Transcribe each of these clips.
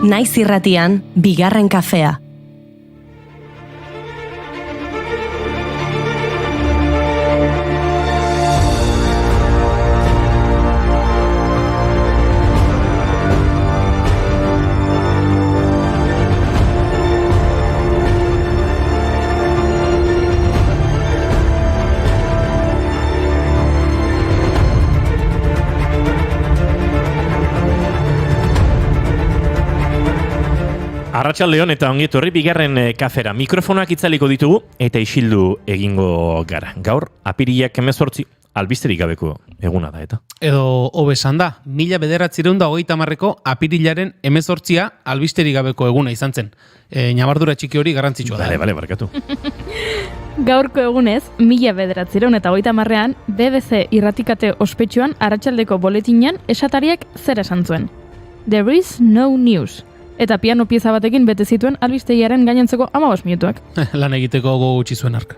Naiz irratian, bigarren kafea. Arratsaldeon eta ongi etorri bigarren kafera. Mikrofonak itzaliko ditugu eta isildu egingo gara. Gaur, apirilak 18 albisterik gabeko eguna da, eta? Edo hobe esan da, 1930ko apirilaren 18 albisterik gabeko eguna izan zen. Ñabardura txiki hori garrantzitsua da. Bale, barkatu. Gaurko egunez, 1930ean BBC irratikate ospetsuan arratsaldeko boletinean esatariak zer esan zuen. There is no news. Eta piano pieza batekin bete zituen albistegiaren gainontzeko 15 minutuak. Lan egiteko gogo gutxi zuen ark.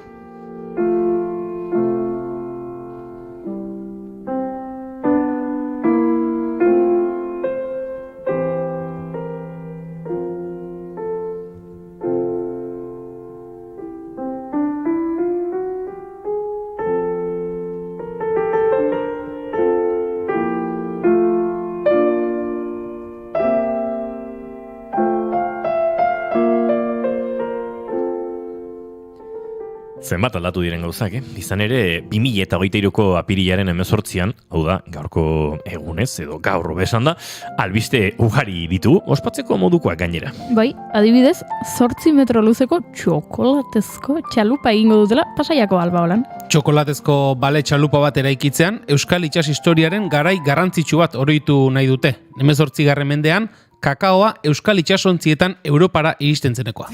Zenbat aldatu diren gauzak, Izan ere, 2023ko apirilaren 18an, hau da, gaurko egunez, edo gaur besan da, albiste ugari ditugu, ospatzeko modukoak gainera. Bai, adibidez, 8 metro luzeko txokolatezko txalupa egingo dutela Pasaiako Albaolan. Txokolatezko bale txalupa bat eraikitzean, Euskal itsas historiaren garai garrantzitsu bat oroitu nahi dute. 18. mendean, kakaoa Euskal itsasontzietan Europara iristen zenekoa.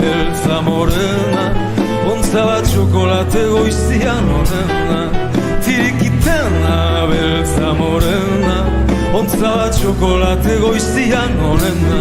Beltza morena, ontza bat txokolate goizian horrena. Tirikitena, beltza morena, ontza bat txokolate goizian horrena.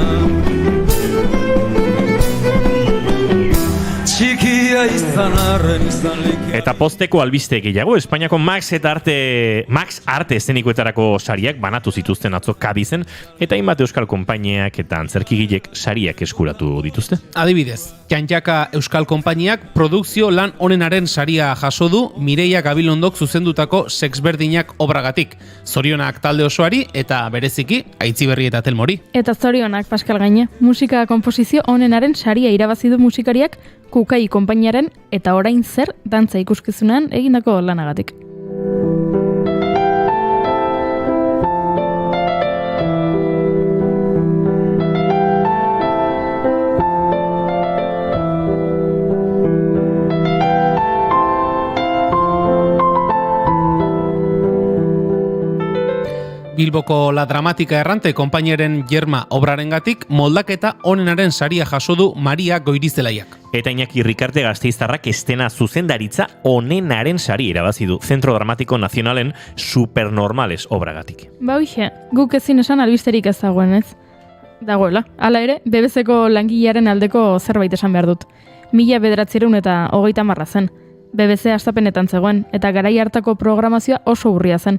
Txikia izan arren izan leke. Eta posteko albiste gehiago, Espainiako Max Arte eszenikoetarako sariak banatu zituzten atzo Kadizen, eta hainbat euskal konpainiak eta antzerkigilek sariak eskuratu dituzte. Adibidez, Janjaka Euskal Konpainiak produkzio lan onenaren saria jaso du Mireia Gabilondok zuzendutako sexberdinak obragatik. Zorionak talde osoari eta bereziki Aitziberri eta Telmori. Eta zorionak Pascal Gaine, musika konposizio onenaren saria irabazi du musikariak Kukai konpainiaren eta orain zer dantza ikuskizunean egindako lanagatik. Bilboko La Dramatika errante konpainiaren Jerma obrarengatik moldaketa onenaren saria jaso du Maria Goirizelaiak. Eta Iñaki Rikarte Gasteiztarrak estena zuzendaritza onenaren sari irabazi du Centro Dramático Nazionalen Supernormales obragatik. Ba hoxe, guk ezin esan albisterik ez dagoenez. Dagoela. Hala ere, BBC-ko langilearen aldeko zerbait esan behar dut. 1930 zen. BBC hastapenetan zegoen, eta garai hartako programazioa oso urria zen.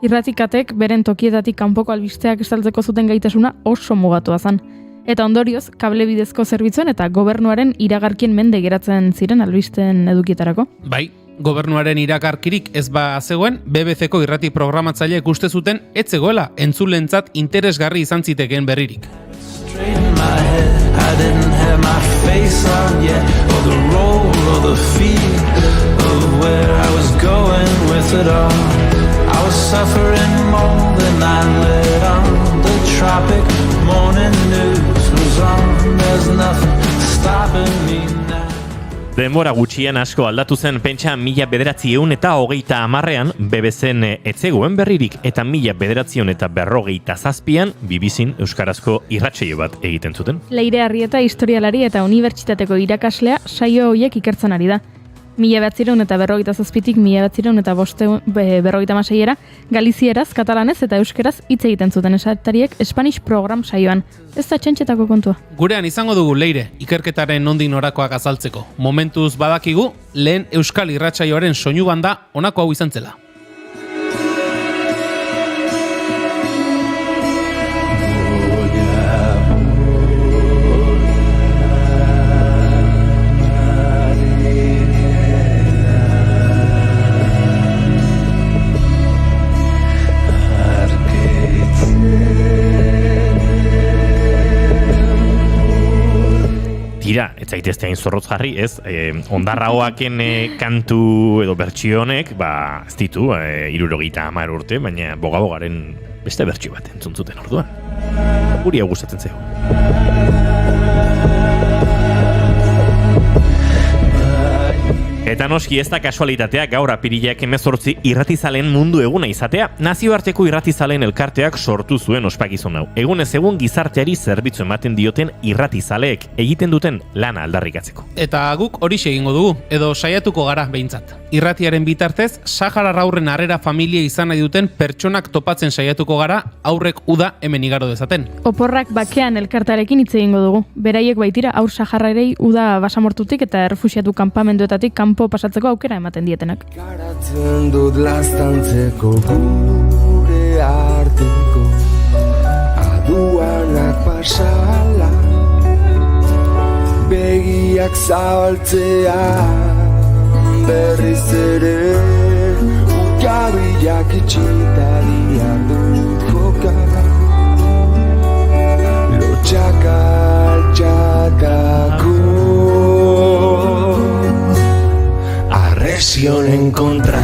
Irratikatek beren tokietatik kanpoko albisteak estaltzeko zuten gaitasuna oso mugatua zen. Eta ondorioz, kablebidezko zerbitzuen eta gobernuaren iragarkien mende geratzen ziren albisten edukietarako. Bai, gobernuaren iragarkirik ez ba zegoen, BBC-ko irrati programatzaileek uste zuten ez zegoela entzulentzat interesgarri izan zitekeen berririk. I was suffering more than I let on. The tropic morning news was on. There's nothing stopping me now. Denbora gutxien asko aldatu zen pentsa 1930ean BBC-en etzegoen berririk eta 1947an BBC-n euskarazko irratsaio bat egiten zuten. Leire Arrieta historialari eta unibertsitateko irakaslea saio horiek ikertzen ari da. 1947tik 1956era galizieraz, katalanez eta euskeraz hitz egiten zuten esatariek Spanish Program saioan. Ez da txentxetako kontua. Gurean izango dugu Leire, ikerketaren nondik norakoak azaltzeko. Momentuz badakigu, lehen euskal irratsaioaren soinu banda honako hau izan zela. tira, ez zaitezte hain zorrotz jarri, ez? Ondarraoaken kantu edo bertsio honek, ba, ez ditu, 70 urte, baina bogabogaren beste bertsio bat entzun zuten orduan. Guri hau gustatzen zego. Eta noski ez da kasualitatea gaur apirilak 18 irratizaleen mundu eguna izatea, nazioarteko irratizaleen elkarteak sortu zuen ospakizun hau. Egunez egun gizarteari zerbitzu ematen dioten irratizaleek egiten duten lana aldarrikatzeko. Eta guk horixe egingo dugu, edo saiatuko gara behintzat. Irratiaren bitartez, Sahara Aurren harrera familia izan nahi duten pertsonak topatzen saiatuko gara, aurrek uda hemen igaro dezaten. Oporrak bakean elkartarekin hitz egingo dugu. Beraiek baitira aur saharrarei uda basamortutik eta errefuxiatu kanpamenduetatik kanpo pasatzeko aukera ematen dietenak. Garatzen dut lastantzeko gure arteko aduanak pasala begiak zabaltzea berriz ere ukabilak itxita diardut joka lotxaka altxakako arresionen kontra.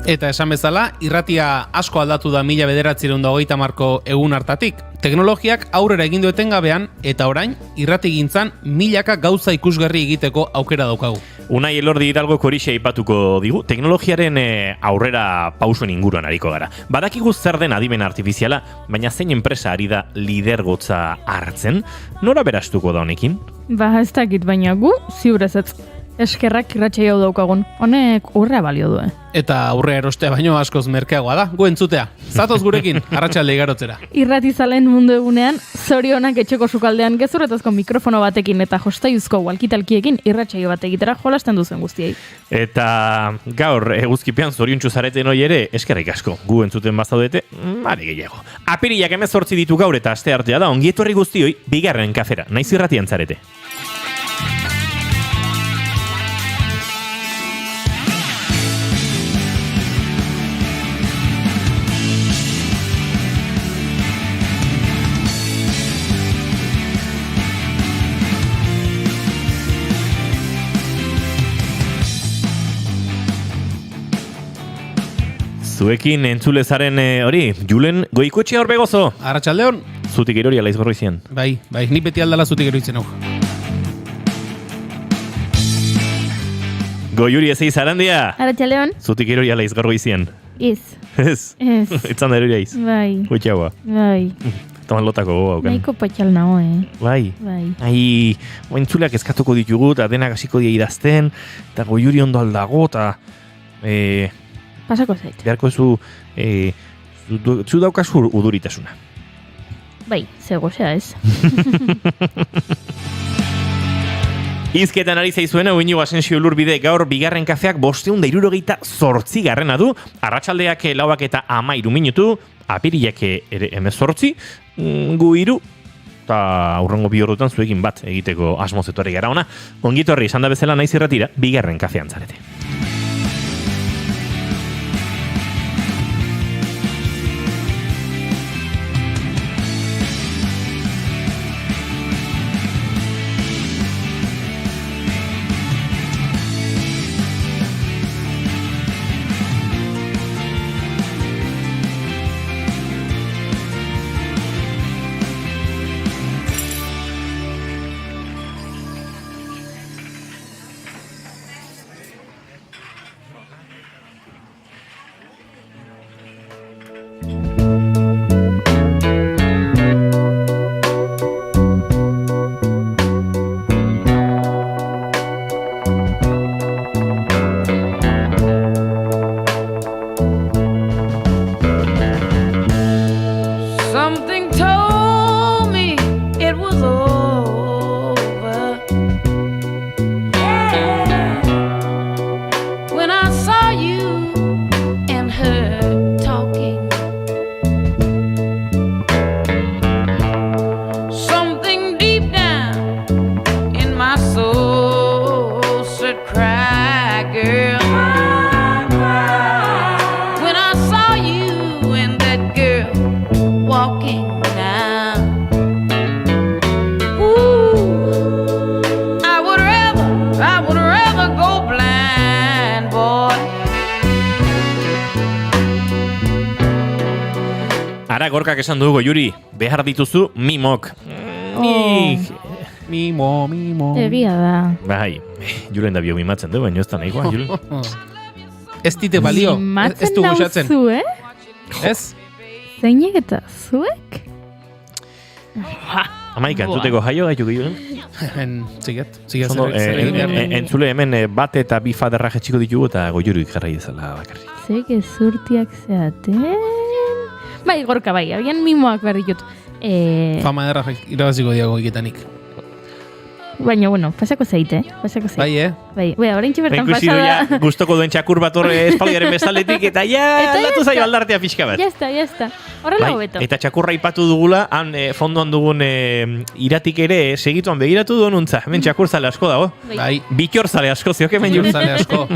Eta esan bezala, irratia asko aldatu da 1930ko egun hartatik. Teknologiak aurrera egin du etengabean eta orain irratigintzan milaka gauza ikusgarri egiteko aukera daukagu. Unai Elordi Hidalgok horixe aipatuko digu, teknologiaren aurrera pausuen inguruan ariko gara. Badakigu zer den adimen artifiziala, baina zein enpresa ari da lidergotza hartzen? Nora berastuko da honekin? Ba, ez dakit, baina gu ziur ezetz. Eskerrak irratxai hau daukagun. Honek urrea balio du, Eta aurrea erostea baino askoz merkeagoa da, gu entzutea. Zatoz gurekin, arratsalde igarotzera. Irratizalen mundu egunean, zorionak etxeko sukaldean gezurretazko mikrofono batekin eta jostaiuzko walkitalkiekin irratsaio bat egitera jolasten duzen guztiei. Eta gaur eguzkipean zoriontsu zareten hoi ere eskerrik asko. Gu entzuten bazaudete, are gehiago. Apirilak 18 ditu gaur eta asteartea da, ongietorri guztioi bigarren kafera, naiz irratian zarete. Zuekin entzulezaren hori, Julen Goikotxea Orbegozo. Arratsaldeon. Zutik erori ala izgorro izien. Bai, ni beti aldala zutik eroitzen hau. Goiuri ezei zarandia. Arratxaleon? Zutik erori ala izgorro izien. Ez. Ez? Ez. Etzan da erori aiz. Bai. Goitxaua. Bai. Toman lotako goa haukan. Naiko patxal nago, Bai. Bai. Ai, entzuleak eskatuko ditugu, eta denak hasiko dia idazten, eta Goiuri ondo aldago, eta... Pasako zait. Beharko zu daukazu uduritasuna. Bai, zegozea ez. Izketan ari zaizuena, Iñigo Asensio Ulurbide gaur bigarren kafeak 578 du, arratsaldeak 4 eta 13 minutu, apirilak ere 18, gu 3, eta aurrengo bi ordutan zuekin bat egiteko asmoz etorri gara ona. Ongitorri, esan da bezala naiz irratira, bigarren kafean zarete. Ara Gorkak esan dugu, Juri, behar dituzu mimok. Mimo. Egia da. Bai, Julen da bio mimatzen du, baina ez da nahikoa, Julen. Ez dite balio. Ez Mimatzen du goxatzen. nauzu, Ez? Zeinek eta zuek? Amaik, entzuteko jaio gaitu Julen. Ziget. Entzule hemen bat eta bi faderra jetxiko ditugu eta goiurik jarrai dezala bakarrik. Zeg ezurtiak zeaten... Bai, Gorka, bai, agian mimoak behar ditut. Fama ederra irabaziko diago iketanik. Baina, bueno, pasako zeite, pasako zeite. Bai, Bai, orain bertan Ikusi du pasada... ja, gustoko duen txakur bat horre espaldiaren bestaletik, eta ja, aldatu zaio aldartea pixka bat. Ya está. Horrela hobeto. Eta txakurra ipatu dugula, han fondoan dugun iratik ere segituan begiratu duen untza. Hemen txakur zale asko dago. bai. Bikior zale asko, ziok hemen jur. Zale asko.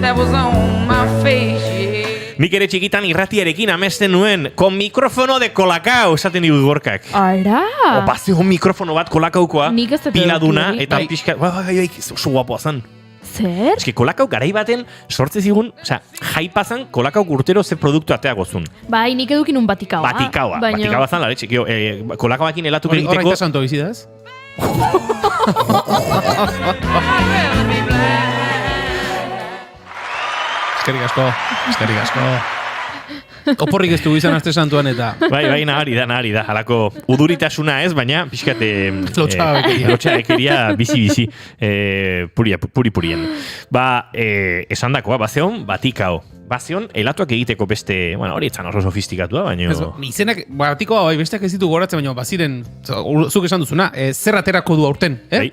That was on my face, yeah. Nik ere txikitan irratiarekin amesten nuen, con mikrofono de kolakao, esaten digu Gorkak. Ara! Opa, zegoen mikrofono bat kolakaukoa, Nik ez dut piladuna, eduki. eta Bai. pixka, bai, oso guapoa zan. Zer? Eski kolakau garai baten sortze zigun, osea, jaipa zan kolakau urtero ze produktu ateago zun. Bai, nik edukin un batikaoa. Batikaoa zan, lare, txikio, kolakauakin elatuko Horraita egiteko, santo bizi da ez? Eskerrik asko. Oporrik ez du izan aste santuan eta... bai, nahari da, halako uduritasuna ez, baina pixkate lotxabekeria bizi, purien. Esan dakoa, bazeon batikao. Bazeon, elatuak egiteko beste, bueno, hori etzan oso sofistikatua, baina... Izenak, batikoa bai, besteak ez ditu goratzen, baina baziren, zuk esan duzuna, zer aterako du aurten, Bai.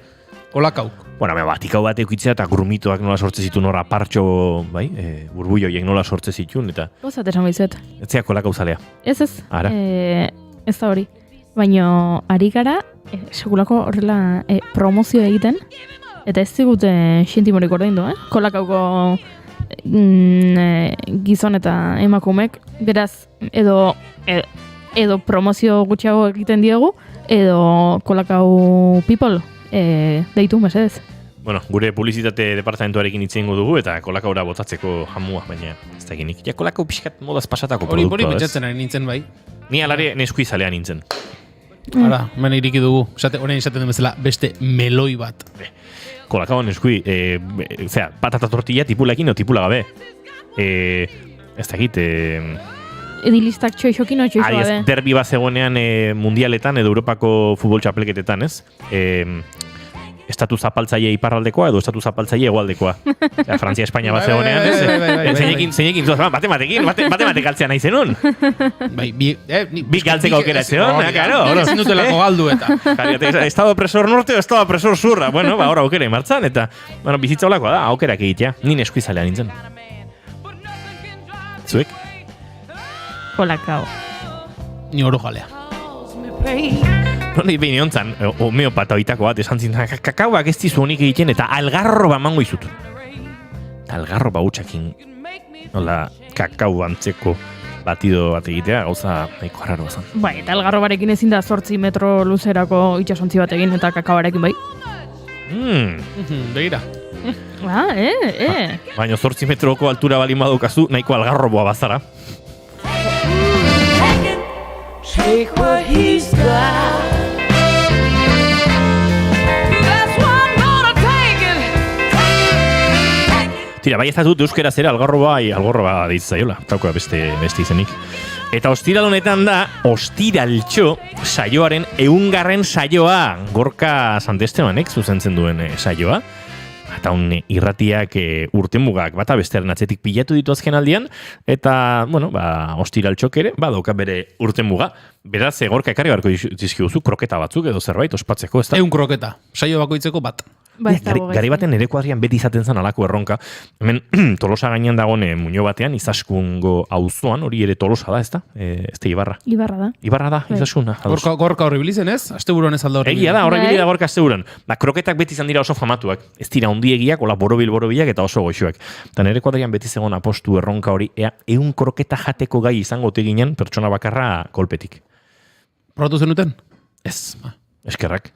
Kolakauk. Bueno, batikau bat eukitzea eta grumitoak nola sortze zituen horra partxo, bai, burbuioiek nola sortze zituen, eta Gozat esan goizuet. etzea kolakau zalea. Ez. Ara. Ez da hori. Baina ari gara, segulako horrela promozio egiten, eta ez zigute xintimorik ordaindu, Kolakauko gizon eta emakumek, beraz, edo promozio gutxiago egiten diegu, edo Kolakau people deitu, mesedez. Bueno, gure publizitate departamentuarekin hitz egingo dugu eta kolakaura botatzeko jamua, baina ez da eginik. Ja, kolakau pixkat modaz pasatako Hori produktua, ez? pentsatzen ari nintzen bai. Ni alare nesku izalea nintzen. Ara, hemen iriki dugu. Orain esaten den bezala beste meloi bat. Kolakau neskui, patata tortilla tipulakin o tipula gabe. Ez da egit, Edilistak txoixokin o txoixo gabe. derbi bat zegoenean mundialetan edo Europako futbol txapelketetan, ez? Estatu zapaltzaile iparraldekoa edo estatu zapaltzaile hegoaldekoa. Frantzia-Espainia bat zegoenean, ez? Zeinekin, bate galtzea nahi zenun. Bai, Bi galtzeko aukera zeon, claro. Ezin dutelako galdu eta. Estado opresor norte o estado opresor surra. Bueno, ahora aukera martzan eta bueno, bizitza olakoa da, aukerak egitea. Ni nesku izalea nintzen. Zuek? Kolakao. Ni oro jalea. Noni behin egon zan, homeopata oitako bat, esan zin, kakauak ez dizu honik egiten eta algarroba mango izut. Algarroba hutsakin, nola, kakau antzeko batido bat egitea, gauza nahiko harraroa zan. Bai, eta algarrobarekin ezin da 8 metro luzerako itxasontzi bat egin, eta kakaoarekin bai. Begira. Baina 8 metroko altura balin badukazu, nahiko algarroboa bazara. Take what he's got. That's why I'm gonna take it. Tira, bai ez dut euskera zera algorroba deitzaiola, taukoa beste izenik. Eta ostiral honetan da, ostiraltxo saioaren 100. saioa, Gorka Santestebanek zuzentzen duen saioa. Eta irratiak urtemugak bata bestearen atzetik pilatu ditu azken aldian, eta, bueno, ostiraltxok ere, badauka bere urtemuga. Beraz, Gorka ekarri beharko dizkiguzu kroketa batzuk edo zerbait ospatzeko, ez da? 100 kroketa, saio bakoitzeko bat. Gari baten ere kuadrian beti izaten zen alako erronka. Hemen Tolosa gainean dagoen muño batean, Izaskungo auzoan, hori ere Tolosa da, ez da? Ez da Ibarra. Ibarra da, Izaskuna. Gorka horribilizen ez? Asteburuan ez alda horribilizen. Egia da, horribili da Gorka asteburuan. Kroketak beti izan dira oso famatuak. Ez dira handiegiak, ola borobilak eta oso goxuak. Eta nere kuadrian beti zegoen apostu erronka hori, 100 kroketa jateko gai izango teginen pertsona bakarra kolpetik. Probatu zenuten? Ez, eskerrak.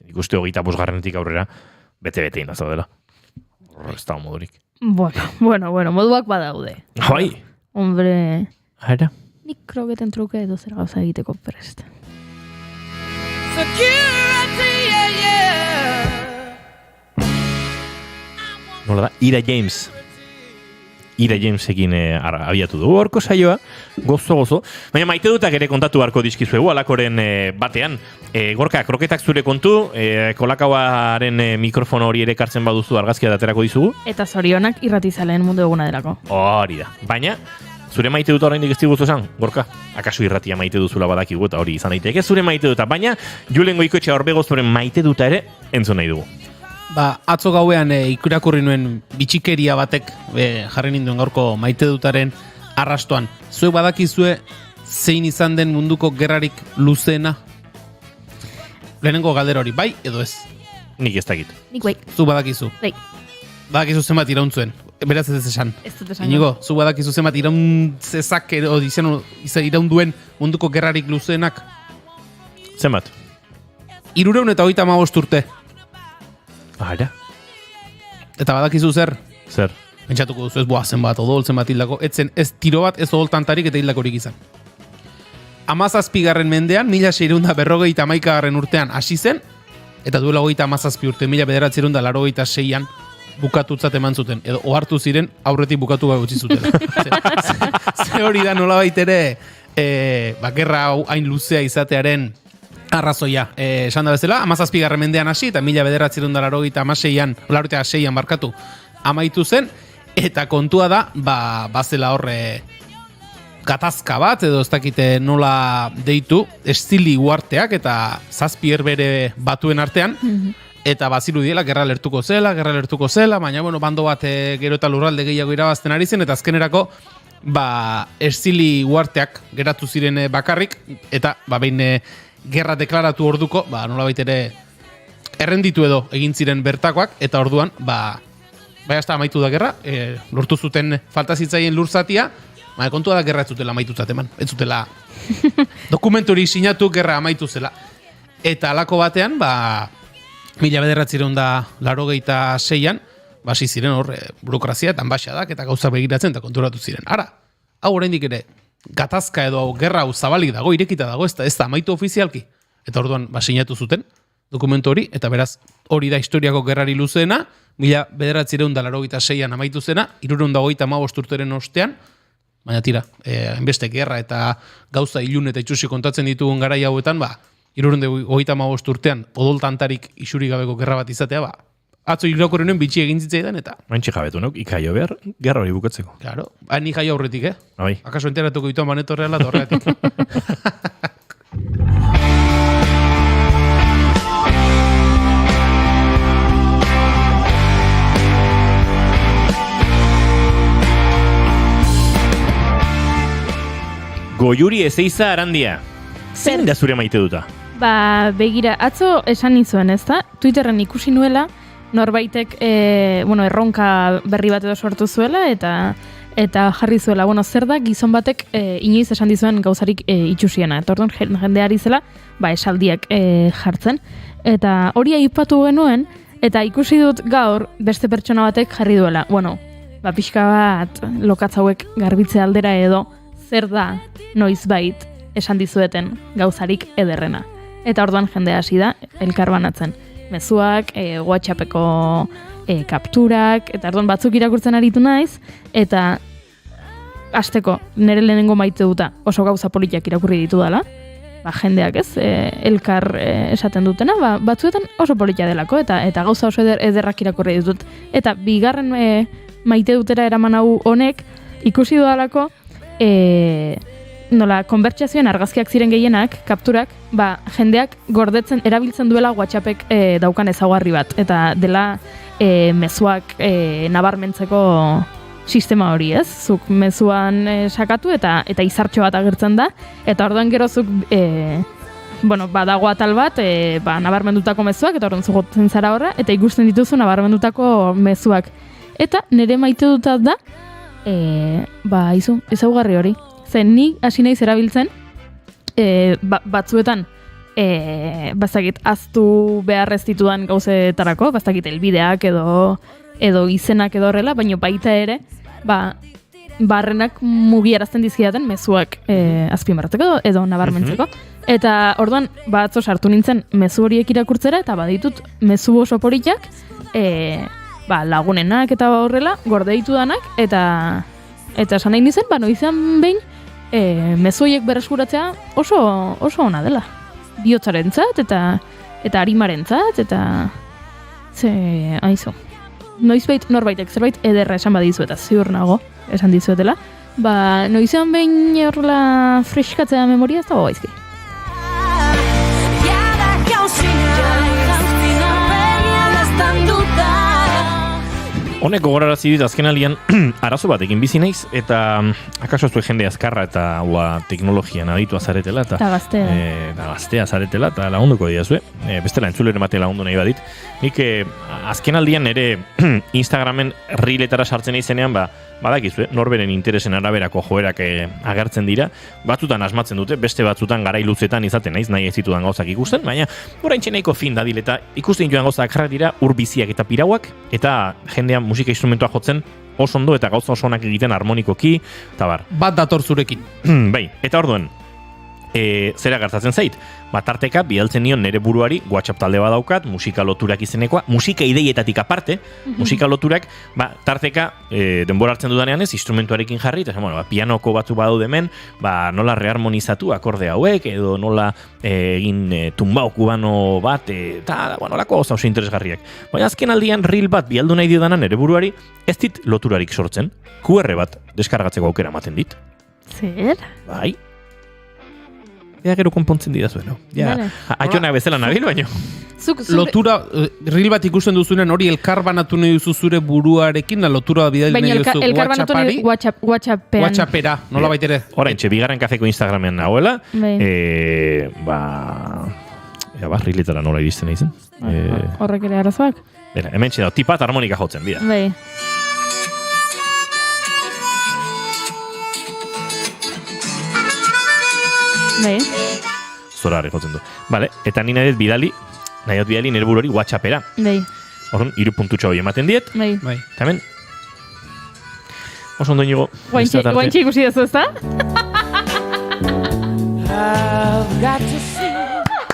Ikuste 25. aurrera, bete-bete inazau dela. Ez da modurik. Bueno, moduak badaude. Bai. Hombre... Ara? Nik kroketen truke edo zer gauza egiteko prest. Security, yeah, yeah. Nola da? Ira James. Ira Jamesekin abiatu du horko saioa, gozo. Baina maite dutak ere kontatu beharko dizkizuegu alakoren batean. Gorka, kroketak zure kontu, kolakauaren mikrofono hori ere kartzen baduzu argazkia daterako dizugu. Eta zorionak irratizaleen mundu eguna delako. Hori da. Baina, zure maite dut oraindik ez diguzu esan, Gorka? Akaso irratia maite duzula badakigu eta hori izan daiteke zure maite duta. Baina, Julen Goikoetxea Orbego zure maite duta ere entzun nahi dugu. Atzo gauean irakurri nuen bitxikeria batek jarri ninduen gaurko maite dutaren arrastoan. Zuek badakizue zein izan den munduko gerrarik luzeena? Lehenengo galdera hori, bai edo ez? Nik ez dakit. Nik bai. Zu badakizu. Bai. Badakizu zenbat irauntzuen. Beraz ez esan. Ez dut esan. Inigo, zu badakizu zenbat irauntzezak edo iraunduen munduko gerrarik luzeenak? Zenbat? 335 urte. Ara. Eta badakizu zer? Zer? Pentsatuko duzu ez zenbat odol zenbat hildako. Etzen ez tiro bat ez odol tantarik eta hildakorik izan. 17. mendean, 1651. urtean hasi zen, eta duela 37 urte, 1986an bukatutzat eman zuten. Edo ohartu ziren aurretik bukatu gabe utzi zuten. Ze hori da nolabait ere gerra hau hain luzea izatearen arrazoia. Esan da bezala, 17. mendean hasi eta 1986an barkatu amaitu zen, eta kontua da, bazela horre gatazka bat, edo ez dakite nola deitu, estili uarteak eta 7 bere batuen artean, eta baziru diela, gerra lertuko zela, baina, bando bat gero eta lurralde gehiago irabazten ari zen, eta azkenerako, estili uarteak geratu ziren bakarrik, eta, behin gerra deklaratu orduko, nolabait ere errenditu edo egin ziren bertakoak, eta orduan, hasta amaitu da gerra, lortu zuten falta zitzaien lurzatia, kontua da gerra ez zutela amaitutzat eman, ez zutela dokumentu hori sinatu gerra amaitu zela. Eta alako batean, 1986an, hasi ziren hor, burokrazia eta anbaxadak eta gauza begiratzen eta konturatu ziren. Ara, hau oraindik ere, gatazka edo gerra hau zabalik dago, irekita dago, ez da amaitu ofizialki. Eta orduan, sinatu zuten dokumentu hori, eta beraz, hori da historiako gerrari luzeena, 1986an amaitu zena, 335 urteren ostean, baina tira, enbeste gerra eta gauza ilun eta itxusi kontatzen ditugun garai hauetan, 335 urtean odoltantarik isuri gabeko gerra bat izatea, atzo irakurrenen bitxi egin zitzaidan eta... Bantxe jabetu nok, ikaio behar, gerra hori bukatzeko. Claro, ni jaio aurretik, Bai. Akaso enteratuko ditu amaneto reala horregatik. Goiuri Ezeiza Arandia. Zein da zure maite duta? Begira, atzo esan nizuen, ez da? Twitterren ikusi nuela, norbaitek, erronka berri bat edo sortu zuela, eta jarri zuela, zer da, gizon batek inoiz esan dizuen gauzarik itxusiena. Eta orduan jendeari zela, esaldiak jartzen. Eta hori aipatu genuen, eta ikusi dut gaur beste pertsona batek jarri duela. Pixka bat lokatz hauek garbitze aldera edo, zer da noizbait esan dizueten gauzarik ederrena. Eta orduan jende hasi da elkar banatzen. Mezuak, WhatsAppeko kapturak, eta orduan batzuk irakurtzen aritu naiz, eta hasteko nire lehenengo maite duta oso gauza politiak irakurri ditu dela, jendeak ez, elkar esaten dutena, batzuetan oso politia delako, eta gauza oso ederrak irakurri ditut. Eta bigarren maite dutera eraman hau honek, ikusi dudalako, konbertsazioen argazkiak ziren gehienak, kapturak, jendeak gordetzen, erabiltzen duela WhatsAppek daukan ezaugarri bat, eta dela mezuak nabarmentzeko sistema hori, ez? Zuk mezuan sakatu eta izartxo bat agertzen da, eta orduan gero zuk badago atal bat, nabarmendutako mezuak, eta orduan zugotzen zara horra, eta ikusten dituzu nabarmendutako mezuak. Eta nire maite dutat da, ezaugarri hori. Zen ni hasi naiz erabiltzen, batzuetan, aztu beharrez ditudan gauzetarako, elbideak edo izenak edo horrela, baina baita ere, barrenak mugiarazten dizkidaten mezuak azpimarratzeko edo nabarmentzeko. Eta orduan, atzo sartu nintzen mezu horiek irakurtzera, eta baditut mezu oso politak, lagunenak eta horrela, gorde ditu danak, eta esan nahi nizen, noizean behin, mezu horiek berreskuratzea oso ona dela. Bihotzarentzat eta arimarentzat, eta aizu. Noizbait norbaitek zerbait ederra esan badizu eta ziur nago esan dizuetela, noizean behin horrela freskatzea memoria ez dago gaizki. Honek gogorarazi dit azken alian arazo batekin bizi naiz, eta akaso ez du jende azkarra eta teknologian aditua zaretela, eta gaztea zaretela, eta lagunduko diazue. Bestela entzulere mate lagundu nahi badit. Nik azken aldian ere Instagramen reeletara sartzen izenean, badakizu, norberen interesen araberako joerak agertzen dira, batzutan asmatzen dute, beste batzutan garai luzetan izaten naiz, nahi ez ditudan gauzak ikusten, baina oraintxe nahiko fin dadil, eta ikusten joan gauzak jarrak dira urbiziak eta pirauak, eta jendean musika instrumentua jotzen oso ondo eta gauza oso onak egiten harmonikoki, eta bar. Bat dator zurekin. Bai, eta orduan, zera gertatzen zait, tarteka bidaltzen nion nere buruari WhatsApp talde bat daukat, musika loturak izenekoa, musika ideietatik aparte, musika loturak, tarteka denbora hartzen dudanean ez, instrumentuarekin jarri, eta pianoko batzu badaude hemen, nola reharmonizatu akorde hauek, edo nola egin tumbao kubano bat, eta nolako oso interesgarriak. Baina azken aldian reel bat bialdu nahi diodanan nere buruari, ez dit loturarik sortzen, QR bat deskargatzeko aukera ematen dit. Zer? Bai. Ea gero konpontzen didazuen, no? Aionak bezala nabil, baino. Lotura, reel bat ikusten duzunen hori elkar banatu nahi duzu zure buruarekin, lotura bidali nahi duzu WhatsAppari. WhatsAppera, nola baitere. Horaintxe, bigarren kafeko Instagramen nagoela, reeletara nola iristen nahi zen. Horrek ere arazoak? Hemen txeda, tipat harmonika jotzen, bida. Bai. Zora jotzen du. Vale, eta ni nahi bidali nire bururi WhatsAppera. Bai. Horren, 3 puntutxo hori ematen diet. Bai. Eta hemen, oso ondo inigo. Guaintxe ikusi dazu, ez da?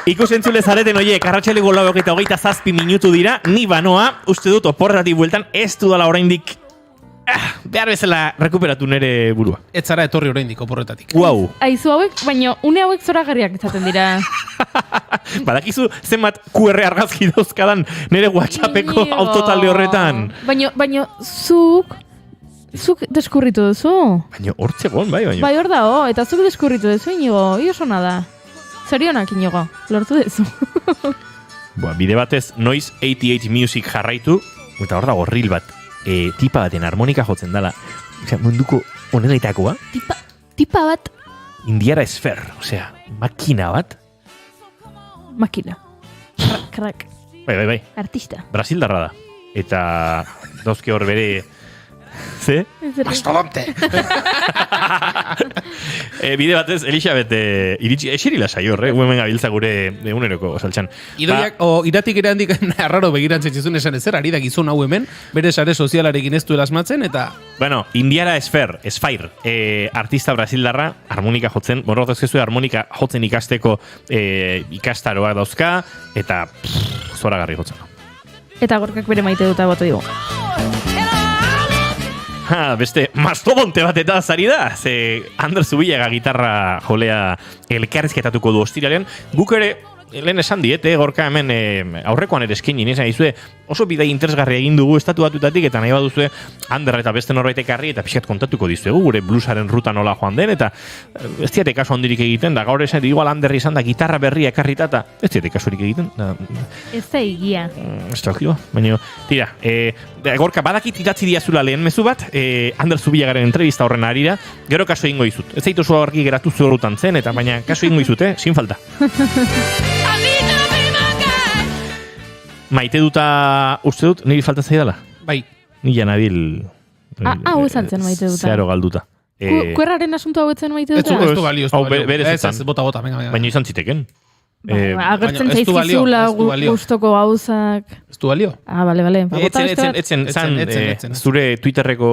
Ikusentzule zareten oiek, arratsaleko 9:27 minutu dira, ni banoa, uste dut oporrati bueltan, ez dudala oraindik behar bezala rekuperatu nere burua. Ez zara etorri oraindik oporretatik. Wow. Aizu hauek, baina une hauek zoragarriak izaten dira. Badakizu zenbat QR argazki dauzkadan nere WhatsAppeko autotalde horretan. Baina zuk deskurritu duzu. Baina hortzegon, bai. Bai hor dago, eta zuk deskurritu duzu, Inigo, oso nada. Zorionak, Inigo, lortu duzu. Bide batez, Noise 88 Music jarraitu, eta hor dago reel bat. Tipa baten harmonika jotzen dela. Osea, munduko onengaitakoa. Tipa bat? Indiara esfer, osea, makina bat. Makina. Crack. Bai. Artista. Brasildarra da. Eta dauzke hor bere... Ze? Mastodonte! Bide batez, Elisabet, iritsi, esirila saio horre, hemen gabiltza gure eguneroko saltxan. Idoiak, iratik ere handik arraro begiratzen zizun esan ezer, ari da gizon hau hemen, bere sare sozialarekin ez duela asmatzen, eta... Bueno, Indiara Esfer, artista brasildarra, harmonika jotzen, borrotezkezu harmonika jotzen ikasteko ikastaroak dauzka, eta zoragarri jotzen. Eta gorkak bere maite duta boto digu. Beste mastodonte bat eta zari da, ze Ander Zubillaga gitarra jolea elkarrizketatuko du ostiralean. Guk ere, lehen esan diete, gorka hemen aurrekoan ere eskaini nizan izue, oso bidai interesgarria egin dugu estatu batutatik, eta nahi baduzue Ander eta beste norbaitek harri, eta pixkat kontatuko dizuegu, gure bluesaren ruta nola joan den, eta ez diate kasu handirik egiten, da gaur esan igual Ander izan da gitarra berria ekarrita, eta ez diate kasurik egiten. Ez da egia. Ez da okio, baina, tira, gorka badakit idatzi diazula lehen mezu bat, Ander Zubillagaren entrevista horren arira, gero kaso egingo dizut. Ez zaitu zua horki geratu zuerutan zen, eta baina kaso egingo dizut, sin falta. Maite duta uste dut, niri falta zaidala? Bai. Nila nabil... Hau esaltzen maite duta. Zeharo galduta. Kuerraren asuntu hau etzen maite duta? Ez du balio. Ez, bota, venga. Baina izan ziteken. Agertzen zaizkizula gustoko gauzak. Ez du balio? Bale. Etzen, zure Twitterreko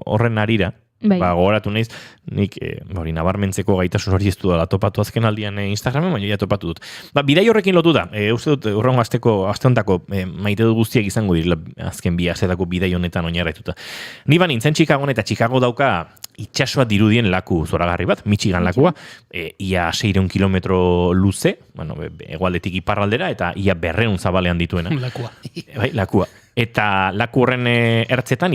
horren arira, Bai. Gogoratu naiz, nik hori nabarmentzeko gaitasun hori ez dudala topatu azken aldian Instagramen, baina ja topatu dut. Bidai horrekin lotuta, uste dut urrengo aste hontako maite dut guztiak izango direla azken bi asteetako bidai honetan oinarrituta. Ni nintzen Chicagon eta Chicago dauka itsasoa dirudien laku zoragarri bat, Michigan lakua, ia 600 kilometro luze, hegoaldetik iparraldera, eta ia 200 zabalean dituena. Lakua. Bai, lakua. Eta laku horren ertzetan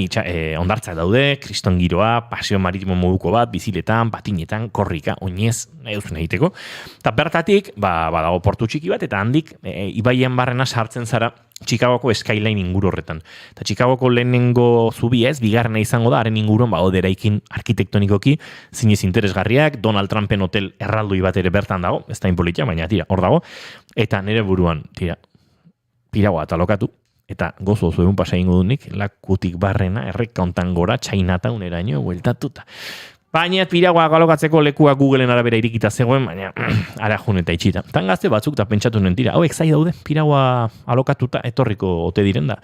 ondartzak daude, kriston giroa, paseo maritimo moduko bat, biziletan, patinetan, korrika, oinez, nahi duzun egiteko. Eta bertatik, badago portu txiki bat, eta handik, ibaien barrena sartzen zara Chicagoko skyline inguru horretan. Eta Chicagoko lehenengo zubia ez, bigarrena izango da, haren inguruan badaude eraikin arkitektonikoki, zinez interesgarriak, Donald Trumpen hotel erraldoi bat ere bertan dago, ez da inpolitia, baina tira, hor dago, eta nire buruan, tira, piragoa eta lokatu, eta gozo egun pasa ingo dunik, lakutik barrena, erreka hontan gora, Chinatown eraino, bueltatuta. Baina piragoa galokatzeko lekua Googleen arabera irikita zegoen, baina ara jun eta itxita. Tan gazte batzuk eta pentsatu nuen tira, hauek zai daude, piragoa alokatuta etorriko ote diren da.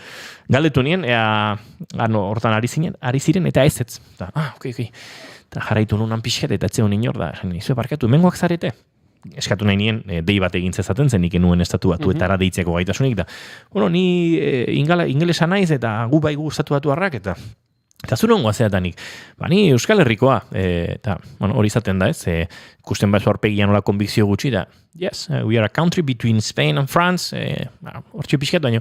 Galdetu nien, hortan ari ziren, eta ez. Ok. Eta jarraitu nunan pixkat, eta etzeo nien hor da, izue parkatu, mengoak zarete? Eskatu nahi nien, dei bat egin zezaten zen, nik nuen estatu batuetara deitzeko gaitasunik, da, ni ingelesa naiz, eta gu bai gustatu batuarrak, eta zure ongoa zeatanik, ni Euskal Herrikoa, eta hori izaten da ez, ikusten bat aurpegian nola konbikzio gutxi da, yes, we are a country between Spain and France, hortxe pixkat, baina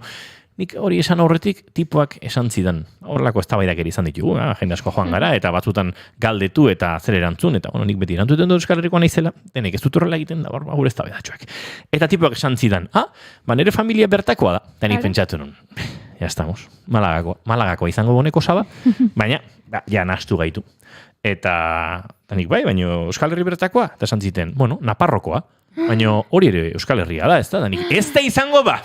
nik hori esan horretik tipuak esan zidan. Horrelako eztabaidak ere izan ditugu, jende asko joan gara, eta batzutan galdetu eta zer erantzun, eta nik beti erantzuten dut Euskal Herrikoa naizela, denek ez dut horrela egiten da, gure eztabaidatxoak. Eta tipuak esan zidan, nire familia bertakoa da, eta nik pentsatu nun. Ya estamos. Malagakoa izango boneko saba, baina, ja nahastu gaitu. Eta nik bai, baina Euskal Herri bertakoa, eta esan ziten, Naparrokoa, baina hori ere Euskal Herria da, ez da, nik ez da izango ba!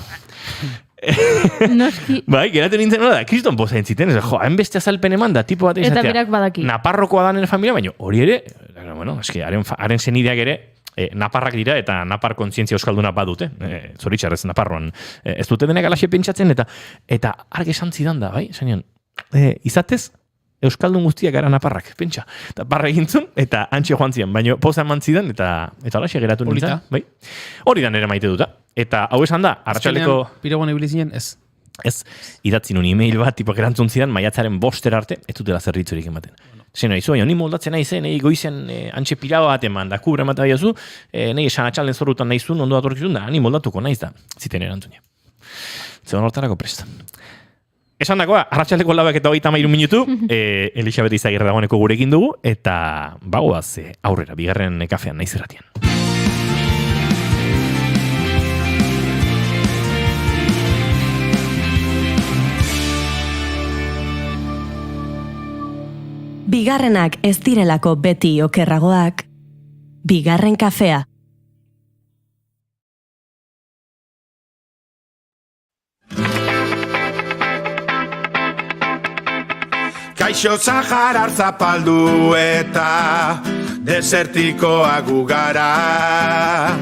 Noski. Bai, geratzen nintzen da, kriston poza entziten, hainbeste azalpen eman da, tipo bat eta berak badaki. Naparrokoa da nire familia, baina hori ere, haren zenideak ere, naparrak dira eta napar kontzientzia euskalduna badute, zoritxarrez Naparroan ez dute denek alaxe pentsatzen, eta argi esan zidan da, bai, zenion, izatez, euskaldun guztiak gara naparrak, pentsa, eta parra egintzun, eta antxe joan zidan, baina poza eman zidan, eta alaxe geratu nintzen, bai, hori da nire maite duta, eta hau esan da, arratsaleko... Piragoan ibili zinen, ez? Ez, idatzi nun e-mail bat, tipo erantzun zidan, maiatzaren 5 arte, ez dutela zerbitzurik ematen. Zeno, izu, ni moldatzen nahi zen, nahi goizen antxe pirago bat eman, da kubra ematen baiazu, nahi esan atxalen zorrutan nahi zuen, ondo atorkizun da, ni moldatuko naiz da, ziten erantzunia. Zegoen hortarako presta. Esan dagoa, arratsaleko 4:23 minutu, Elisabet Izagirre dagoeneko gurekin dugu, eta bagoaz aurrera, bigarren kafean naiz erratian. Bigarrenak ez direlako beti okerragoak, bigarren kafea. Kaixo Saharar zapaldu eta desertikoa gugara.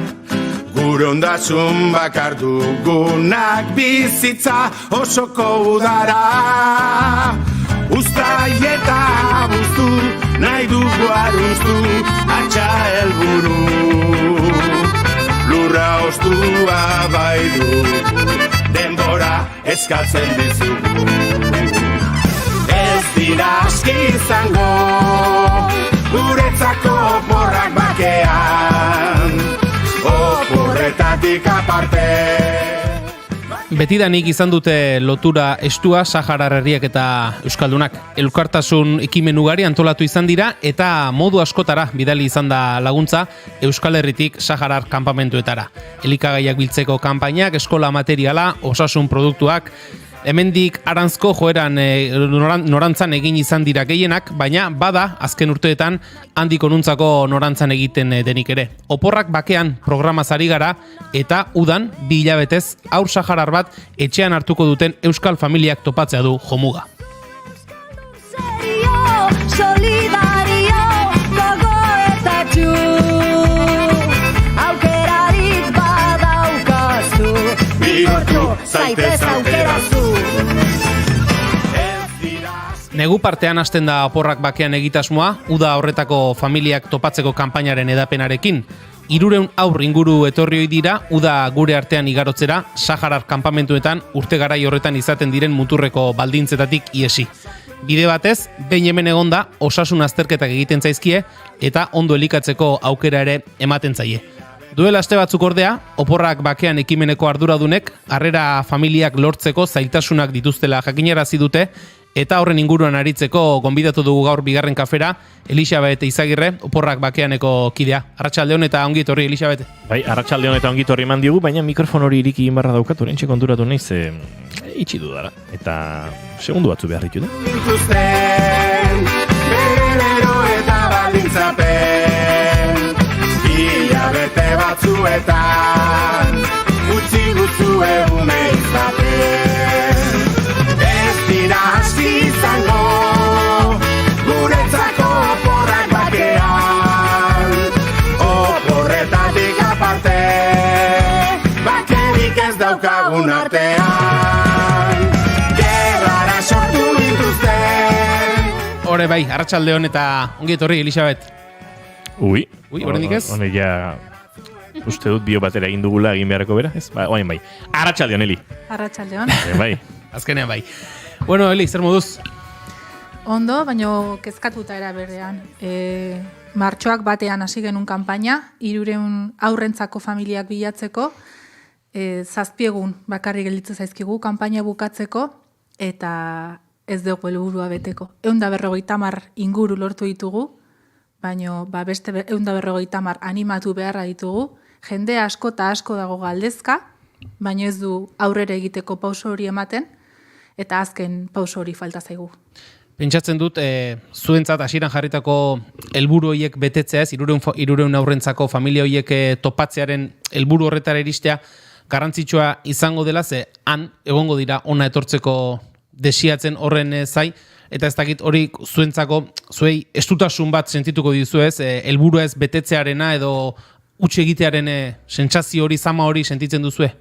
Gure ondasun bakar dugunak bizitza osoko udara. Uztai eta buztu, nahi dugu arruztu, atxa helburu. Lurra ostua bai du, denbora eskatzen dizugu. Ez dira aski izango, guretzako oporrak bakean, oporretatik aparte. Betidanik izan dute lotura estua Saharar herriak eta euskaldunak. Elkartasun ekimen ugari antolatu izan dira eta modu askotara bidali izan da laguntza Euskal Herritik Saharar kanpamentuetara. Elikagaiak biltzeko kanpainak, eskola materiala, osasun produktuak, hemendik arantzko joeran norantzan egin izan dira gehienak, baina bada azken urteetan handik onuntzako norantzan egiten denik ere. Oporrak bakean programaz ari gara eta udan 2 hilabetez haur saharar bat etxean hartuko duten euskal familiak topatzea du jomuga. Zaitez aukerazu. Negu partean hasten da oporrak bakean egitasmoa, uda horretako familiak topatzeko kanpainaren edapenarekin. 300 haur inguru etorri ohi dira, uda gure artean igarotzera, Saharar kanpamentuetan urte garai horretan izaten diren muturreko baldintzetatik iesi. Bide batez, behin hemen egonda, osasun azterketak egiten zaizkie eta ondo elikatzeko aukera ere ematen zaie. Duela aste batzuk ordea, oporrak bakean ekimeneko arduradunek harrera familiak lortzeko zailtasunak dituztela jakinarazi dute eta horren inguruan aritzeko gonbidatu dugu gaur bigarren kafera Elisabet Izagirre, oporrak bakeaneko kidea. Arratsaldeon eta ongi etorri Elisabet. Bai, arratsaldeon eta ongi etorri eman digu, baina mikrofon hori iriki egin barra daukat, oraintxe konturatu naiz itxi dudala. Eta segundu batzu behar ditut. Dituzten, berero eta baldintzapen, hilabete batzuetan, utzi gutzue ume izaten. Ez dira hasi izango, guretzako oporrak bakean, oporretatik aparte, bakerik ez daukagun artean. Gerrara sortu dituzten. Hore bai, arratsaldeon eta ongi etorri Elisabet. Ui, oraindik ez? Hone ja uste dut bio batera egin dugula egin beharreko bera, ez? Ba, oain bai. Arratsaldeon, Eli. Arratsaldeon. Bai. Azkenean bai. Bueno, Eli, zer moduz? Ondo, baino kezkatuta era berrean. Martxoak batean hasi genuen kanpaina, 300 haurrentzako familiak bilatzeko, 7 egun bakarrik gelditzen zaizkigu kanpaina bukatzeko, eta ez dugu helburua beteko. 150 inguru lortu ditugu, baino beste 150 animatu beharra ditugu, jende asko eta asko dago galdezka, baino ez du aurrera egiteko pauso hori ematen, eta azken pauso hori falta zaigu. Pentsatzen dut, zuentzat hasieran jarritako helburu horiek betetzea ez, 300 haurrentzako familia horiek topatzearen helburu horretara iristea garrantzitsua izango dela, ze han egongo dira ona etortzeko desiatzen horren zai, eta ez dakit hori zuentzako, zuei estutasun bat sentituko dizu ez, helburua ez betetzearena edo huts egitearen sentsazio hori, zama hori sentitzen duzue?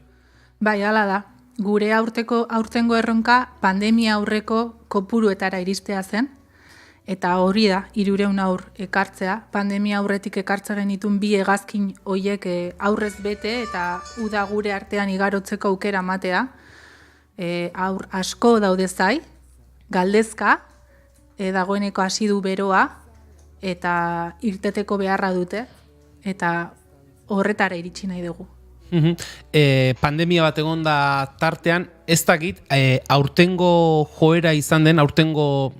Bai, hala da. Gure aurtengo erronka pandemia aurreko kopuruetara iristea zen, eta hori da, 300 haur ekartzea. Pandemia aurretik ekartze genitun 2 hegazkin hoiek aurrez bete eta uda gure artean igarotzeko aukera matea. Aur asko daude zai, galdezka, dagoeneko hasi du beroa, eta irteteko beharra dute, eta horretara iritsi nahi dugu. Pandemia bat egon da tartean, ez dakit, aurtengo joera izan den, aurtengo,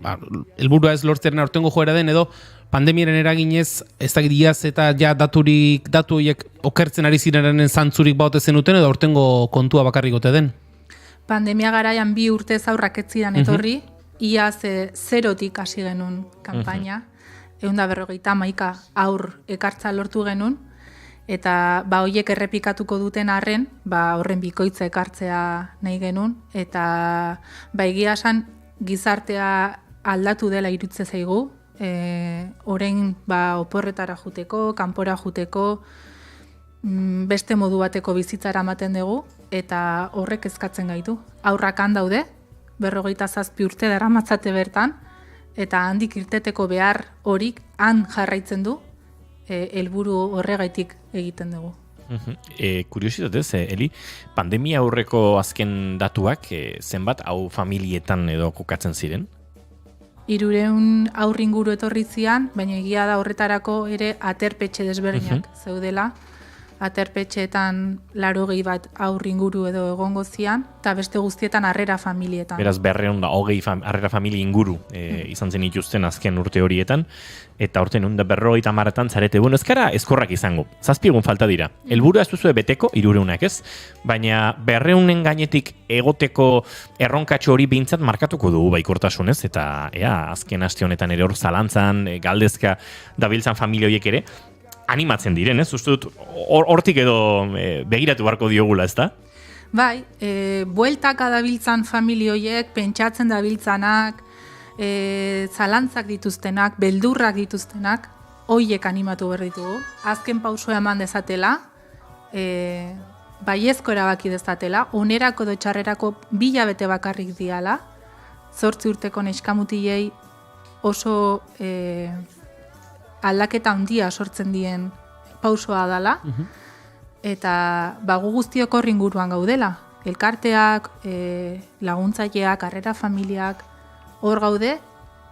helburua ez lortzearen aurtengo joera den, edo pandemiaren eraginez, ez dakit iaz eta ja datu horiek okertzen ari zirenen zantzurik baute zenuten, edo aurtengo kontua bakarrik gote den? Pandemia garaian 2 urtez aurrak ez ziren etorri, iaz 0tik hasi genuen kanpaina, 151 aur ekartza lortu genuen, eta hoiek errepikatuko duten arren, horren bikoitza ekartzea nahi genuen, eta egia esan gizartea aldatu dela irutze zaigu, orain oporretara juteko, kanpora juteko, beste modu bateko bizitzara ematen dugu, eta horrek kezkatzen gaitu. Aurrak han daude, 57 urte daramatzate bertan, eta handik irteteko behar horik han jarraitzen du, helburu horregaitik egiten dugu. Kuriositatez, Eli, pandemia aurreko azken datuak zenbat hau familietan edo kokatzen ziren? 300 haur inguru etorri zian, baina egia da horretarako ere aterpetxe desberdinak zeudela. Aterpetxeetan 80 bat haur inguru edo egongo zian, eta beste guztietan harrera familietan. Beraz, 220 harrera familia inguru izan zen ituzten azken urte horietan, eta orten 150etan zarete, ez gara eskorrak izango, 7 egun falta dira. Helburua ez duzue beteko, 300ak ez, baina 200en gainetik egoteko erronkatxo hori behintzat markatuko dugu baikortasunez, eta azken aste honetan ere hor zalantzan, galdezka dabiltzan familia horiek ere, animatzen diren, ez? Uste dut, hortik edo begiratu barko diogula, ez da? Bai, bueltaka dabiltzan familioiek, pentsatzen dabiltzanak, zalantzak dituztenak, beldurrak dituztenak, hoiek animatu behar ditugu. Azken pausoa eman dezatela, baiezko erabaki dezatela, onerako edo txarrerako 2 hilabete bakarrik diala, 8 urteko neskamutilei oso aldaketa handia sortzen dien pausoa dala, eta gu guztiok hor inguruan gaudela. Elkarteak, laguntzaileak, harrera familiak, hor gaude,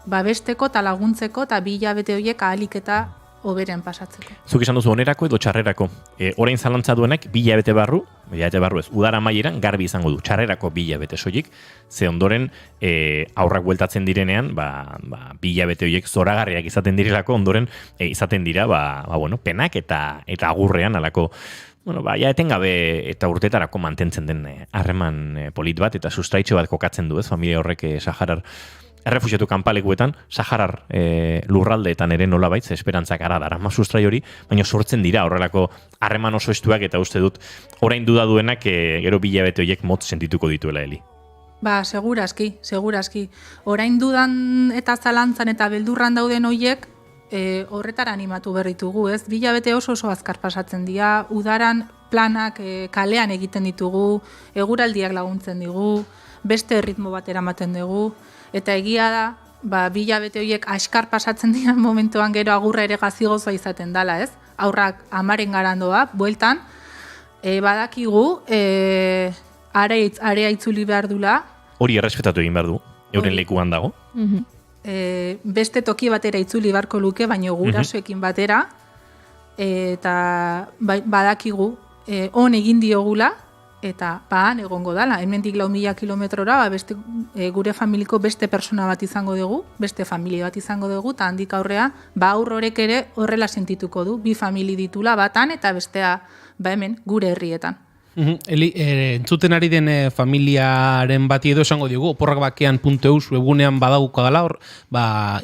babesteko eta laguntzeko eta 2 hilabete horiek ahalik eta hoberen pasatzeko. Zuk esan duzu onerako edo txarrerako. Orain zalantza duenak 2 hilabete barru ez, udara amaieran garbi izango du. Txarrerako 2 hilabete soilik, ze ondoren aurrak bueltatzen direnean, 2 hilabete horiek zoragarriak izaten direlako, ondoren izaten dira, penak eta agurrean alako, etengabe eta urtetarako mantentzen den harreman polit bat, eta sustraitxo bat kokatzen du, ez, familia horrek Saharar errefuxiatu kanpalekuetan, Saharar lurraldeetan ere nolabait, esperantzak ara darama sustrai hori, baina sortzen dira horrelako harreman oso estuak, eta uste dut, orain duda duenak gero 2 hilabete horiek motz sentituko dituela, Eli. Segurazki. Orain dudan eta zalantzan eta beldurran dauden horiek, horretara animatu berritugu, ez? 2 hilabete oso azkar pasatzen dira, udaran planak kalean egiten ditugu, eguraldiak laguntzen digu, beste ritmo bat eramaten dugu, eta egia da, 2 hilabete horiek askar pasatzen diren momentuan gero agurra ere gazigozoa izaten dala, ez? Aurrak amaren garandoa, bueltan, badakigu, area itzuli behar dula. Hori errespetatu egin behar du, euren lekuan dago. Beste toki batera itzuli beharko luke, baina gurasoekin batera, eta badakigu, on egin diogula, eta han egongo dala. Hemendik 4.000 kilometrora, beste gure familiko beste persona bat izango dugu, beste familia bat izango dugu, eta handik aurrea, aur horrek ere horrela sentituko du, 2 famili ditula batan, eta bestea hemen gure herrietan. Eli, entzuten ari den familiaren bati edo esango diogu, oporrakbakean.eus webunean badaguko gala, hor,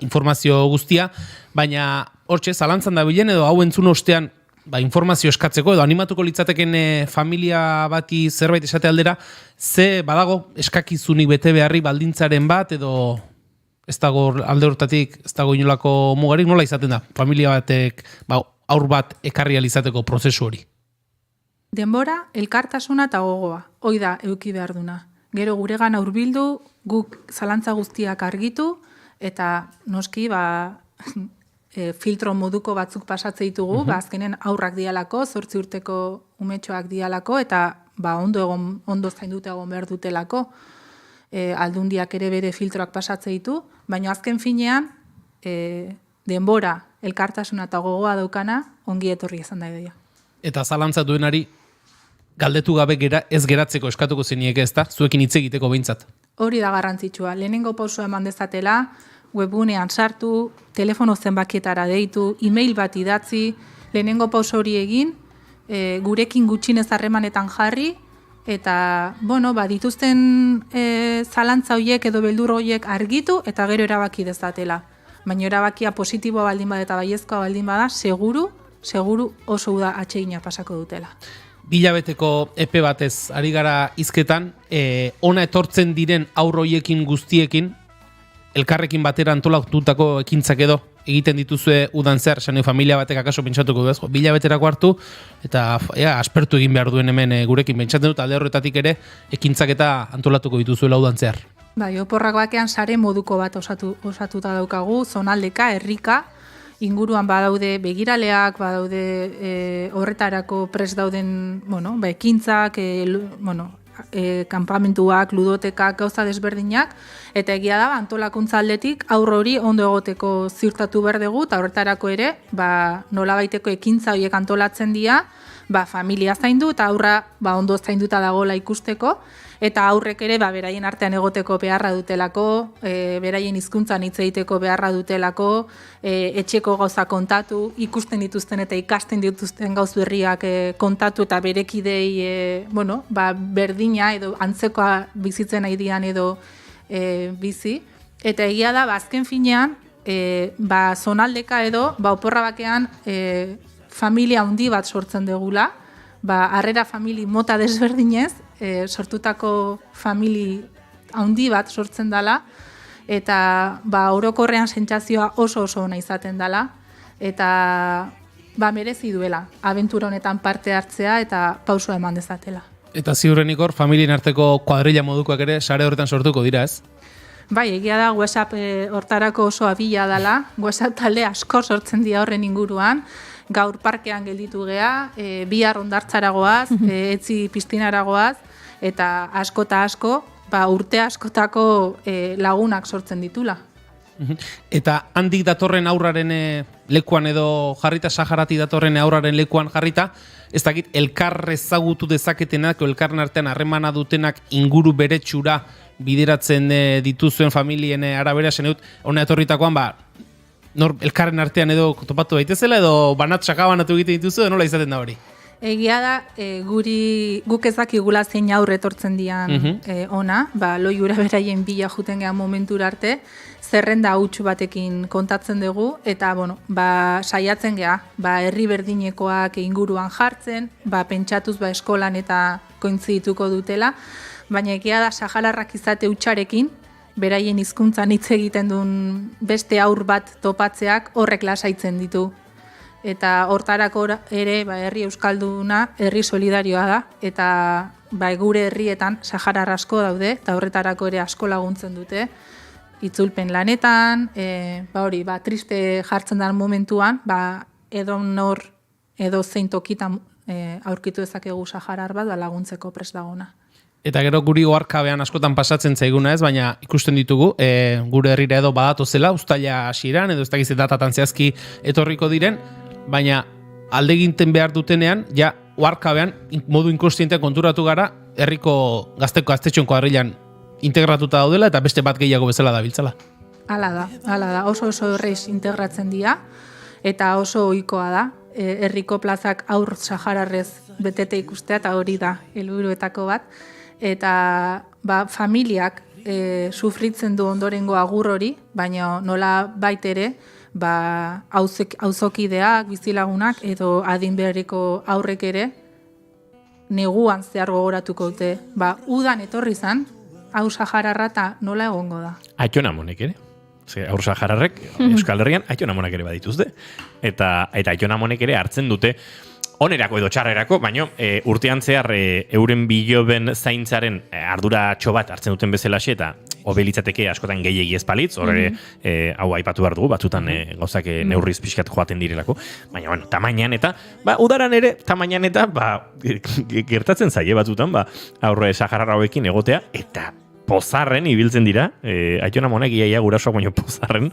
informazio guztia, baina hortxe, zalantzan da bilen edo hau entzun ostean, informazio eskatzeko edo animatuko litzateken familia bati zerbait esate aldera, ze badago eskakizunik bete beharri baldintzaren bat edo ez dago alde hortatik, ez dago inolako mugarik, nola izaten da? Familia batek aur bat ekarri alizateko prozesu hori. Denbora, elkartasuna eta gogoa, hoi da eduki behar duna. Gero guregan hurbildu, guk zalantza guztiak argitu, eta noski filtro moduko batzuk pasatze ditugu, azkenen aurrak dialako, 8 urteko umetxoak dialako, eta ondo zainduta egon behar dutelako, aldundiak ere bere filtroak pasatze ditu, baina azken finean, denbora, elkartasuna eta gogoa daukana, ongi etorri izan da edoia. Eta zalantza duenari, galdetu gabe ez geratzeko eskatuko zenieke ez da, zuekin hitz egiteko behintzat. Hori da garrantzitsua, lehenengo pausua eman dezatela, webunean sartu, telefono zenbakietara deitu, e-mail bat idatzi, lehenengo pauso hori egin, gurekin gutxinez harremanetan jarri, eta, dituzten zalantza horiek edo beldur horiek argitu, eta gero erabaki dezatela. Baina erabakia positiboa baldin bada eta baiezkoa baldin bada, seguru oso uda atsegina pasako dutela. 2 hilabeteko epe batez ari gara hizketan, ona etortzen diren aur hoiekin guztiekin, elkarrekin batera antolatutako ekintzak edo egiten dituzue udan zehar, esan familia batek akaso pentsatuko du ez, 2 hilabeterako hartu, eta aspertu egin behar duen hemen gurekin pentsatzen dut, alde horretatik ere ekintzak eta antolatuko dituzuela udan zehar. Oporrak bakean sare moduko bat osatuta daukagu, zonaldeka, herrika, inguruan badaude begiraleak, badaude horretarako prest dauden, ekintzak, kanpamentuak, ludotekak, gauza desberdinak, eta egia da, antolakuntza aldetik aurro hori ondo egoteko ziurtatu behar dugu, eta horretarako ere, nolabaiteko ekintza horiek antolatzen dira, familia zaindu, eta aurra ondo zainduta dagoela ikusteko, eta aurrek ere beraien artean egoteko beharra dutelako, beraien hizkuntzan hitz egiteko beharra dutelako, etxeko gauza kontatu, ikusten dituzten eta ikasten dituzten gauz berriak kontatu eta berekidei berdina edo antzekoa bizitzen nahi dian edo bizi. Eta egia da, azken finean, zonaldeka edo, oporra bakean familia handi bat sortzen dugula, harrera famili mota desberdinez, sortutako famili handi bat sortzen dela, eta orokorrean sentsazioa oso ona izaten dela, eta merezi duela, abentura honetan parte hartzea eta pausua eman dezatela. Eta ziurrenik hor, familien arteko kuadrilla modukoak ere sare horretan sortuko dira, ez? Bai, egia da WhatsApp hortarako oso abila dela, WhatsApp talde asko sortzen dira horren inguruan, gaur parkean gelditu gea, bihar hondartzaragoaz, etzi piztinaragoaz, eta asko eta asko, urte askotako lagunak sortzen ditula. Eta handik datorren aurraren lekuan edo jarrita, Saharati datorren aurraren lekuan jarrita, ez dakit elkar ezagutu dezaketenak, elkarren artean harremana dutenak inguru beretsura bideratzen dituzuen familien arabera, zen dut, hona etorritakoan, elkarren artean edo topatu daitezela edo sakabanatu egiten dituzu, edo nola izaten da hori? Egia da, guk ez dakigula zein aurre etortzen dian ona, loiura beraien bila juten gehan momentura arte, zerrenda hautsu batekin kontatzen dugu, eta saiatzen geha, herri berdinekoak inguruan jartzen, pentsatuz eskolan eta kointzidituko dutela, baina egia da sahalarrak izate hutsarekin, beraien hizkuntzan hitz egiten duen beste aur bat topatzeak horrek lasaitzen ditu. Eta hortarako ere herri euskalduna, herri solidarioa da, eta gure herrietan saharar asko daude, eta horretarako ere asko laguntzen dute, itzulpen lanetan, triste jartzen den momentuan, edo nor, edo zein tokitan aurkitu dezakegu saharar bat, laguntzeko prest dagona. Eta gero guri oharkabean askotan pasatzen zaiguna ez, baina ikusten ditugu, gure herrira edo badatozela, uztaila hasieran, edo ez dakiz datatan zehazki etorriko diren, baina aldeginten behar dutenean, oharkabean modu inkonstientean konturatu gara, herriko gaztetxoen kuadrilan integratuta daudela eta beste bat gehiago bezala dabiltzala. Hala da, oso erreiz integratzen dira, eta oso ohikoa da, herriko plazak aur sahararrez betete ikustea, eta hori da helburuetako bat, eta familiak sufritzen du ondorengo agur hori, baina nola baitere, auzokideak, bizilagunak edo adin beharreko aurrek ere neguan zehar gogoratuko dute. Udan etorri zan, hau sahararra eta nola egongo da. Aitonamonek ere. Aur sahararrek Euskal Herrian aitonamonak ere badituzte. Eta aitonamonek ere hartzen dute onerako edo txarrerako, baina urtean zehar euren biloben zaintzaren arduratxo bat hartzen duten bezalaxe eta obelitzateke askotan gehiegi espalitz, horre hau aipatu behar dugu, batzutan gauzak neurriz pixkat joaten direlako, baina tamainan eta, udaran ere tamainan eta gertatzen zaie batzutan, aurre saharar hauekin egotea, eta pozarren ibiltzen dira, aitonamonek iaia gurasoak baino pozarren,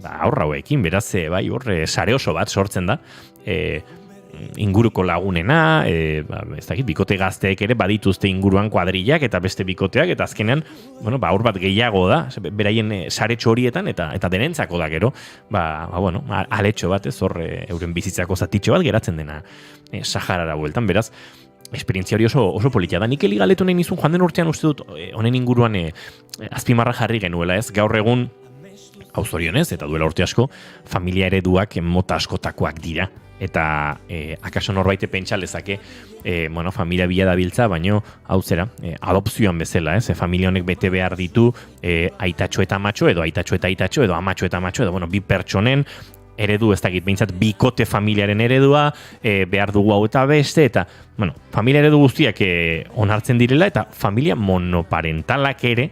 aurra hauekin, beraz, horre sare oso bat sortzen da, inguruko lagunena, ez dakit, bikote gazteek ere badituzte inguruan kuadrillak eta beste bikoteak, eta azkenean, aur bat gehiago da, beraien saretxo horietan, eta denentzako da gero, aletxo bat, ez horre euren bizitzako zatitxo bat geratzen dena Saharara bueltan, beraz, esperientzia hori oso politia da. Nik galetu nahi nizun, joan den urtean uste dut, honen inguruan azpimarra jarri genuela, ez, gaur egun, hau zorionez, eta duela urte asko, familia ereduak mota askotakoak dira. Eta akaso norbaite pentsa lezake familia bila dabiltza, baino hau zera, adopzioan bezala, familia honek bete behar ditu aitatxo eta amatxo, edo aitatxo eta aitatxo, edo amatxo eta amatxo, edo bi pertsonen eredu, ez dakit, behintzat bikote familiaren eredua, behar dugu hau eta beste, eta familia eredu guztiak onartzen direla, eta familia monoparentalak ere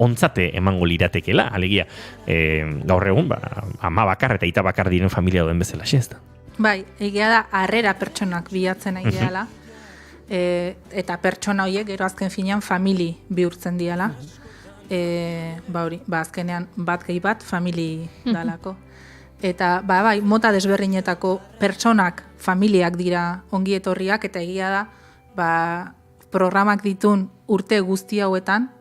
ontzate emango liratekela, alegia, gaur egun, ama bakar eta aita bakar diren familia duen bezala, xezta. Bai, egia da, harrera pertsonak bilatzen nahi gehala, eta pertsona horiek, gero azken finean, famili bihurtzen diala. Azkenean, bat gehi bat, famili dalako. Eta, mota desberdinetako pertsonak, familiak dira ongi etorriak, eta egia da, programak ditun urte guzti hauetan,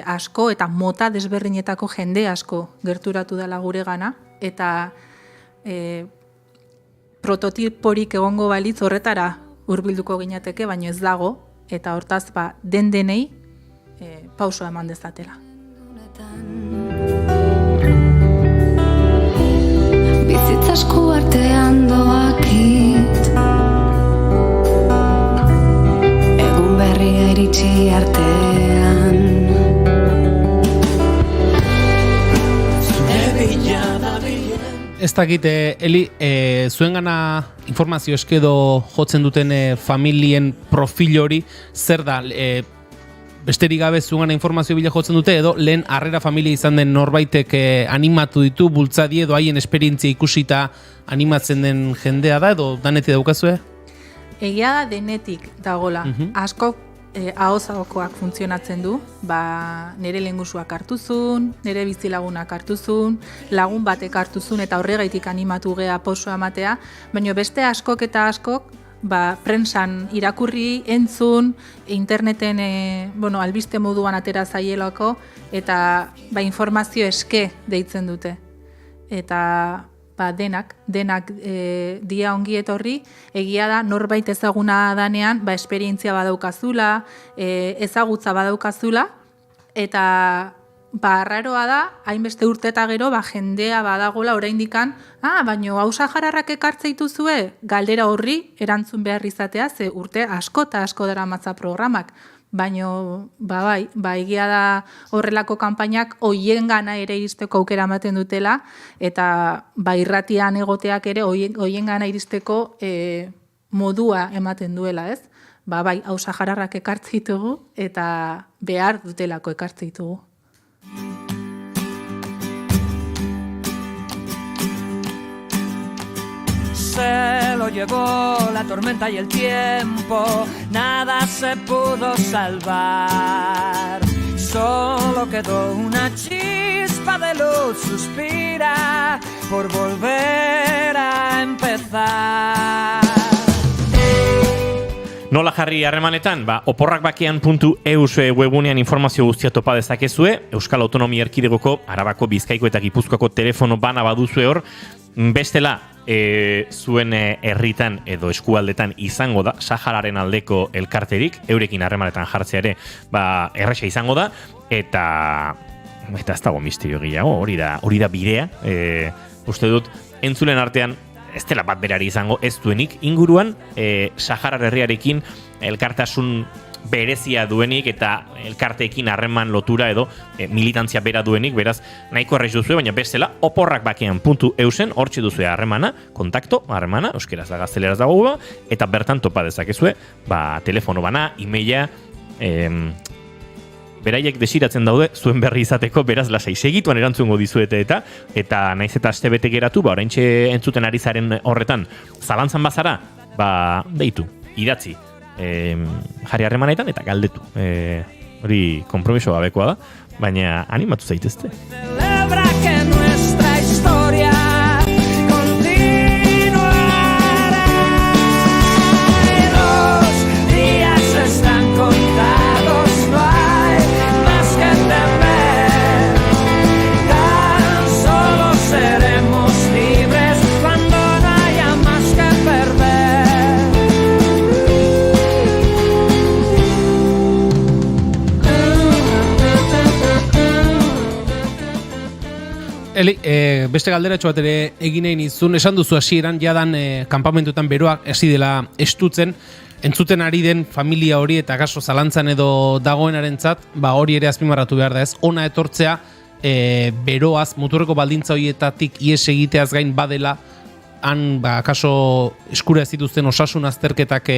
asko eta mota desberdinetako jende asko gerturatu dela gure gana, eta prototiporik egongo balitz horretara hurbilduko ginateke, baino ez dago, eta hortaz denei pausoa eman dezatela. Bizitzasku artean doakit, egun berria iritsi artean, ez dakit, Eli, zuengana informazio eskedo jotzen duten familien profil hori, zer da, besterik gabe zugana informazio bila jotzen dute, edo lehen harrera familia izan den norbaitek animatu ditu, bultzadi edo haien esperientzia ikusita animatzen den jendea da, edo danetik daukazue? Egia da denetik dagola. Asko ahozagokoak funtzionatzen du, nire lehengusuak hartuzun, nire bizilagunak hartuzun, lagun batek hartuzun eta horregaitik animatu gea pausoa ematea, baina beste askok eta askok prensan irakurri, entzun, interneten albiste moduan atera zaielako eta informazio eske deitzen dute. Eta denak dia ongi etorri, egia da norbait ezaguna danean, esperientzia badaukazula, ezagutza badaukazula, eta arraroa da, hainbeste urte eta gero, jendea badagola oraindikan, baino hau Sahararrak ekartzeitu zue, galdera horri erantzun behar izatea, ze urte asko eta asko daramatza programak. Baina, egia da horrelako kanpainak hoien gana ere iristeko aukera ematen dutela, eta irratian egoteak ere hoien gana iristeko modua ematen duela, ez? Hau Sahararrak ekartzeitugu eta behar dutelako ekartzeitugu. Se lo llevó la tormenta y el tiempo, nada se pudo salvar. Solo quedó una chispa de luz, suspira por volver a empezar. Nola jarri harremanetan? Oporrakbakean.eus webunean informazio guztia topa dezakezue, Euskal Autonomia Erkidegoko, Arabako, Bizkaiko eta Gipuzkoako telefono bana baduzue hor, bestela zuen herritan edo eskualdetan izango da Sahararen aldeko elkarterik, eurekin harremanetan jartzea ere erresa izango da, eta ez dago misterio gehiago, hori da bidea, uste dut entzulen artean ez dela bat berari izango ez duenik inguruan Saharar herriarekin elkartasun berezia duenik eta elkarteekin harreman lotura edo militantzia bera duenik, beraz nahiko errez duzue, baina bestela oporrakbakean.eusen hortxe duzue harremana, kontakto, harremana, euskeraz da gazteleraz dago, eta bertan topa dezakezue, telefono bana, e-maila, beraiek desiratzen daude zuen berri izateko, beraz lasai segituan erantzungo dizuete eta naiz eta astebete geratu, oraintxe entzuten ari zaren horretan, zalantzan bazara, deitu, idatzi, jarri harremanetan eta galdetu. Hori konpromiso gabekoa da, baina animatu zaitezte. Celebra que nuestra historia continuará. Los días están contados, no hay más que temer. Tan solo seremos libres cuando no haya más que perder. Eli, beste galderatxo bat ere egin egin izun, esan duzu hasieran jadan kanpamentuetan beroak hasi dela estutzen, entzuten ari den familia hori eta kaso zalantzan edo dagoenarentzat, hori ere azpimarratu behar da ez, ona etortzea beroaz, muturreko baldintza horietatik ies egiteaz gain badela, han kaso eskura ez dituzten osasun azterketak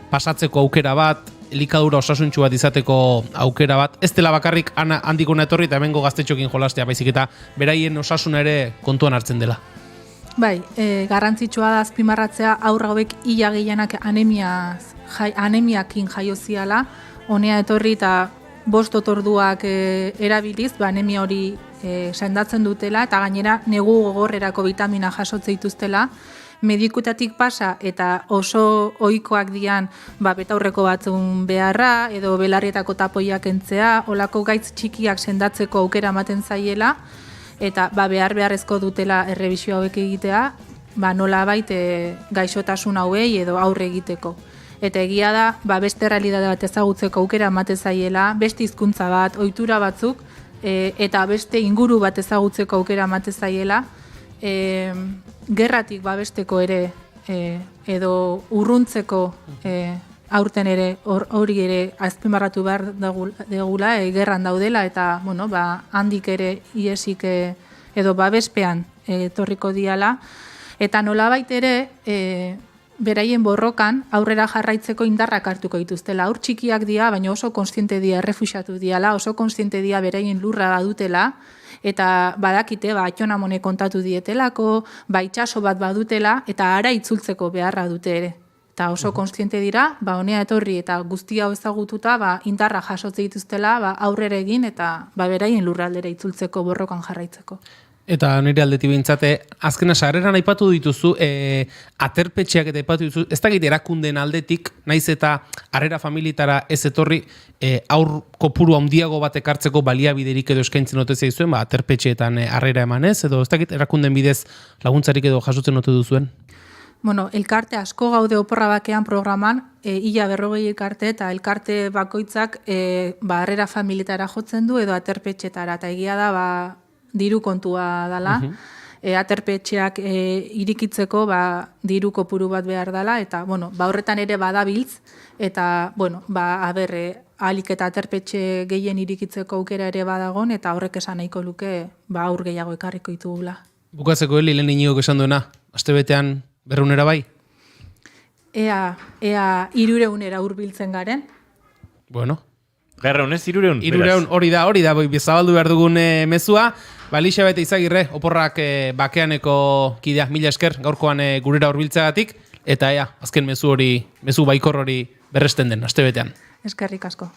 pasatzeko aukera bat, elikadura osasuntxu bat izateko aukera bat, ez dela bakarrik handik ona etorri eta hemengo gaztetxokin jolastea, baizik eta beraien osasuna ere kontuan hartzen dela. Garrantzitsua da azpimarratzea aurra hauek ia gehienak anemiakin jaio ziala, honea etorri eta 5 otorduak erabiliz, anemia hori sendatzen dutela eta gainera negu gogorrerako vitamina jasotze dituztela, medikutatik pasa eta oso ohikoak dian betaurreko batzun beharra edo belarrietako tapoiak entzea, olako gaitz txikiak sendatzeko aukera ematen zaiela eta beharrezko dutela errebisio hauek egitea, nolabait gaixotasun hauei edo aurre egiteko. Eta egia da, beste errealitate bat ezagutzeko aukera ematen zaiela, beste hizkuntza bat, ohitura batzuk eta beste inguru bat ezagutzeko aukera ematen zaiela, gerratik babesteko ere edo urruntzeko aurten ere hori ere azpimarratu behar degula, gerran daudela eta handik ere iesik edo babespean etorriko diala eta nolabait ere beraien borrokan aurrera jarraitzeko indarrak hartuko dituztela. Aur txikiak dira, baina oso konstiente dira errefuxiatu diala, oso konstiente dira beraien lurra badutela, eta badakite, Atxonamone kontatu dietelako, itsaso bat badutela, eta ara itzultzeko beharra dute ere. Eta oso konstiente dira, honea etorri eta guztia hau ezagututa, indarra jasotze dituztela, aurrera egin eta beraien lurraldera itzultzeko borrokan jarraitzeko. Eta nire aldetik behintzate, azkena sarreran aipatu dituzu, aterpetxeak eta aipatu dituzu, ez dakit erakundeen aldetik, naiz eta harrera familietara ez etorri, aur kopuru handiago bat ekartzeko baliabiderik edo eskaintzen ote zaizuen, aterpetxeetan harrera emanez, edo ez dakit erakunden bidez laguntzarik edo jasotzen ote duzuen? Bueno, elkarte asko gaude Oporra Bakean programan, 140 elkarte eta elkarte bakoitzak harrera familietara jotzen du edo aterpetxetara, eta egia da diru kontua dela, aterpetxeak irikitzeko diru kopuru bat behar dela, eta horretan ere badabiltz, eta ahalik eta aterpetxe gehien irikitzeko aukera ere badagon, eta horrek esan nahiko luke aur gehiago ekarriko ditugula. Bukatzeko lehen Inigo esan duena, astebetean 200 bai? Ea 300 hurbiltzen garen. Bueno. Garraun ez, 300? 300, hori da, zabaldu behar dugun mezua. Elixabete Izagirre, Oporrak Bakeaneko kidea, 1000 esker, gaurkoan gurera hurbiltzeagatik, eta azken mezu baikor hori berresten den, astebetean. Eskerrik asko.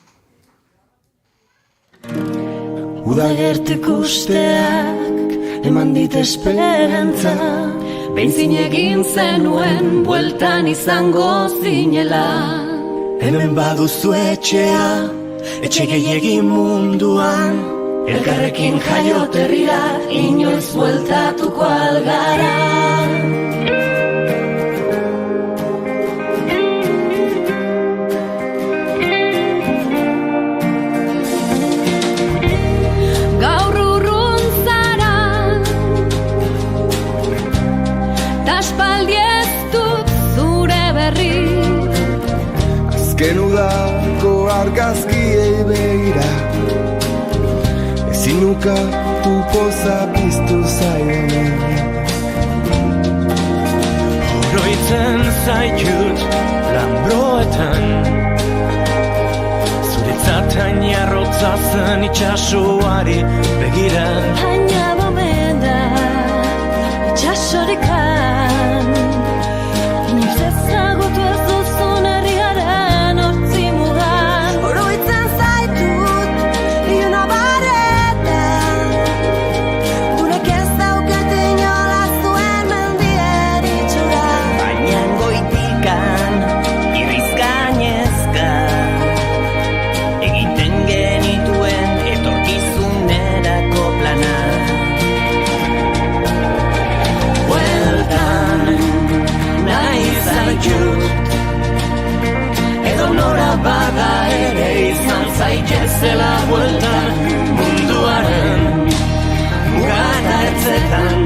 Udagertik usteak eman dit esperantza, behin egin zenuen bueltan izango zinela. Hemen baduzu etxea, etxe gehiegi munduan, elkarrekin jaioterrira inoiz bueltatuko algara. Gaur urrun zara, taspaldi ez dut zure berri. Azken udako argazkiei begira, zinuka tupoza piztu zaionen. Oroitzen zaitut Lambroetan, zuretzat hainarrotza zen itxasoari begira. Baina bomen da itxasorekan, inoiz ezagutu ez duzun herriaren hortzi mugan. Oroitzen zaitut iluna baretan, gurek ez daukate inola zuen mendien itxura. Baina goitikan, irrizkainezka, egiten genituen etorkizunerako plana. Bueltan, nahi zaitut, edo nora bada ere izan zaitezela bueltan, munduaren mugata ertzetan.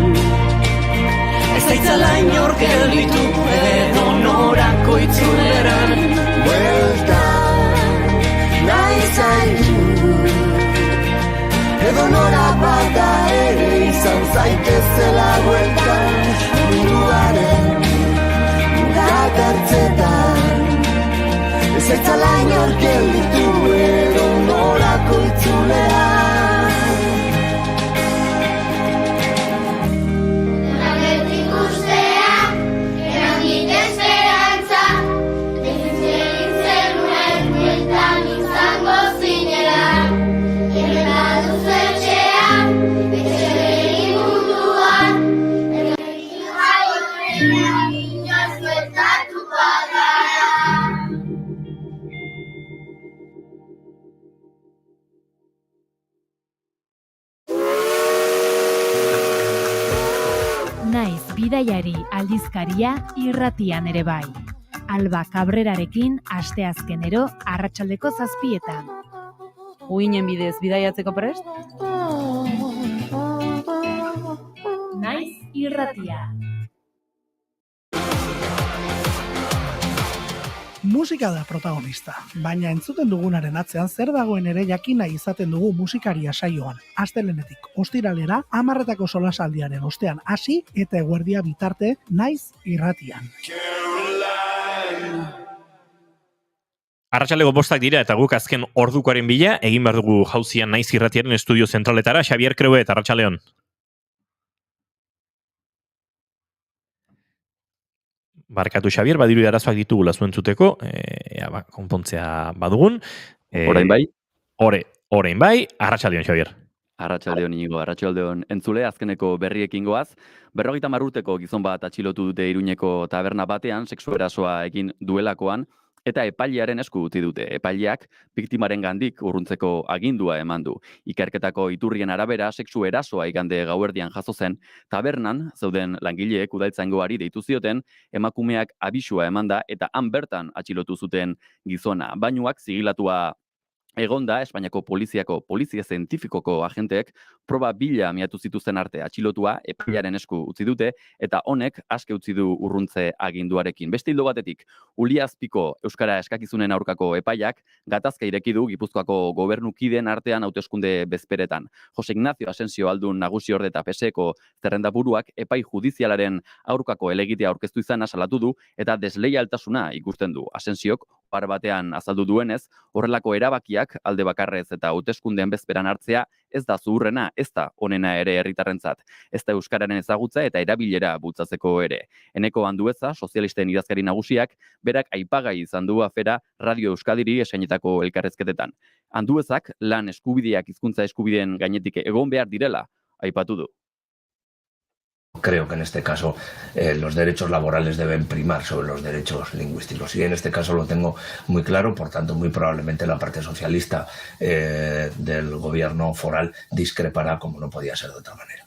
Ez zaitzala inor gelditu edo norako itzuleran. Bueltan, nahi zaitut, edo nora bada ere izan zaitezela bueltan, munduaren mugatartzetan. Ez zaitzala inor gelditu edo norako itzuleran. Udagertik usteak eman dit esperantza, behin egin zenuen bueltan izango zinela. Hemen baduzu etxea, etxe gehi munduan, elkarrekin jaioterrira inoiz bueltatuko algara. Naiz bidaiari aldizkaria irratian ere bai. Alba Cabrerarekin asteazkenero arratsaldeko 7:00. Uinen bidez bidaiatzeko prest? Naiz irratia. Musika da protagonista, baina entzuten dugunaren atzean zer dagoen ere jakin nahi izaten dugu musikaria saioan. Astelehenetik ostiralera 10:00 solasaldiaren ostean hasi eta eguerdia bitarte Naiz irratian. Caroline. Arratsaleko 5 dira eta guk azken ordukoaren bila egin behar dugu jauzian Naiz Irratiaren estudio zentraletara. Xabier Creuet, arratsaldeon. Barkatu Xabier, badiru arazoak ditugula zuentzuteko, konpontzea badugun. Orain bai? Orain bai, arratsaldeon Xabier. Arratsaldeon Inigo, arratsaldeon entzule, azkeneko berriekin goaz. 50 urteko gizon bat atxilotu dute Iruñeko taberna batean, sexu erasoa egin duelakoan, eta epailearen esku utzi dute. Epaileak biktimaren gandik urruntzeko agindua eman du. Ikerketako iturrien arabera, sexu erasoa igande gauerdian jazo zen, tabernan zeuden langileek udaltzaingoari deitu zioten, emakumeak abisua emanda eta han bertan atxilotu zuten gizona. Bainuak zigilatua egonda, Espainiako poliziako polizia zientifikoko agenteek proba bila miatu zituzten arte atxilotua epailearen esku utzi dute eta honek aske utzi du urruntze aginduarekin. Beste ildo batetik, Uliazpiko euskara eskakizunen aurkako epaiak gatazka ireki du Gipuzkoako gobernukideen artean hauteskunde bezperetan. Jose Ignacio Asensio Aldun nagusiorde eta PSeko zerrendaburuak epai judizialaren aurkako helegitea aurkeztu izana salatu du eta desleialtasuna ikusten du. Asensiok par batean azaldu duenez, horrelako erabakiak alde bakarrez eta hauteskundeen bezperan hartzea ez da zuhurrena, ez da onena ere herritarrentzat, ez da euskararen ezagutza eta erabilera bultzatzeko ere. Eneko Andueza, sozialisten idazkari nagusiak, berak aipagai izan du afera Radio Euskadiri esainetako elkarrezketetan. Anduezak lan eskubideak hizkuntza eskubideen gainetik egon behar direla aipatu du. Creo que en este caso los derechos laborales deben primar sobre los derechos lingüísticos. Y en este caso lo tengo muy claro, por tanto, muy probablemente la parte socialista del gobierno foral discrepará como no podía ser de otra manera.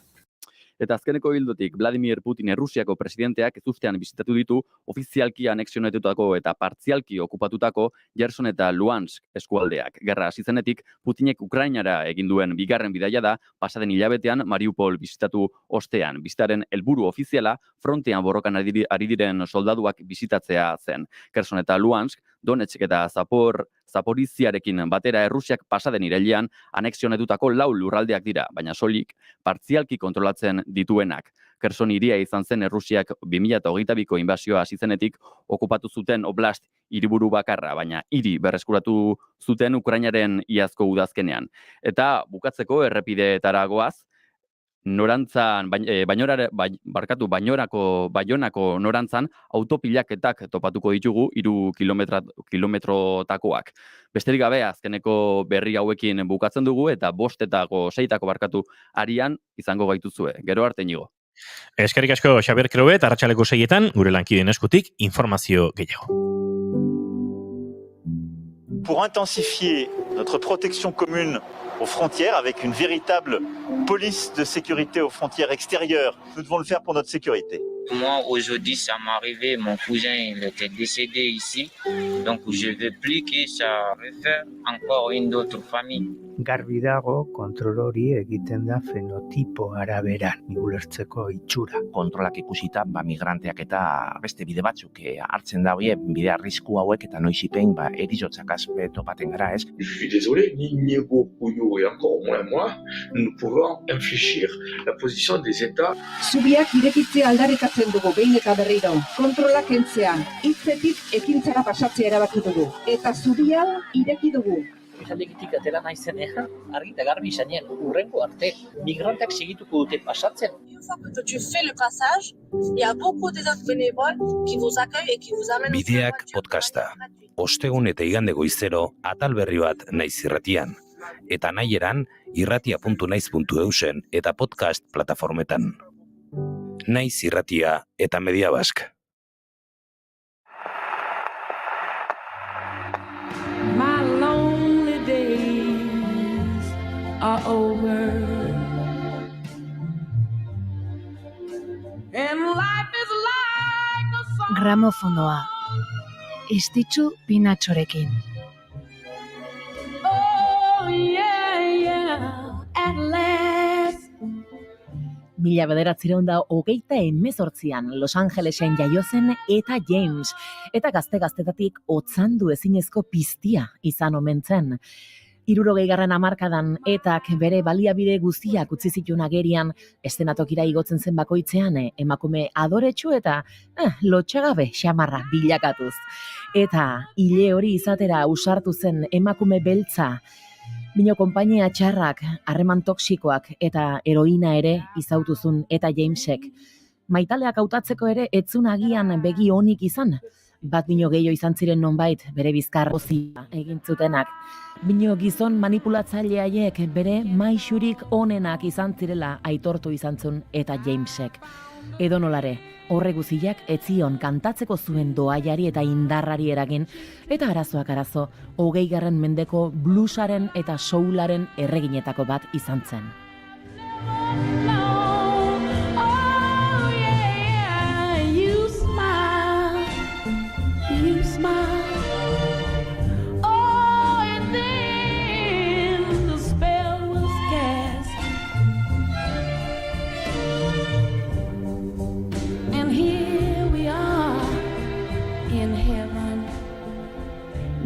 Eta azkeneko bildotik, Vladimir Putin Errusiako presidenteak ezustean bizitatu ditu ofizialki anexionatutako eta partzialki okupatutako Gerson eta Luhansk eskualdeak. Gerra hasi zenetik, Putinek Ukrainara egin duen bigarren bidaia da, pasaden hilabetean Mariupol bizitatu ostean. Bizitaren helburu ofiziala, frontean borrokan ari diren soldaduak bizitatzea zen. Gerson eta Luhansk, Donetsk eta Zaporiziarekin batera Errusiak pasaden irailean anexionatutako 4 lurraldeak dira, baina soilik partzialki kontrolatzen dituenak. Kherson hiria izan zen Errusiak 2022ko inbasioa hasi zenetik okupatu zuten oblast hiriburu bakarra, baina hiri berreskuratu zuten Ukrainaren iazko udazkenean. Eta bukatzeko errepideetara goaz, norantzan, Baionako norantzan autopilaketak topatuko ditugu 3 kilometrotakoak. Besterik gabe azkeneko berri hauekin bukatzen dugu eta 5:06 arian izango gaituzue. Gero arte Inigo. Eskerrik asko Xabier Creuet, arratsaleko 6etan gure lankideen eskutik informazio gehiago. Pour intensifier notre protection commune aux frontières avec une véritable police de sécurité aux frontières extérieures. Nous devons le faire pour notre sécurité. Moi, aujourd'hui, ça m'est arrivé, mon cousin il était décédé ici, donc je ne veux plus que ça refaire encore une autre famille. Garbi dago kontrol hori egiten da fenotipo araberan, ulertzeko itxura. Kontrolak ikusita, migranteak eta beste bide batzuk hartzen da hoe, bide arrisku hauek eta noizipen erizotzak azpe topaten gara, ez? Je suis désolé, ni Inigo Puyo et encore moins moi, nous pouvons infléchir la position des États. Zubiak irekitzea aldarrikatzen dugu behin eta berriro. Kontrolak kentzea, hitzetik ekintzara pasatzea erabaki dugu. Eta zubia ireki dugu. Bizaldekitik atera naizen argi eta garbi izanen, urrengo arte, migranteak segituko dute pasatzen. Une fois que tu fais le passage, il y a beaucoup des autres bénévoles qui vous accueillent et qui vous amènent. Bideak podcasta. Ostegun eta igande goizero atal berri bat Naiz Irratian. Eta nahieran irratia.naiz.eusen eta podcast plataformetan. Naiz Irratia eta Media Bask. My lonely days are over, and life is like a song. Gramofonoa. Estitxu Pinatxorekin. Oh yeah, at last. 1928an Los Angelesen jaio zen Eta James, eta gazte-gaztetatik otzandu ezinezko piztia izan omen zen. 60. hamarkadan etak bere baliabide guztiak utzi zituen agerian, eszenatokira igotzen zen bakoitzean emakume adoretsu eta lotxagabe xamarra bilakatuz. Eta hile hori izatera ausartu zen emakume beltza, bino konpainia txarrak, harreman toksikoak eta heroina ere izautuzun eta Jamesek. Maitaleak hautatzeko ere etzun agian begi onik izan, bat bino gehiago izan ziren nonbait bere bizkar gozia egin zutenak. Bino gizon manipulatzaile haiek bere maixurik onenak izan zirela aitortu izan zuen eta Jamesek. Edonolare, horre guziak etzion kantatzeko zuen doaiari eta indarrari eragin, eta arazoak arazo, 20. mendeko bluesaren eta soularen erreginetako bat izan zen.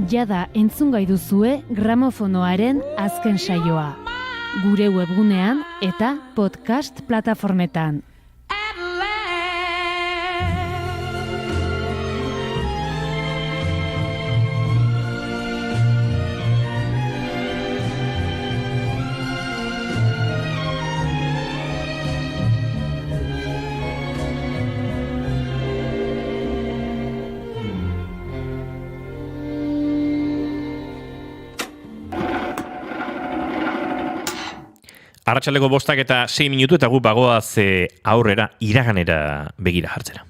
Jada entzungai duzue gramofonoaren azken saioa. Gure webgunean eta podcast plataformetan. Arratsaldeko 5 eta 6 minutu eta gu bagoaz aurrera iraganera begira jartzera.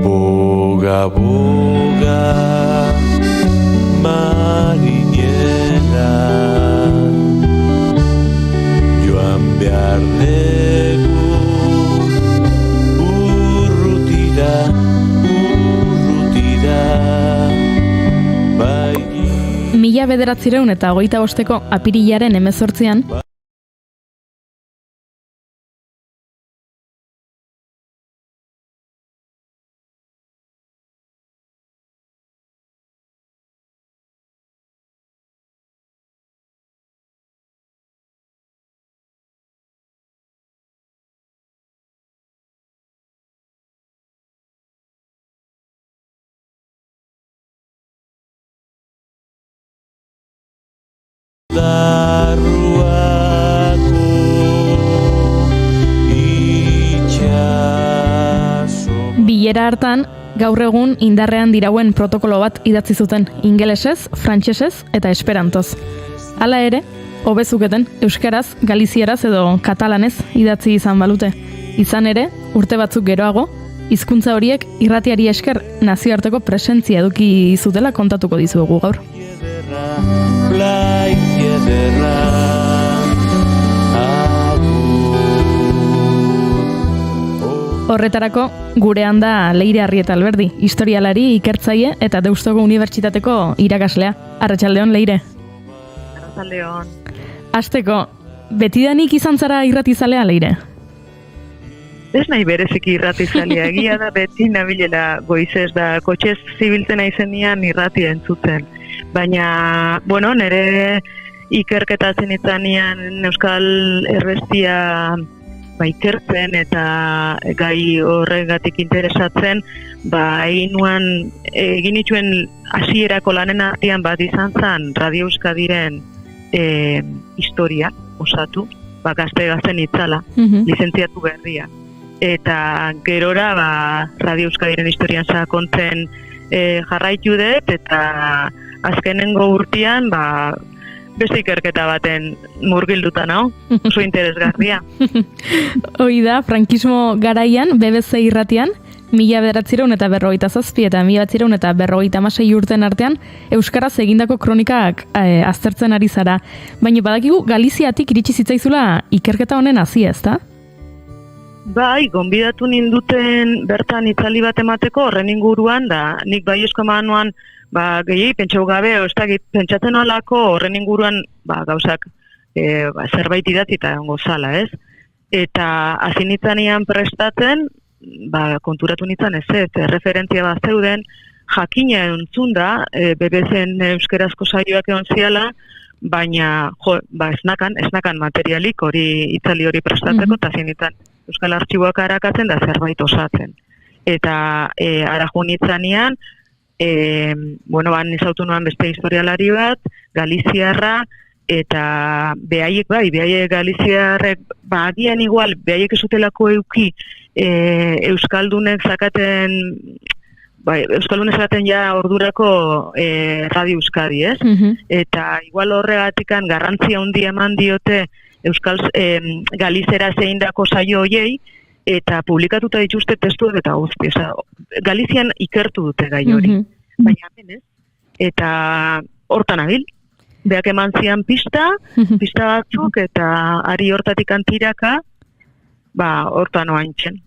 Boga, boga, marinera, behar dugu urrutira bai. 1925 apirilaren 18an bilera hartan, gaur egun indarrean dirauen protokolo bat idatzi zuten, ingelesez, frantsesez eta esperantoz. Hala ere, hobezuketen euskaraz, galizieraz edo katalanez idatzi izan balute. Izan ere, urte batzuk geroago, hizkuntza horiek irratiari esker nazioarteko presentzia eduki zutela kontatuko dizuegu gaur. Horretarako, gurean da Leire Arrieta Alberdi, historialari, ikertzaile eta Deustuko Unibertsitateko irakaslea. Arratsaldeon, Leire. Arratsaldeon. Hasteko, betidanik izan zara irratizalea, Leire? Ez nahi bereziki irratizalea, egia da beti nabilela goizez da kotxez zibiltzen aizenean irratia entzuten. Baina, bueno, nire ikerketatzen itzanean Euskal Erbestia ikertzen eta gai horregatik interesatzen, egin ituen hasierako lanen artean bat izan zen Radio Euskadiren historia osatu, gazte-gazten itzala, lizentziatu berria. Eta gerora Radio Euskadiren historian sakontzen jarraitu dut, eta azkenengo urtean beste ikerketa baten murgilduta nao, oso interesgarria. Hoi da, frankismo garaian, BBC irratian, 1957 eta 1956 urten artean, euskaraz egindako kronikak aztertzen ari zara. Baina badakigu Galiziatik iritsi zitzaizula ikerketa honen hasia, ezta? Bai, gonbidatu ninduten bertan itzali bat emateko horren inguruan, da nik bai esko eman nuan, gehiagi pentsau gabe, pentsatzen alako horren inguruan, gauzak zerbait idatzita egongo zala, ez? Eta hasi nitzanean prestatzen, konturatu nitzan ez, referentzia bat zeuden, jakina entzun da, BBC-en euskerazko saioak egon ziala, baina, esnakan materialik hori itzali hori prestatzeko, eta zinitzen Euskal Artxiboak arakatzen da zerbait osatzen. Eta arajo nitzanean, nizautu nuan beste historialari bat, Galiziarra, eta behaiek Galiziarrek, agian igual, behaiek esutelako euki Euskaldunek zakaten, Euskaldunek zakaten ja ordurako Radio Euskadi, ez? Eta igual horregatikan garrantzia handia eman diote Galizera zeindako saio hoiei, eta publikatuta dituzte testuak eta guzti. Galizian ikertu dute gai hori. Baina hemen ez? Eta hortan abil. Beak eman zian pista batzuk, eta ari hortatik antiraka, hortan oaintzen.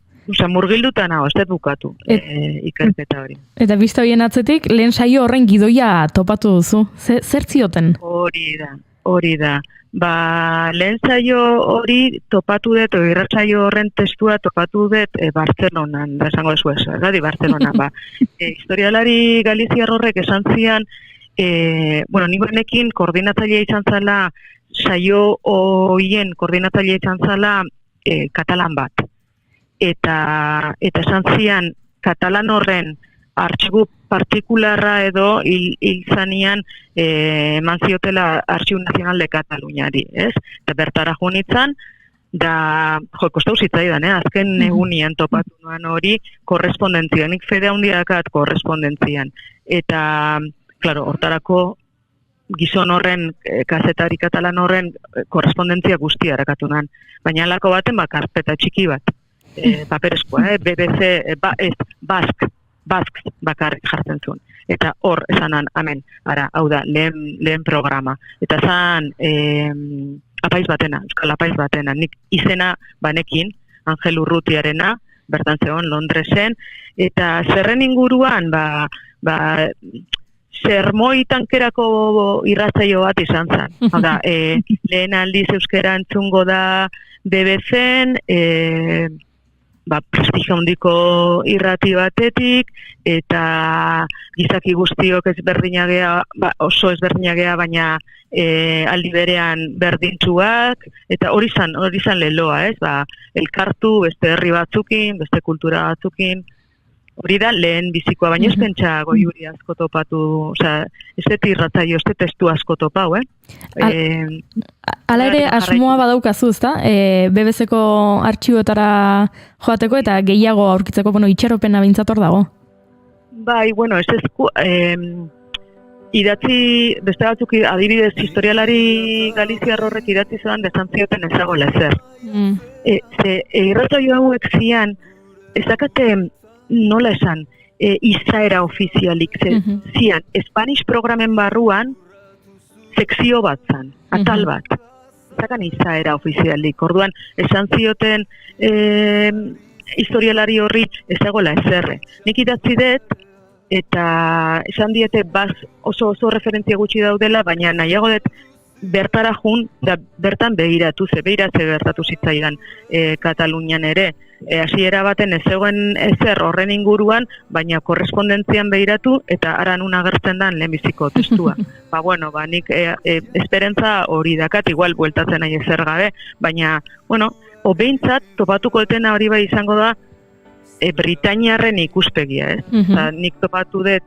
Murgilduta nago, ez dut bukatu ikerketa hori. Eta pista horien atzetik, lehen saio horren gidoia topatu duzu. Zer zioten? Hori da. Lehen saio hori topatu dut, irratsaio horren testua topatu dut Bartzelonan, da esango esu ez, Bartzelonan. Historialari Galiziar horrek esan zian, nik benekin koordinatzailea izan zala, saio horien koordinatzailea izan zala katalan bat. Eta esan zian, katalan horren artxibu partikularra edo izanian eman ziotela Arxiu Nazional de Kataluniari, ez? Eta bertara junitzen, kostau zitzaidan, azken egunien topatu nuan hori korrespondentzian, nik fede handiakat korrespondentzian. Eta, klaro, hortarako gizon horren, kazetari katalan horren korrespondentzia guztia erakatu nan. Baina alako baten karpeta txiki bat, paperezkoa, BBC, Basque bakarrik jartzen zuen. Eta hor esanan, amen, hau da, lehen programa. Eta zan, Euskal Apaiz batena, nik izena banekin, Angel Urrutiarena, bertan zegoen Londresen, eta zerren inguruan, sermoi tankerako irratzaio bat izan zen. Hau da, lehen aldiz euskera entzungo da BBC-en, prestigio handiko irrati batetik, eta gizaki guztiok ezberdinagea, oso ezberdinagea, baina aldi berean berdintzuak, eta hori zan leloa, ez? Elkartu beste herri batzukin, beste kultura batzukin, hori da lehen bizikoa, baina ez pentsa goiuri asko topatu, ez dut irratzaio, ez dut testu asko topau, Hala ere, asmoa badaukazu, ezta? BBC-ko artxiboetara joateko eta gehiago aurkitzeko, itxaropena bintzator dago? Bai, idatzi, beste batzuk adibidez, historialari Galiziar horrek idatzi zelan desan zioten ezagoela ezer. Irratzaio hauek zian, ezakate nola esan, izaera ofizialik zian, Spanish programen barruan, sekzio bat zan, atal bat. Zakan izaera ofizialik. Orduan, esan zioten historialari horri ezagoela ezerre. Nik idatzi dut, eta esan diete oso referentzia gutxi daudela, baina nahiago dut bertara jun, da bertan begiratze gertatu zitzaidan Katalunian ere. Hasiera baten ez zegoen ezer horren inguruan, baina korrespondentzian begiratu eta haran agertzen dan lehenbiziko testua. Nik esperantza hori dakat, igual bueltatzen nahi ezer gabe, baina, behintzat topatuko etena hori bai izango da Britainiarren ikuspegia, ez? Nik topatu dut,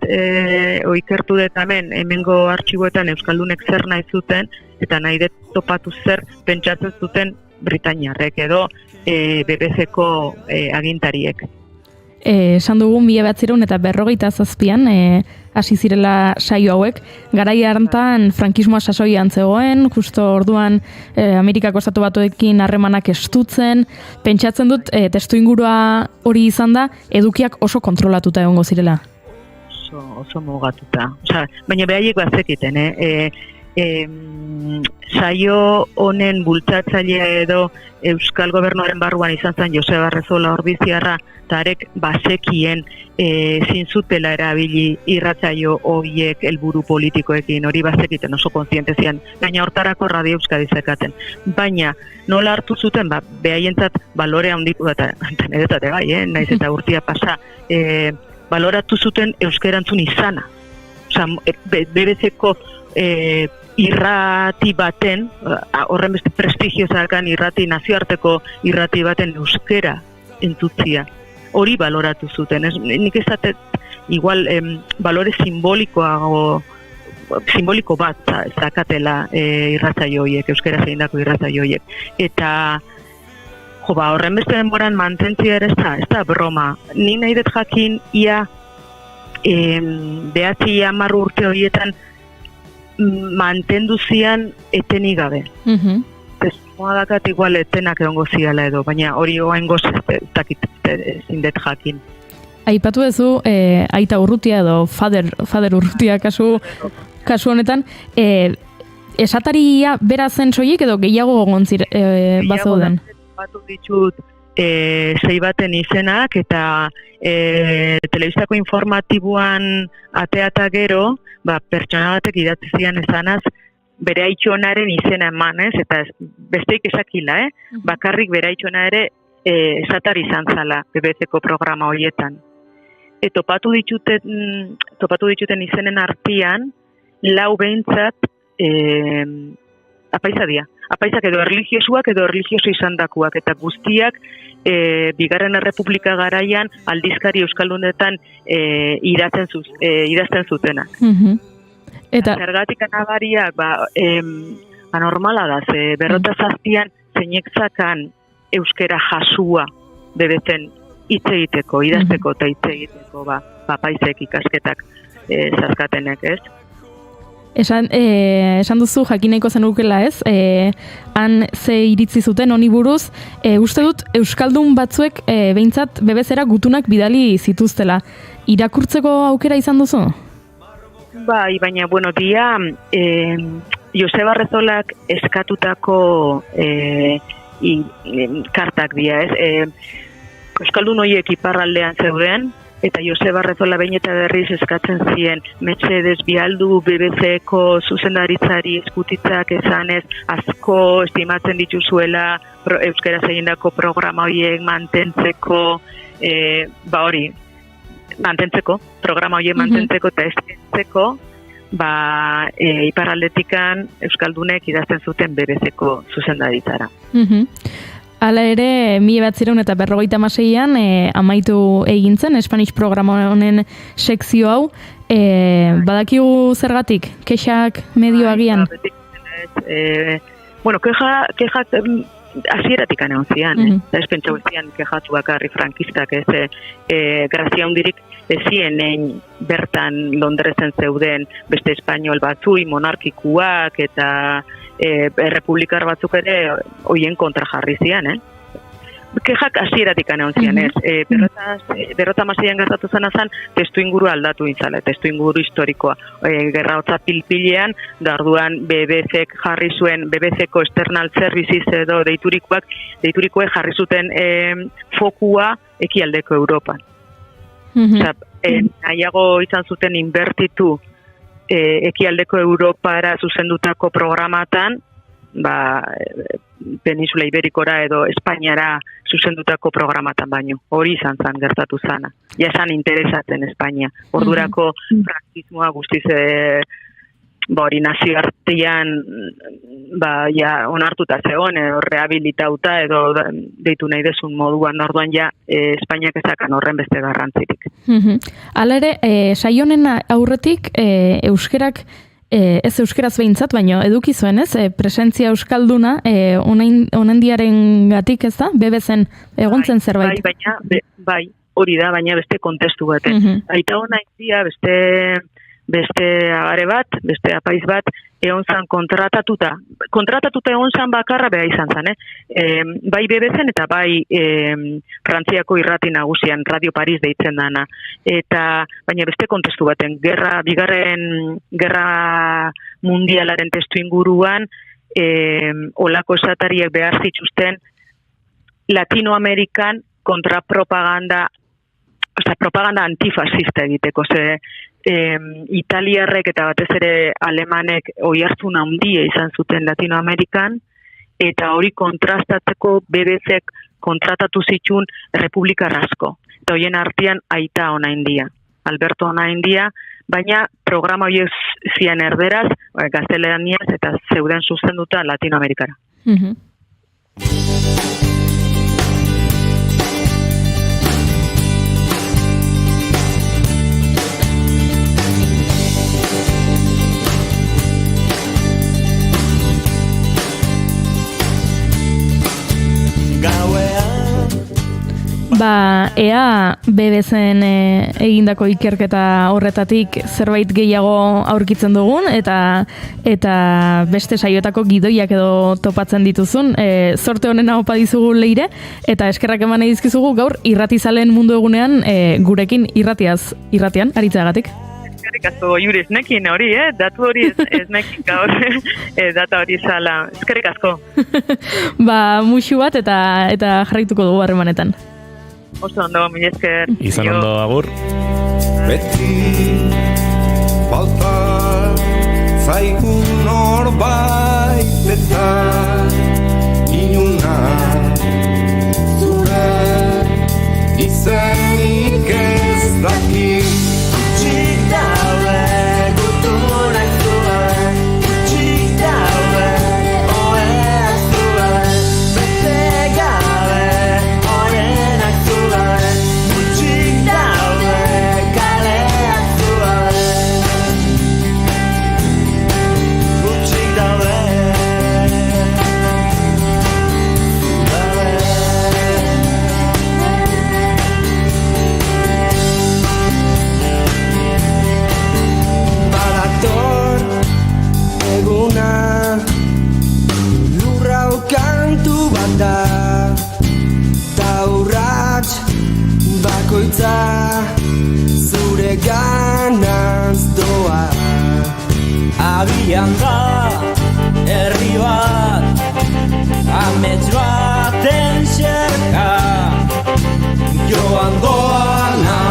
ikertu dut hemengo artxiboetan Euskaldunek zer nahi zuten, eta nahi dut topatu zer pentsatzen zuten Britainiarrek edo BBC-ko agintariek. Esan dugun 1957an hasi zirela saio hauek, garai hartan frankismoa sasoian zegoen, justo orduan Amerikako Estatu Batuekin harremanak estutzen, pentsatzen dut testu ingurua hori izan da, edukiak oso kontrolatuta egongo zirela. Oso mugatuta. Baina behaiek bazekiten, saio honen bultzatzailea edo Euskal Gobernuaren barruan izan zen Joseba Arrezola Ordiziarra, eta arek bazekien zintzutela erabili irratsaio horiek helburu politikoekin, hori bazekiten oso kontziente zian, gaina hortarako Radio Euskadi zekaten. Baina nola hartu zuten, behaientzat balore handitu eta niretate bai, naiz eta urtia pasa, baloratu zuten euskerantzun izana. Osea, BBC-ko irrati baten, horren beste prestigiozakan irrati, nazioarteko irrati baten euskera entzutzia. Hori baloratu zuten. Nik esatet, igual, balore simboliko bat zakatela irratsaio horiek, euskera zeindako irratsaio horiek. Eta, horren beste denboran mantentzia ere ez da broma. Ni nahi dut jakin, ia 9-10 urte horietan mantendu zian etenik gabe. Moa dakat igual etenak egongo ziala edo, baina hori oaingoz ezin dut jakin. Aipatu duzu, aita urrutia edo fader urrutia kasu honetan, esataria bera zen soilik edo gehiago gontzir bazauden? Batu ditut sei baten izenak eta telebistako informatiboan ateata gero, pertsona batek idatzi zian esanaz, bere aitxonaren izena emanez, eta besteik esakila, bakarrik bere aitxona ere esatar izan zala BBC-ko programa horietan. Topatu dituten izenen artean, 4 behintzat apaizak edo erlijiosuak edo erlijioso izandakoak, eta guztiak Bigarren Errepublika garaian aldizkari euskaldunetan idazten zutenak. Eta zergatik anabariak normala da, ze 57an zeinek zakan euskera jasua BBC-en hitz egiteko, idazteko eta hitz egiteko paisek ikasketak zazkatenek, ez? Esan duzu jakineko zenukela, ez? Han ze iritzi zuten honi buruz, uste dut euskaldun batzuek behintzat BBC-era gutunak bidali zituztela. Irakurtzeko aukera izan duzu? Bai, baina, dia, Joseba Arrezolak eskatutako kartak dira, ez? Euskaldun horiek iparraldean zeuden, eta Joseba Arrezola behin eta berriz eskatzen zien, Mercedes bialdu BBC-ko zuzendaritzari eskutitzak esanez, asko estimatzen dituzuela euskera egindako programa horiek mantentzeko, programa horiek mantentzeko eta estentzeko, iparraldetikan euskaldunek idazten zuten BBC-ko zuzendaritzara. Hala ere, 1956an amaitu egintzen, Spanish programa honen sekzio hau. Badakigu zergatik, kexak medio agian? Kexak hasieratik egon zian, ez pentsau zian kexatu bakarri frankistak, ez grazia hundirik ezien bertan Londresen zeuden beste espainol batzui, monarkikuak eta republikar batzuk ere hoien kontra jarri zian, Kexak hasieratik egon zian, ez? Berrota maseian gertatu zena zen, testu inguru aldatu intzala, testu inguru historikoa. Gerra hotza pilpilean, orduan BBC-ek jarri zuen, BBC-ko external services edo deiturikoek jarri zuten fokua ekialdeko Europan. Nahiago izan zuten inbertitu ekialdeko Europara zuzendutako programatan, Peninsula Iberikora edo Espainiara zuzendutako programatan baino. Hori izan zan gertatu zana. Ja esan interesatzen Espainia. Ordurako frankismoa guztiz hori nazioartean onartuta zegoen, rehabilitauta edo deitu nahi dezun moduan, orduan Espainiak ezakan horren beste garrantzirik. Hala ere, saionen aurretik euskerak ez euskeraz behintzat, baina eduki zuen, ez? Presentzia euskalduna, onendiaren gatik, ez da? BBC-en egontzen zerbait. Bai, hori da, baina beste kontestu baten. Aita hona izia, beste abare bat, beste apaiz bat, egon zan kontratatuta egon zan bakarra bera izan zan, bai BBC eta bai Frantziako irrati nagusian, Radio Paris deitzen dana. Baina beste kontestu baten, bigarren gerra mundialaren testu inguruan, olako esatariek behar zituzten Latinoamerikan kontrapropaganda, propaganda antifascista egiteko, italiarrek eta batez ere alemanek oihartzun handia izan zuten Latinoamerikan, eta hori kontrastatzeko BBC-ek kontratatu zituen republikar asko. Eta horien artean Aita Onaindia, Alberto Onaindia, baina programa horiek zian erderaz, gaztelaniaz eta zeuden zuzenduta Latinoamerikara. Ea BBC-en egindako ikerketa horretatik zerbait gehiago aurkitzen dugun eta beste saioetako gidoiak edo topatzen dituzun. Zorte honena opa dizugu Leire, eta eskerrak eman nahi dizkizugu gaur irratizalen mundu egunean gurekin irratian aritzeagatik. Eskerrik asko Juri ez nekin hori, datu hori ez nekin gaur, data hori zala. Eskerrik asko. Muxu bat eta jarraituko dugu harremanetan. Oso ondo, mila esker. Izan ondo, agur. Beti falta zaigu norbait eta inuna zure izenik ez dakit. Txik daude gutunak zuen, txik daude oheak zuen, bete gabe orenak zuen, txik daude kaleak zuen, txik daude. Lurrau kantu bat da, taurratx bakoitza zure ganaz doa. Agian da herri bat, amets baten xerka, joan doana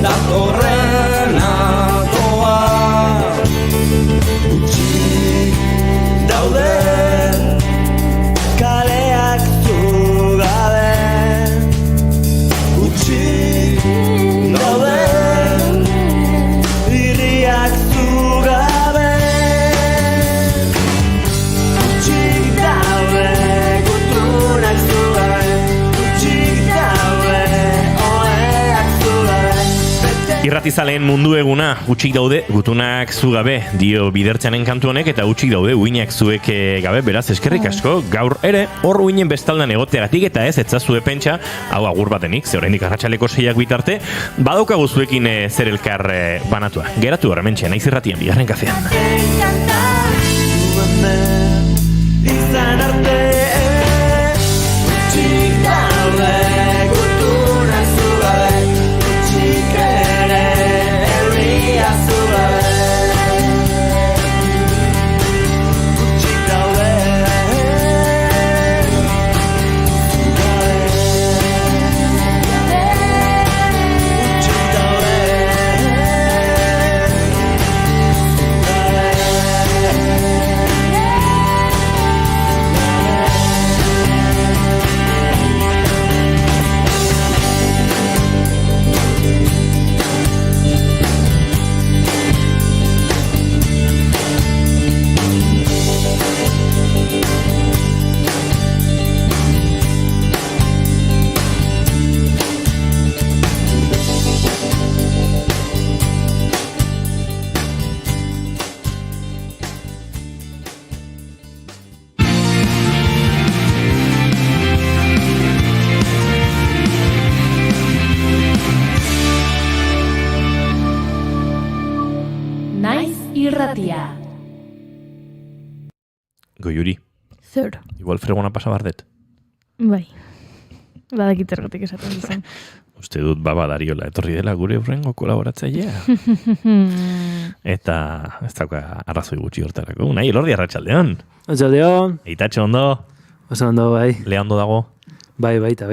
datorrena doa. Daude kaleak zugabe, utxik daude irriak zugabe, utxik daude gutunak zugabe, utxik daude oheak zugabe. Irratizaleen mundu eguna, utxik daude gutunak zugabe, dio bidertzanen kantu honek, eta utxik daude uinak zuek gabe, beraz eskerrik asko, gaur ere, hor uinen bestaldan egoteagatik, eta ez etzazue pentsa, hau agur batenik, ze oraindik arratsaleko 6ak bitarte, badaukagu zuekin zer elkar banatua. Geratu hor hementxe, naiz irratian, bigarren kafean. Izan arte, utxik daude gutunak zugabe, utxik ere herria zugabe. Irratia. Goiuri. Zer. Igual fregona pasa bardet. Bai. Badakit zergatik esaten duzun. Uste dut Dariola etorri dela gure hurrengo kolaboratzailea. Eta ez dauka arrazoi gutxi hortarako. Nahi, Elordi arratsaldeon. Arratsaldeon. Eitatxo ondo. Oso ondo, bai. Lea ondo dago. Bai, baita.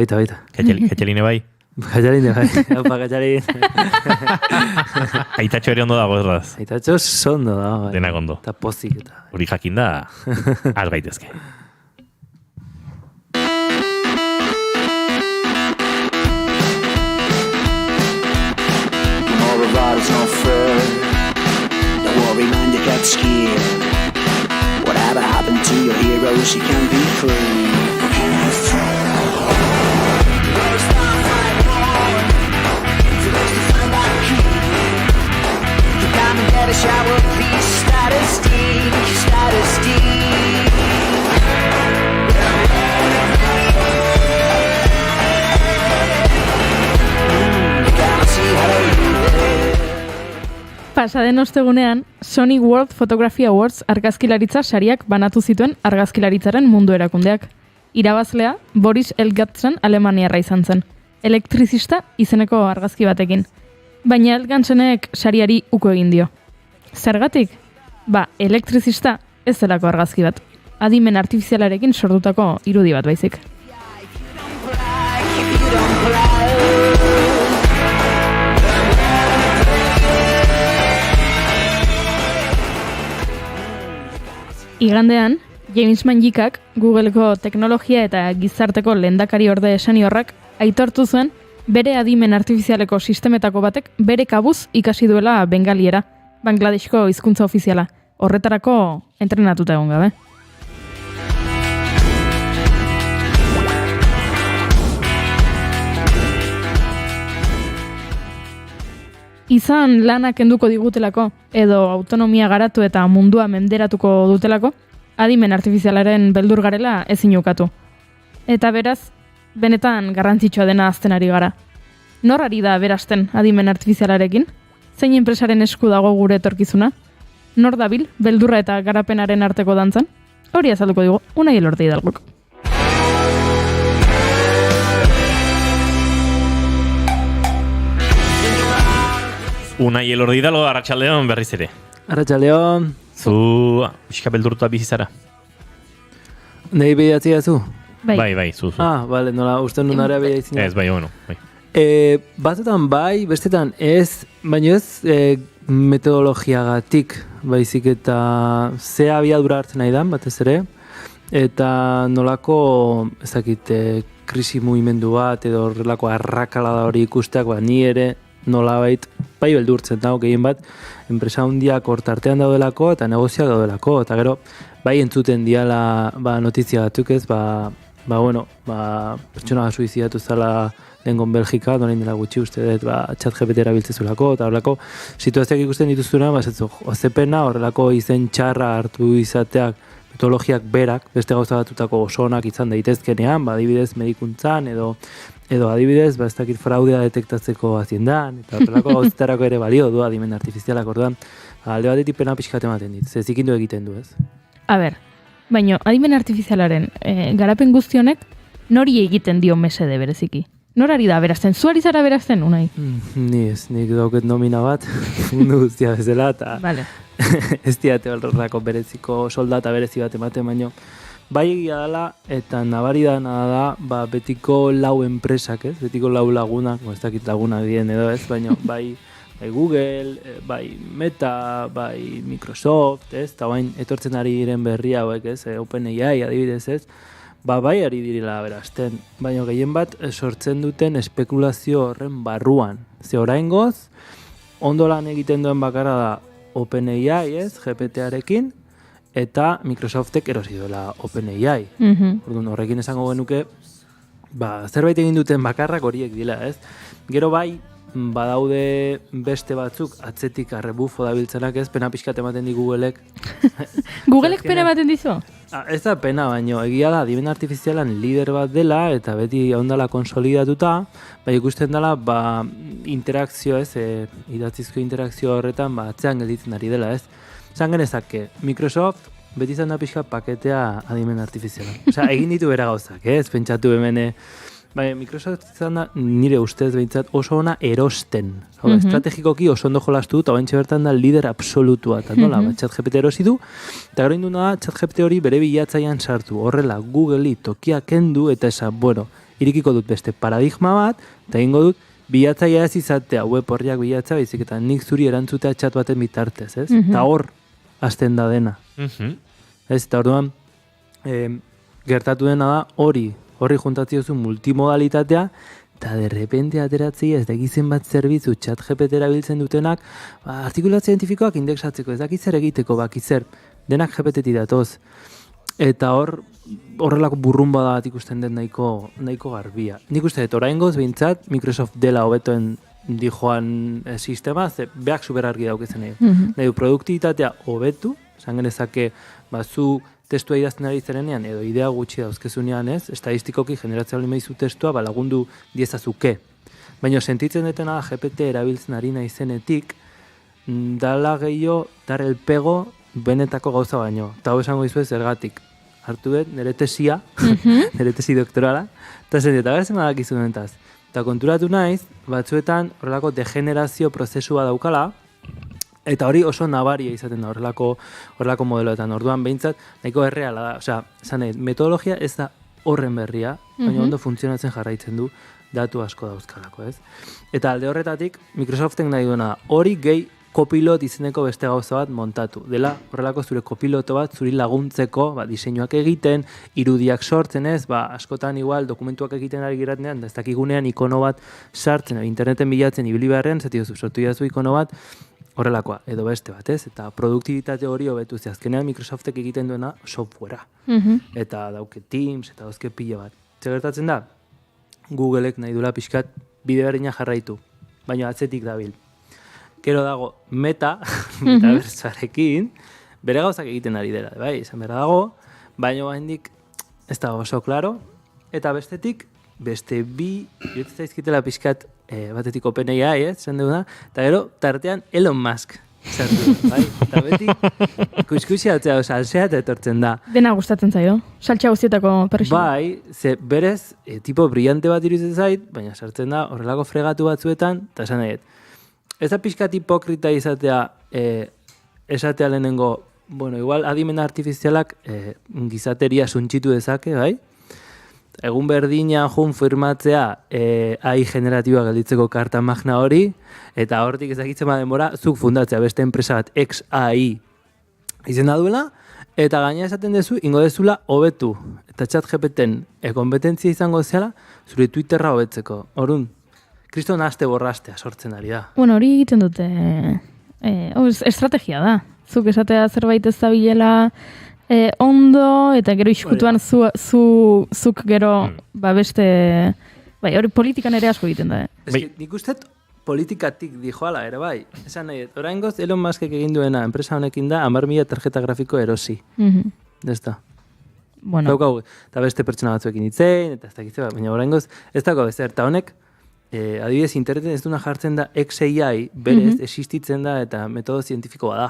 Katxaline bai. Katxaline bai. Aupa, Katxalin. Aitatxo ere ondo dago, erraz. Aitatxo ondo dago, bai. Denak ondo. Eta pozik eta. Hori jakin da, az gaitezke. All the body's not fair. Don't worry, man, you get scared. Whatever happened to your heroes, you can be free. Come and get a shower, please. Status D. Pasaden ostegunean, Sony World Photography Awards argazkilaritza sariak banatu zituen argazkilaritzaren mundu erakundeak. Irabazlea Boris Elgantzen alemaniarra izan zen, elektrizista izeneko argazki batekin. Baina Elgantzenek sariari uko egin dio. Zergatik? Elektrizista ez delako argazki bat. Adimen artifizialarekin sortutako irudi bat baizik. Igandean, James Manjikak, Googleko teknologia eta gizarteko lehendakari orde seniorrak aitortu zuen bere adimen artifizialeko sistemetako batek bere kabuz ikasi duela bengaliera, Bangladeshko hizkuntza ofiziala. Horretarako entrenatuta egon gabe. Izan lanak kenduko digutelako, edo autonomia garatu eta mundua menderatuko dutelako, adimen artifizialaren beldur garela ezin ukatu. Eta beraz, benetan garrantzitsua dena azten ari gara. Nor ari da berasten adimen artifizialarekin? Zein enpresaren esku dago gure etorkizuna? Nor dabil, beldurra eta garapenaren arteko dantzan? Hori azalduko digu, Unai Elordi Hidalgok. Unai Elordi Hidalgo, arratsaldeon berriz ere. Arratsaldeon. Zu, pixka beldurtuta bizizara. Nei behiatzia zu? Bai, zu. Bale, nola, uste nunarea behiatzina. Ez, bai. Batetan bai, bestetan ez, baina ez metodologiagatik, baizik eta ze abiadura hartzen nahi dan, batez ere, eta nolako, ezakit, krisi mugimendu bat, edo horrelako arrakalada hori ikusteak, ni ere nolabait, bai beldurtzen dago gehien bat, enpresa hundiak hortartean daudelako, eta negoziak daudelako, eta gero, bai entzuten diala notizia batzuk ez, pertsona suizidatu zala lengon Belgika, donain dela gutxi uste dut, chat GPT erabiltzezulako, eta horrelako situazioak ikusten dituzuna, ozepena horrelako izen txarra hartu izateak, metodologiak berak, beste gauza batutako osonak izan daitezkenean, adibidez medikuntzan, edo adibidez, ez dakit fraudea detektatzeko haziendan, eta horrelako gauzetarako ere balio du adimen artifizialak orduan, alde batetik pena pixkat ematen dit, zikindu egiten du ez. Baina adimen artifizialaren garapen guztionek nori egiten dio mesede bereziki? Norari da berazten? Zuari zara berazten, Unai? Ni ez, nik dauket nomina bat, mundu guztia bezala, eta ez diate horrelako bereziko soldata berezi bat ematen, baino. Bai egia dela, eta nabari da, betiko lau enpresak, ez? Betiko lau lagunak, ez dakit lagunak dien edo ez, baina bai Google, bai Meta, bai Microsoft, ez? Eta bain etortzen ari diren berri hauek, ez? OpenAI adibidez, ez? Bai ari direla berazten, baina gehien bat sortzen duten espekulazio horren barruan. Ze oraingoz, ondo lan egiten duen bakarra da OpenAI, ez? GPT-arekin, eta Microsoftek erosi duela OpenAI. Orduan horrekin esango genuke, zerbait egin duten bakarrak horiek dira, ez? Gero bai, badaude beste batzuk atzetik arrebufo dabiltzenak ez, pena pixkat ematen di Googleek. Googleek pena ematen dizu? Ez da pena, baino egia da, adimen artifizialan lider bat dela, eta beti ondala konsolidatuta, ikusten dela, interakzio ez, idatzizko interakzio horretan, atzean gelditzen ari dela ez. Zan genezake, Microsoft beti izan da pixka paketea adimen artifiziala. Osea, egin ditu bera gauzak, ez? Pentsatu hemen, bai, Microsoft izan da, nire ustez behintzat oso ona erosten. Hau da, estrategikoki oso ondo jolastu dut, hau bertan da lider absolutua. Eta nola, ChatGPT erosi du, eta gero induna da, ChatGPT hori bere bilatzaian sartu. Horrela, Google-i tokia kendu, eta esan, bueno, irikiko dut beste paradigma bat, eta egingo dut, bilatzaia ez izatea, web horriak bilatza, baizik eta nik zuri erantzutea chat baten bitartez, ez? Eta hor, hasten da dena. Ez, eta orduan, gertatu dena da, horri juntatziozu multimodalitatea, eta derrepente ateratzei ez dakizen bat zerbitzu ChatGPT erabiltzen dutenak, artikulat zientifikoak indexatzeko, ez dakit zer egiteko, zer, denak GPT-ti datoz. Eta horrelako burrumba da bat ikusten den nahiko garbia. Nik uste dut, oraingoz behintzat, Microsoft dela hobetoen dijoan sistema, ze beak superargi daukezen nahi. Nahi du, produktibitatea hobetu, esan genezake, zu testua idazten ari zerenean, edo idea gutxi dauzkezunean ez, estadistikoki generatzea bali maizu testua, lagundu diezazuke. Baina sentitzen detena da GPT erabiltzen ari nahi zenetik, dala gehiago, dar el pego, benetako gauza baino. Eta hau esango dizuet zergatik. Hartu dut, nire tesia, nire tesi doktorala, eta zen dut, agartzen badakizu denetaz. Eta konturatu naiz, batzuetan horrelako degenerazio prozesua daukala, eta hori oso nabaria izaten da horrelako modeloetan. Orduan behintzat, nahiko erreala da. Osea, esan nahi, metodologia ez da horren berria, baina ondo funtzionatzen jarraitzen du datu asko dauzkalako, ez? Eta alde horretatik, Microsoftek nahi duena hori gehi kopilot izeneko beste gauza bat montatu. Dela, horrelako zure kopiloto bat, zuri laguntzeko, diseinuak egiten, irudiak sortzen ez, askotan igual dokumentuak egiten ari geratenean, da ez dakigunean ikono bat sartzen, interneten bilatzen ibili beharrean, zatiozu, sortu jazu ikono bat, horrelakoa, edo beste bat, ez? Eta produktibitate hori hobetu ze azkenean Microsoftek egiten duena softwarea. Eta dauke Teams, eta dauzke pila bat. Gertatzen da, Googleek nahi dula pixkat bide berdina jarraitu, baina atzetik dabil. Gero dago metaversoarekin, bere gauzak egiten ari dela, bai, esan bera dago, baina baindik ez da oso klaro, eta bestetik, beste bi, jotzen zaizkitela pixkat batetik OpenAI, esan duguna, eta gero, tartean Elon Musk, zartu, bai, eta beti, kuskusiatzea, salsea eta etortzen da. Dena gustatzen zaio, saltxa guztietako perrexin. Bai, ze berez, tipo brillante bat iruditzen zait, baina sartzen da horrelako fregatu batzuetan, eta esan nahi, ez da pixkat hipokrita izatea esatea lehenengo, bueno, igual adimen artifizialak gizateria suntxitu dezake, bai? Egun berdina jun firmatzea AI generatiboa gelditzeko karta magna hori, eta hortik ezakitzen denbora, zuk fundatzea beste enpresa bat XAI izena duela, eta gaina esaten dezu, ingo dezula hobetu. Eta ChatGPTen kompetentzia izango zeala, zure Twitterra hobetzeko. Orduan, kriston aste borrastea sortzen ari da. Bueno, hori egiten dute, estrategia da. Zuk esatea zerbait ez dabilela ondo, eta gero iskutuan zuk gero beste... Bai, hori politikan ere asko egiten da. Nik uste politikatik dijoala ere, bai. Esan nahi, oraingoz Elon Muskek egin duena enpresa honekin da 10.000 tarjeta grafiko erosi. Dezta. Bueno. Eta beste pertsona batzuekin itzein, eta ez dakitze, baina oraingoz ez dago bezer, eta honek, adibidez, interneten ez duna jartzen da XAI, berez, existitzen da eta metodo zientifikoa da.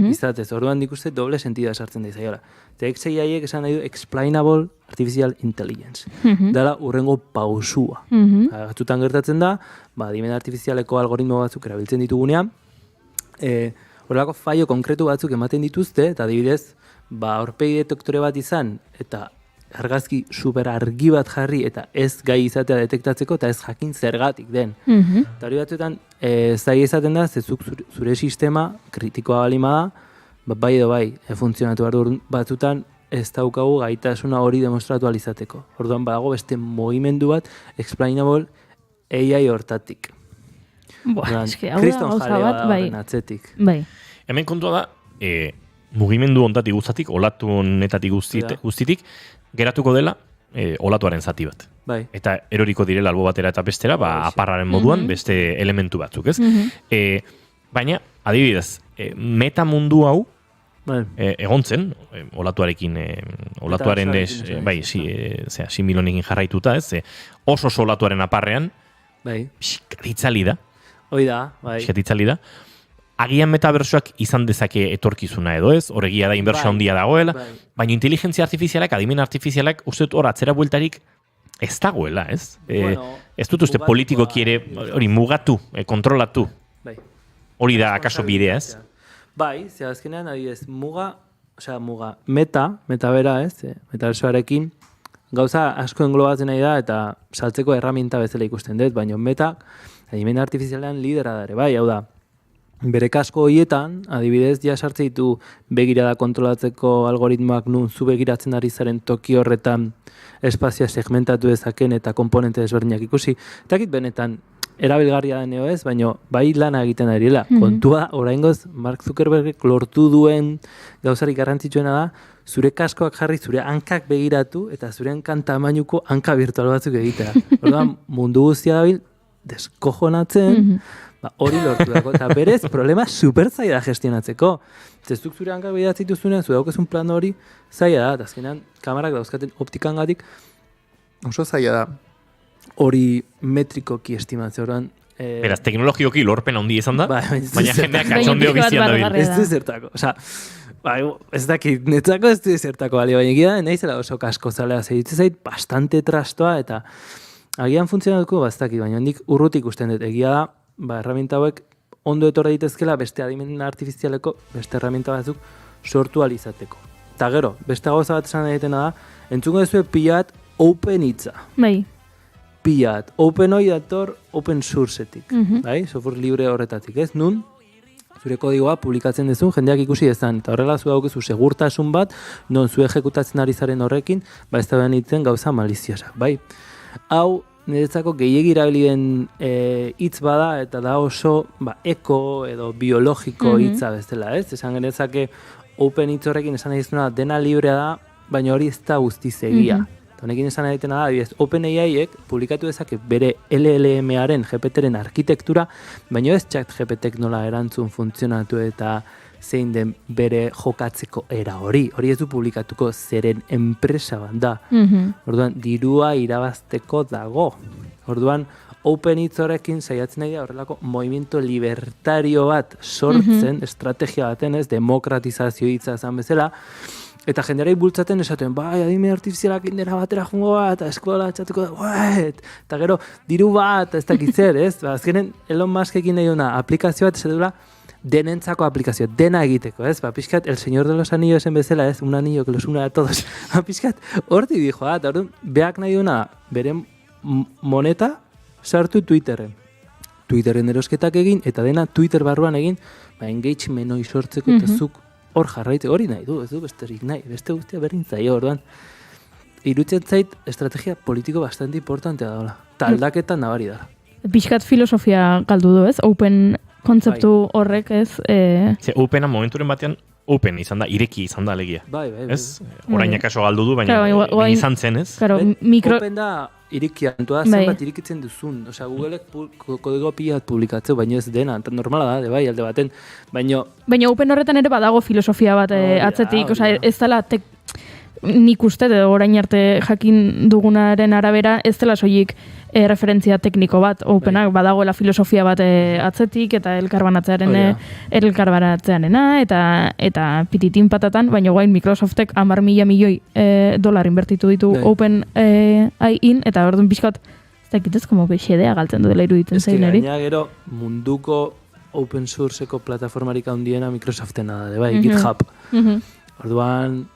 Izatez, orduan nik uste doble sentida sartzen da izaiola. Eta XAI-ek esan nahi du Explainable Artificial Intelligence. Dala urrengo pausua. Gatzutan gertatzen da, adimen artifizialeko algoritmo batzuk erabiltzen ditugunean, horrelako fallo konkretu batzuk ematen dituzte, eta adibidez, aurpegi detektore bat izan, eta argazki super argi bat jarri eta ez gai izatea detektatzeko eta ez jakin zergatik den. Eta hori batzuetan zai izaten da, zezuk zure sistema kritikoa balima da, bai edo bai, funtzionatu behar batzutan ez daukagu gaitasuna hori demostratu alizateko. Orduan badago beste mugimendu bat explainable AI hortatik. Eske hau da gauza bat, bai. Atzetik. Bai. Hemen kontua da, mugimendu ontatik guztatik, olatu honetatik guztitik, geratuko dela olatuaren zati bat. Bai. Eta eroriko direla albo batera eta bestera, aparraren moduan beste elementu batzuk, ez? Baina, adibidez, meta mundu hau, egon zen, olatuarekin, olatuaren similonekin jarraituta, ez? Oso olatuaren aparrean, pixkat itzali da. Hoi da, bai. Pixkat itzali da. agian metabersoak izan dezake etorkizuna edo ez, horregia da inbertsio handia dagoela, baina inteligentzia artifizialak, adimen artifizialak, uste dut hor atzera bueltarik ez dagoela, ez? Ez dut uste politikoki ere hori mugatu, kontrolatu. Hori da akaso bidea, ez? Bai, ze azkenean adibidez, muga, meta bera, ez? Metabersoarekin gauza asko englobatzen nahi da eta saltzeko erraminta bezala ikusten dut, baina meta adimen artifizialean lidera dare, bai, hau da. Bere kasko horietan, adibidez, ja sartze ditu begirada kontrolatzeko algoritmoak nun zu begiratzen ari zaren toki horretan espazioa segmentatu dezaken eta komponente desberdinak ikusi. Etakit benetan erabilgarria deneo ez, baina bai lana egiten ariela. Kontua, oraingoz, Mark Zuckerbergek lortu duen gauzarik garrantzitsuena da, zure kaskoak jarri, zure hankak begiratu, eta zure hankan tamainuko hanka virtual batzuk egitea. Orduan, mundu guztia dabil, deskojonatzen, hori lortu dago. Eta berez, problema super zaila da gestionatzeko. Zezuk zure hankak begiratzen dituzunean, zu daukezun plan hori, zaila da, eta azkenean, kamarak dauzkaten optikangatik, oso zaila da. Hori metrikoki estimatzea orain. Beraz, teknologioki lorpen handi izan da, baina jendeak atxondeo bizian da. Ez du zertako. Osa, ez dakit, netzako ez du zertako bali, baina egia da, nahizela oso kasko zalea zeitzen zait, bastante trastoa, eta agian funtzionatuko bastakit, baina hendik urrutik usten dut. Egia da, erraminta hauek ondo etorra ditezkela beste adimen artifizialeko, beste erraminta batzuk sortu alizateko. Eta gero, beste gauza bat esan egitena da, entzungo dezue pilat open hitza. Bai. Pilat, open hori dator open sourceetik, bai? Software libre horretatik, ez? Nun, zure kodigoa publikatzen dezun, jendeak ikusi dezan, eta horrela zu daukezu segurtasun bat, non zu ejekutatzen ari zaren horrekin, ez da benitzen gauza maliziosa, bai? Hau, niretzako gehiegi irabilien hitz bada, eta da oso eko edo biologiko hitza bezala, ez? Esan genezake open hitz horrekin esan egizuna dena librea da, baina hori ez da guztiz egia. Honekin esan egiten da, OpenAI-ek publikatu dezake bere LLM-aren GPT-ren arkitektura, baina ez txat GPT-ek nola erantzun funtzionatu eta zein den bere jokatzeko era hori. Hori ez du publikatuko zeren enpresa bat da. Orduan, dirua irabazteko dago. Orduan, Open hitz horrekin saiatzen nahi da horrelako movimiento libertario bat sortzen, estrategia baten, ez, demokratizazio hitza zan bezala, eta jendearei bultzaten esaten, bai, adime artifizialak indera batera jungo bat, eta eskola txatuko da, eta gero, diru bat, ez dakitzer, ez? Azkenen, Elon Muskekin nahi duna aplikazio bat, esatura, denentzako aplikazio, dena egiteko, ez? Pixkat, el señor de los anillos en bezala, ez? Un anillo que los una a todos. Pixkat, horti dijo, eta orduan, beak nahi duna, bere moneta, sartu Twitterren. Twitterren erosketak egin, eta dena Twitter barruan egin, engagement hori sortzeko, eta zuk hor jarraite, hori nahi du, ez du besterik nahi, beste guztia berdin zaio, orduan. Irutzen zait, estrategia politiko bastante importantea daula. Ta aldaketa nabari da. Pixkat filosofia galdu du, ez? Open kontzeptu horrek, ez? Opena momenturen batean, open izan da, ireki izan da alegia. Bai. Ez? Orain akaso galdu du, baina izan zen, ez? Open da, irikia, entua zenbat irikitzen duzun. Osea, Googleek kodigo pilat publikatzeu, baina ez dena, normala da, bai, alde baten. Baina open horretan ere badago filosofia bat atzetik, osea, ez dela nik uste, orain arte jakin dugunaren arabera, ez dela soilik referentzia tekniko bat, openak badagoela filosofia bat atzetik, eta elkarbanatzearena, eta pititin patatan, baina guain Microsoftek 10.000 milioi dolar inbertitu ditu open AI-in, eta orduan pixkat, ez dakitez, como xedea galtzen duela iruditzen zein eri. Gaina gero munduko open sourceko plataformarik handiena Microsoftena da, bai, GitHub. Orduan,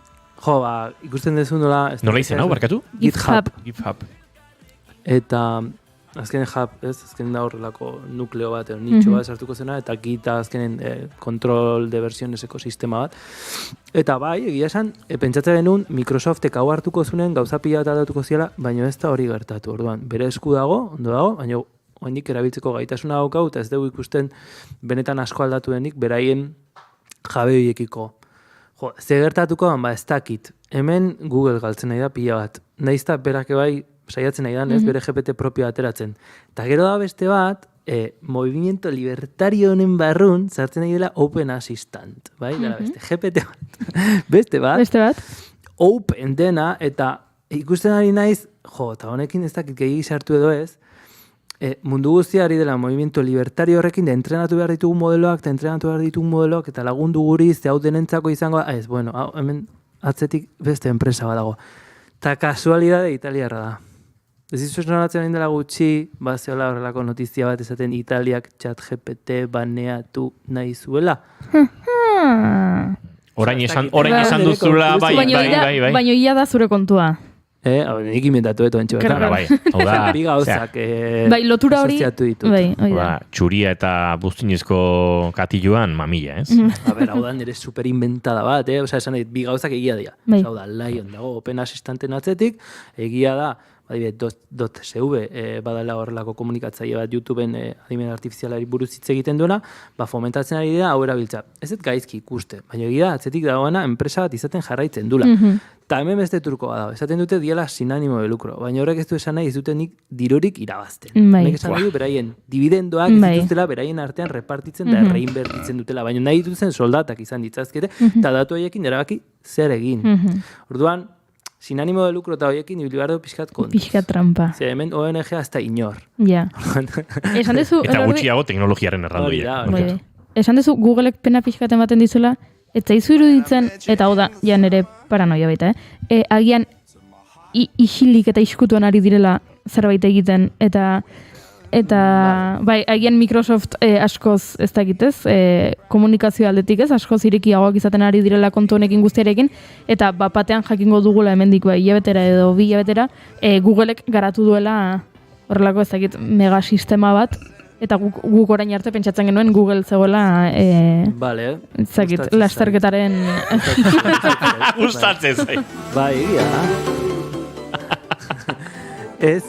ikusten dezu nola... Nola izen hau, barkatu? GitHub. Eta azkenen azkenen da horrelako nukleo bat, nitxo bat sartuko zena, eta Gita azkenen kontrol de versiones ekosistema bat. Eta bai, egia esan, pentsatzen denun, Microsoftek hau hartuko zunen, gauza pila bat aldatuko ziala, baina ez da hori gertatu. Orduan, bere esku dago, ondo dago, baina oraindik erabiltzeko gaitasuna daukau, eta ez dugu ikusten benetan asko aldatu denik, beraien jabe horiekiko. Ze gertatuko, ez dakit. Hemen Google galtzen nahi da pila bat. Naizta berake bai saiatzen nahi da, ez bere GPT propio ateratzen. Eta gero da beste bat, movimiento libertario honen barrun, sartzen nahi dela Open Assistant. Bai, dara beste GPT bat. Beste bat. Open dena, eta ikusten ari naiz, eta honekin ez dakit gehiago sartu edo ez, mundu guztia ari dela movimiento libertario horrekin, da entrenatu behar ditugu modeloak, eta lagundu guri, ze hau denentzako izango, ez, bueno, hau, hemen atzetik beste enpresa bat dago. Ta kasualidade italiarra da. Ez izu esnoratzen dela gutxi, zehola horrelako notizia bat esaten Italiak ChatGPT baneatu nahi zuela. Orain esan duzula, bai. Baina ia da zure kontua. Nik inventatu eto entxo. Bi gauzak lotura hori. Txuria eta buztinezko katiluan mamila, ez? Hau da, nire superinventada bat, esan dit, bi gauzak egia dira. Hau da, Lion dago, Open Assistanten atzetik, egia da, .cv badala horrelako komunikatzaile bat YouTubeen adimen artifizialari buruz hitz egiten duena, fomentatzen ari dira hau erabiltza. Ez ez gaizki ikuste, baina egia atzetik dagoena enpresa bat izaten jarraitzen dula. Ta hemen beste turko badago, esaten dute diela sin ánimo de lucro, baina horrek ez du esan nahi ez dutenik dirurik irabazten. Nek esan nahi du beraien dividendoak dituztela beraien artean repartitzen da reinvertitzen dutela, baina nahi dituzen soldatak izan ditzazkete, eta datu haiekin erabaki zer egin. Orduan, sin ánimo de lucro eta hoiekin ibilibardo pixkat kontu. Pixkat trampa. Zer, hemen ONG hasta inor. Ja. Eta gutxiago teknologiaren erraldoia. Esan dezu Googleek pena pixkat ematen dizula, eta izu iruditzen, eta hau da, ja nere paranoia baita, agian isilik eta iskutuan ari direla zerbait egiten, eta bai, agian Microsoft askoz ez da egitez, komunikazio aldetik ez, askoz irikiagoak izaten ari direla kontu honekin guztiarekin, eta batean jakingo dugula hemendik bai, hilabetera edo bi hilabetera, Googleek garatu duela horrelako ez da egit megasistema bat, eta guk orain arte pentsatzen genuen Google zegoela ezakit, lasterketaren gustatzen zait. Bai, egia ez,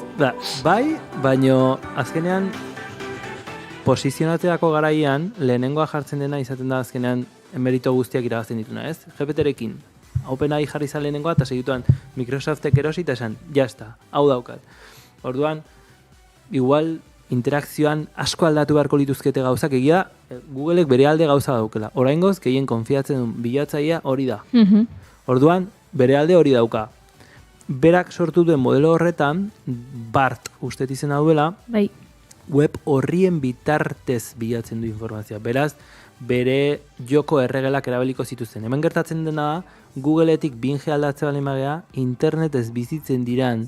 bai, baino azkenean posizionatzeko garaian lehenengoa jartzen dena izaten da azkenean emerito guztiak irabazten dituna, ez? GPT-rekin OpenAI jarri zan lehenengoa eta segituan Microsoftek erosi eta esan, jazta, hau daukat. Orduan, igual interakzioan asko aldatu beharko lituzkete gauzak, egia Googleek bere alde gauza daukela. Oraingoz, gehien konfiatzen duen bilatzailea hori da. Orduan, bere alde hori dauka. Berak sortu duen modelo horretan, BART ustet izena duela, web horrien bitartez bilatzen du informazioa. Beraz, bere joko erregelak erabiliko zituzten. Hemen gertatzen dena da, Googleetik Binge aldatze balen magea, internetez bizitzen diran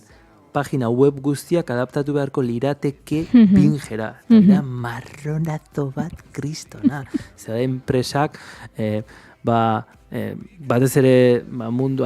pagina web guztiak adaptatu beharko lirateke Bingera. Eta marronazo bat kristona. Zer da, enpresak, batez ere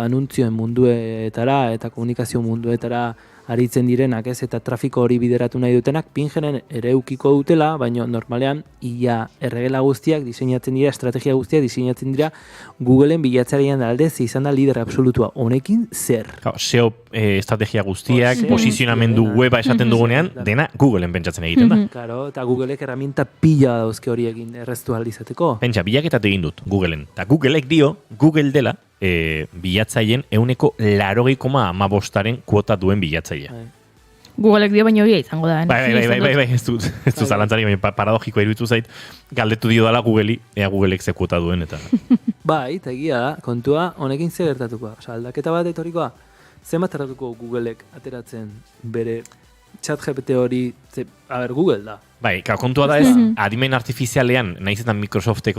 anuntzioen munduetara eta komunikazio munduetara aritzen direnak, ez, eta trafiko hori bideratu nahi dutenak, Bingeren ere eukiko dutela, baina normalean ia erregela guztiak diseinatzen dira, estrategia guztiak diseinatzen dira Googleen bilatzailean alde, izan da lider absolutua. Honekin zer? SEO estrategia guztiak, posizionamendu weba esaten dugunean, dena Googleen pentsatzen egiten da. Claro, eta Googleek herramienta pila dauzke horiekin erreztu aldizateko. Pentsa, bilaketat egin dut Googleen. Eta Googleek dio, Google dela, bilatzaileen 80,15% kuota duen bilatzailea. Googleek dio baino bia izango da. Bai, ez du zalantzari, baina paradogikoa iruditu zait, galdetu dio dala Googleei, ea Googleek ze kuota duen, eta... Bai, eta egia da, kontua honekin ze gertatuko. Osa, aldaketa bat etorikoa, zenbat tardatuko Googleek ateratzen bere ChatGPT hori, Google da. Bai, kontua da ez, adimen artifizialean, nahizetan Microsoftek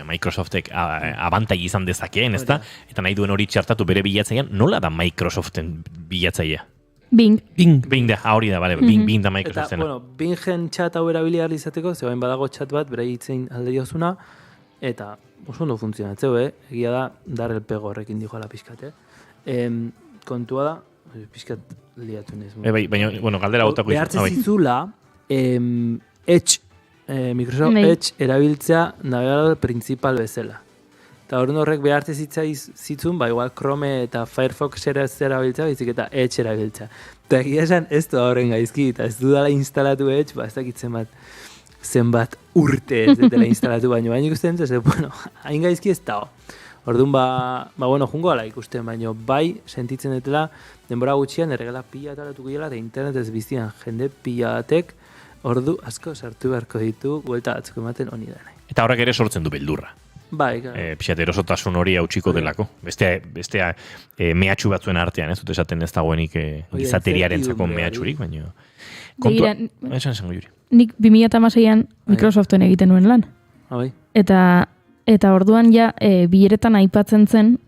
Microsoftek abantai izan dezakeen, ez da? Eta nahi duen hori txartatu bere bilatzailean, nola da Microsoften bilatzailea? Bing da, hori da, bale, Bing da Microsoftena. Eta, Bingen chat hau erabiliar izateko, zebain badago chat bat, bere hitzen alde diozuna, eta oso ondo funtzionatzeu, egia da, dar el pego horrekin dijo ala pixkat, kontua da, pixkat liatu nez. Baina, galdera botako izan. Behartzen zizula, Microsoft Edge erabiltzea navegador principal bezala. Eta horrek behartze zitzun, igual Chrome eta Firefox erabiltzea, baizik eta Edge erabiltzea. Eta egia esan, ez da horren gaizki, eta ez dudala instalatu Edge, ez dakit zenbat urte ez dela instalatu baino ikusten, hain gaizki ez da. Orduan, jungo ala ikusten, baina bai sentitzen dutela, denbora gutxian erregela pila ataratuko dela, eta internetez bizian jende pila batek, ordu asko sartu beharko ditu, buelta atzuk ematen honi da nahi. Eta horrek ere sortzen du beldurra. Bai, pixat erosotasun hori hautsiko delako. Bestea mehatxu batzuen artean, ez dut esaten ez dagoenik gizateriarentzako mehatxurik, baina... Esan esango juri. Nik 2016an Microsoften egiten nuen lan. Eta orduan ja bileretan aipatzen zen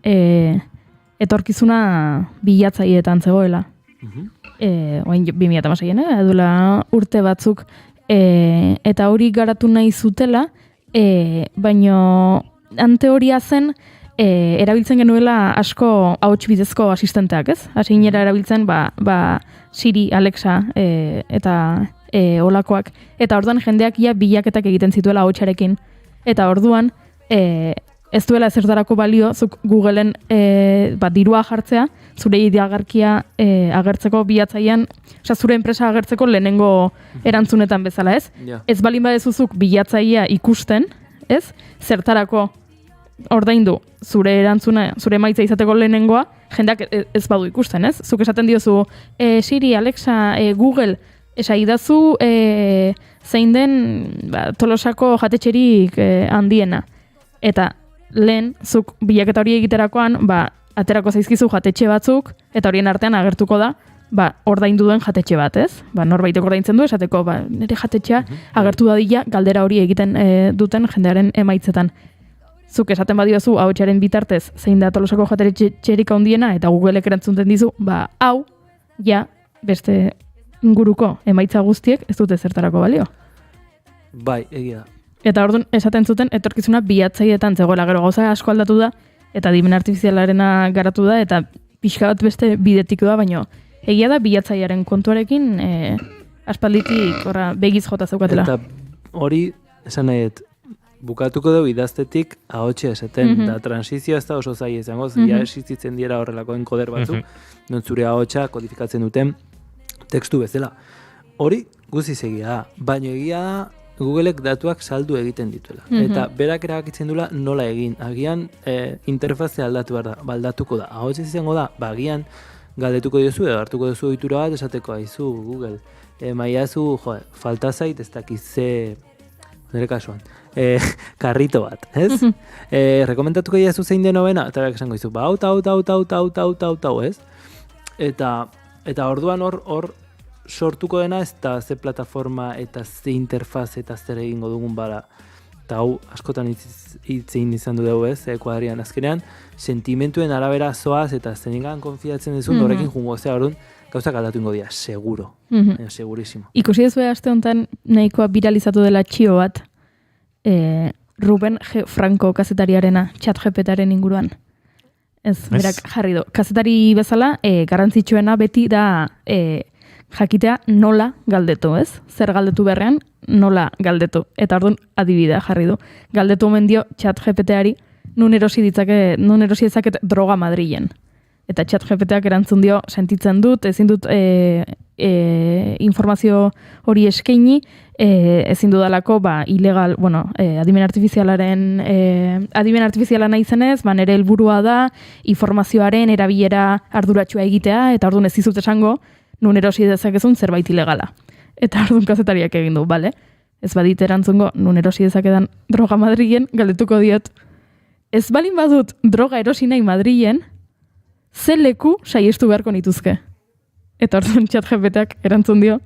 etorkizuna bilatzaileetan zegoela. Oain 2016an, edula urte batzuk. Eta hori garatu nahi zutela, baino anteoria zen erabiltzen genuela asko ahots bidezko asistenteak, ez? Hasiinera erabiltzen Siri, Alexa eta olakoak. Eta orduan jendeak ja bilaketak egiten zituela ahotsarekin. Eta orduan ez duela ezertarako balio zuk Googleen dirua jartzea, zure ideagarkia agertzeko bilatzailean, zure enpresa agertzeko lehenengo erantzunetan bezala, ez? Ez balin badezuzuk bilatzailea ikusten, ez? Zertarako ordaindu zure erantzuna, zure emaitza izateko lehenengoa, jendeak ez badu ikusten, ez? Zuk esaten diozu, Siri, Alexa, Google, esaidazu zein den Tolosako jatetxerik handiena. Eta lehen, zuk bilaketa hori egiterakoan, aterako zaizkizu jatetxe batzuk, eta horien artean agertuko da, ordaindu duen jatetxe bat, ez? Norbaitek ordaintzen du, esateko, nire jatetxea agertu dadila galdera hori egiten duten jendearen emaitzetan. Zuk esaten badiozu, ahotsaren bitartez, zein da Tolosako jatetxerik handiena, eta Googleek erantzuten dizu, hau, ja, beste inguruko emaitza guztiek ez dute zertarako balio. Bai, egia da. Eta orduan esaten zuten etorkizuna bilatzaileetan zegoela, gero gauza asko aldatu da, eta adimen artifizialarena garatu da, eta pixka bat beste bidetik da, baino egia da bilatzailearen kontuarekin aspalditik begiz jota zeukatela. Eta hori, esan nahi, bukatuko dugu idaztetik ahotsa esaten, da transizioa ez da oso zaila izango, ja existitzen dira horrelako enkoder batzuk, non zure ahotsa kodifikatzen duten tekstu bezala. Hori guztiz egia da, baino egia da Googleek datuak saldu egiten dituela. Eta berak erabakitzen duela nola egin. Agian interfazea aldatu behar da, baldatuko da. Ahotsa izango da, agian galdetuko diozu edo hartuko duzu ohitura bat esateko aizu Google. Maiazu, falta zait ez dakitze, nire kasuan, karrito bat, ez? Rekomendatuko diazu zein den hobena, eta berak esango dizu, hau, ez? Eta orduan hor sortuko dena ez da ze plataforma eta ze interfaz eta zer egingo dugun bara. Eta hau askotan hitzein izan du dugu ez, kuadrian azkenean, sentimentuen arabera zoaz eta zeningan konfiatzen duzun horrekin jungo zea orduan, gauzak aldatu ingo dira, seguro. Segurísimo. Ikusi ez aste honetan nahikoa viralizatu dela txio bat, Ruben G. Franco kazetariarena, ChatGPTaren inguruan. Ez, berak jarri du. Kazetari bezala, garrantzitsuena beti da jakitea nola galdetu, ez? Zer galdetu beharrean, nola galdetu. Eta orduan adibidea jarri du. Galdetu omen dio ChatGPTari nun erosi dezaket droga Madrilen. Eta ChatGPTak erantzun dio, sentitzen dut, ezin dut informazio hori eskaini, ezin dudalako ilegal, adimen artifiziala nahi zenez, nire helburua da informazioaren erabilera arduratsua egitea, eta orduan ez dizut esango, nun erosi dezakezun zerbait ilegala. Eta orduan kazetariak egin du, bale? Ez badit erantzungo, nun erosi dezakedan droga Madrilen, galdetuko diot, ez balin badut droga erosi nahi Madrilen, ze leku saiestu beharko nituzke. Eta orduan ChatGPTak erantzun dio,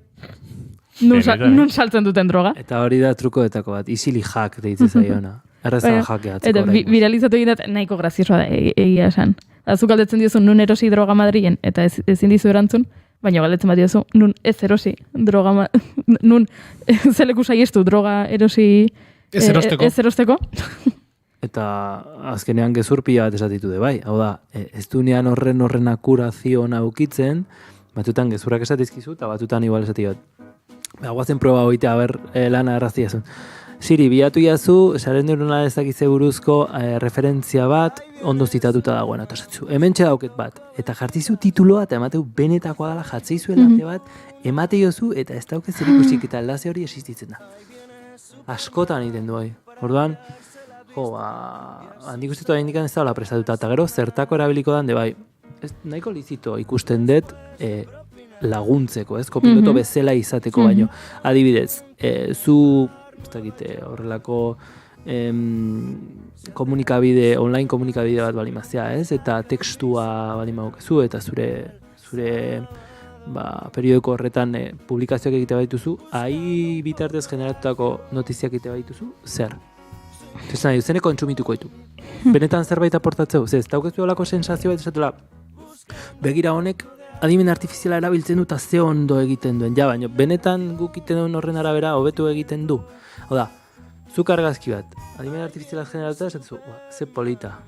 nun saltzen duten droga. Eta hori da trukoetako bat, easily hack deitzen zaiona. Errazan hackeatzeko. Eta viralizatu egin dat, nahiko graziosoa da egia esan. Azuk galdetzen diozu, nun erosi droga Madrilen, eta ezin dizu erantzun, baina galdetzen bat diozu, nun ez erosi droga, nun zeleku saiestu droga erosi ez erosteko. Eta azkenean gezurpia bat esatitu de bai. Hau da, ez dunean horren akurazio naukitzen, batutan gezurrak esatizkizu, eta batutan igual esati bat. Guazen proba hoitea, lana erraztiazun. Siri, bilatu jazu, saren neuronal ez dakitze buruzko referentzia bat, ondo zitatuta dagoen, eta esatzu, hemen dauket bat, eta jartizu tituloa, eta emateu benetakoa dela, jatzeizu elate bat, emate jozu, eta ez daukez zer ikusik, eta eldaze hori existitzen da. Askotan egiten du hori. Orduan, handik ustetu hain ez daula prestatuta, eta gero zertako erabiliko dan, bai, nahiko lizito ikusten dut laguntzeko, ez? Kopiloto bezala izateko baino. Adibidez, zu, ez dakit, horrelako online komunikabide bat balimazia, ez? Eta tekstua balimaukezu, eta zure periodiko horretan publikazioak egite baituzu, ahi bitartez generatutako notiziak egite baituzu, zer? Zene kontsumituko ditu. Benetan zerbait aportatzeu, ez daukezu olako sensazio bat esatela, begira honek adimen artifiziala erabiltzen du eta ze ondo egiten duen, baina benetan guk egiten duen horren arabera hobetu egiten du. Hau da, zuk argazki bat, adimen artifiziala generatuta esatzu, ze polita.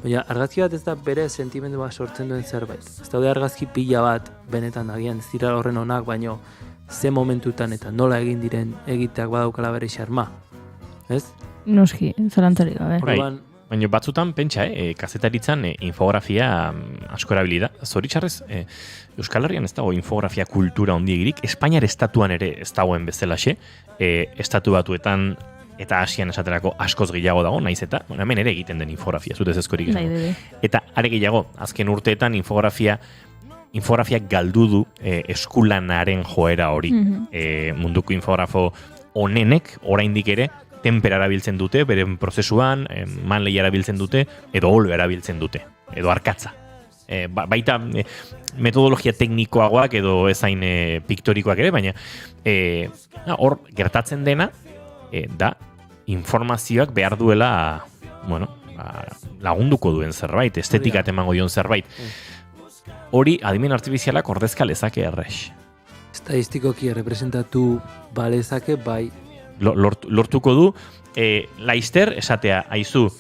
Baina argazki bat ez da bere sentimendua sortzen duen zerbait. Ez daude argazki pila bat, benetan agian ez dira horren onak, baina ze momentutan eta nola egin diren egiteak badaukala bere xarma. Ez? Noski, zalantzarik gabe. Baina batzutan, pentsa, kazetaritzan infografia asko erabili da. Zoritxarrez, Euskal Herrian ez dago infografia kultura ondiegirik, Espainiar estatuan ere ez dagoen bezalaxe, estatu batuetan eta Asian esaterako askoz gehiago dago, naiz eta, hemen ere egiten den infografia, zutez ezkorik izango. Eta are gehiago, azken urteetan infografiak galdu du eskulanaren joera hori. Munduko infografo onenek, oraindik ere, tempera erabiltzen dute, beren prozesuan, manlei erabiltzen dute, edo olo erabiltzen dute, edo arkatza. Baita metodologia teknikoagoak edo ezain piktorikoak ere, baina hor gertatzen dena da informazioak behar duela lagunduko duen zerbait, estetika emango dion zerbait. Hori adimen artifizialak ordezka lezake errex. Estadistikoki representatu balezake bai. Lortuko du, laizter esatea aizu,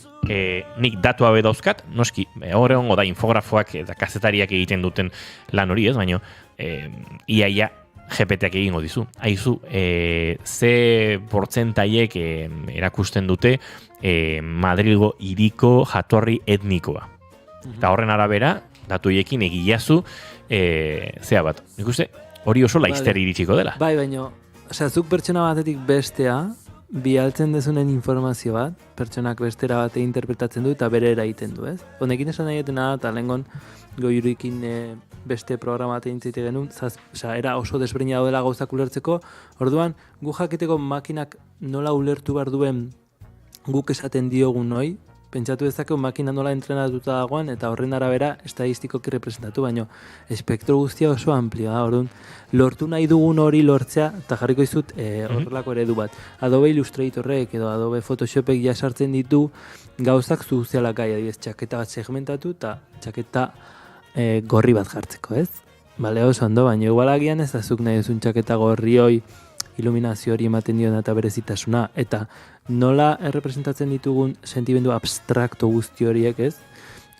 nik datu habe dauzkat, noski, hor egongo da infografoak eta kazetariak egiten duten lan hori ez, baina iaia GPT-ak egingo dizu. Aizu, ze portzentaiek erakusten dute Madrilgo hiriko jatorri etnikoa. Eta horren arabera, datu hiekin egiazu, zea bat. Nik uste, hori oso laizter iritsiko dela. Bai, baina, zuk pertsona batetik bestea, bialtzen dezunen informazio bat, pertsonak bestera bate interpretatzen du eta bere egiten du, ez? Honekin esan nahi etena, eta lehengon goiurikin beste programa bat egin genuen, era oso desberdina daudela gauzak ulertzeko, orduan, gu jakiteko makinak nola ulertu behar duen guk esaten diogun noi, pentsatu dezakeu makina nola entrenatuta dagoen eta horren arabera estadistikoki representatu, baino espektro guztia oso amplioa da, orduan, lortu nahi dugun hori lortzea, eta jarriko izut horrelako eredu bat. Adobe Illustratorrek edo Adobe Photoshopek jasartzen ditu gauzak zuzialak gai, adibidez, txaketa bat segmentatu eta txaketa gorri bat jartzeko, ez? Bale, oso ondo, baina igual agian ez da zuk nahi duzun txaketa gorri hoi, iluminazio hori ematen diona eta berezitasuna, eta nola errepresentatzen ditugun sentimendu abstrakto guzti horiek, ez?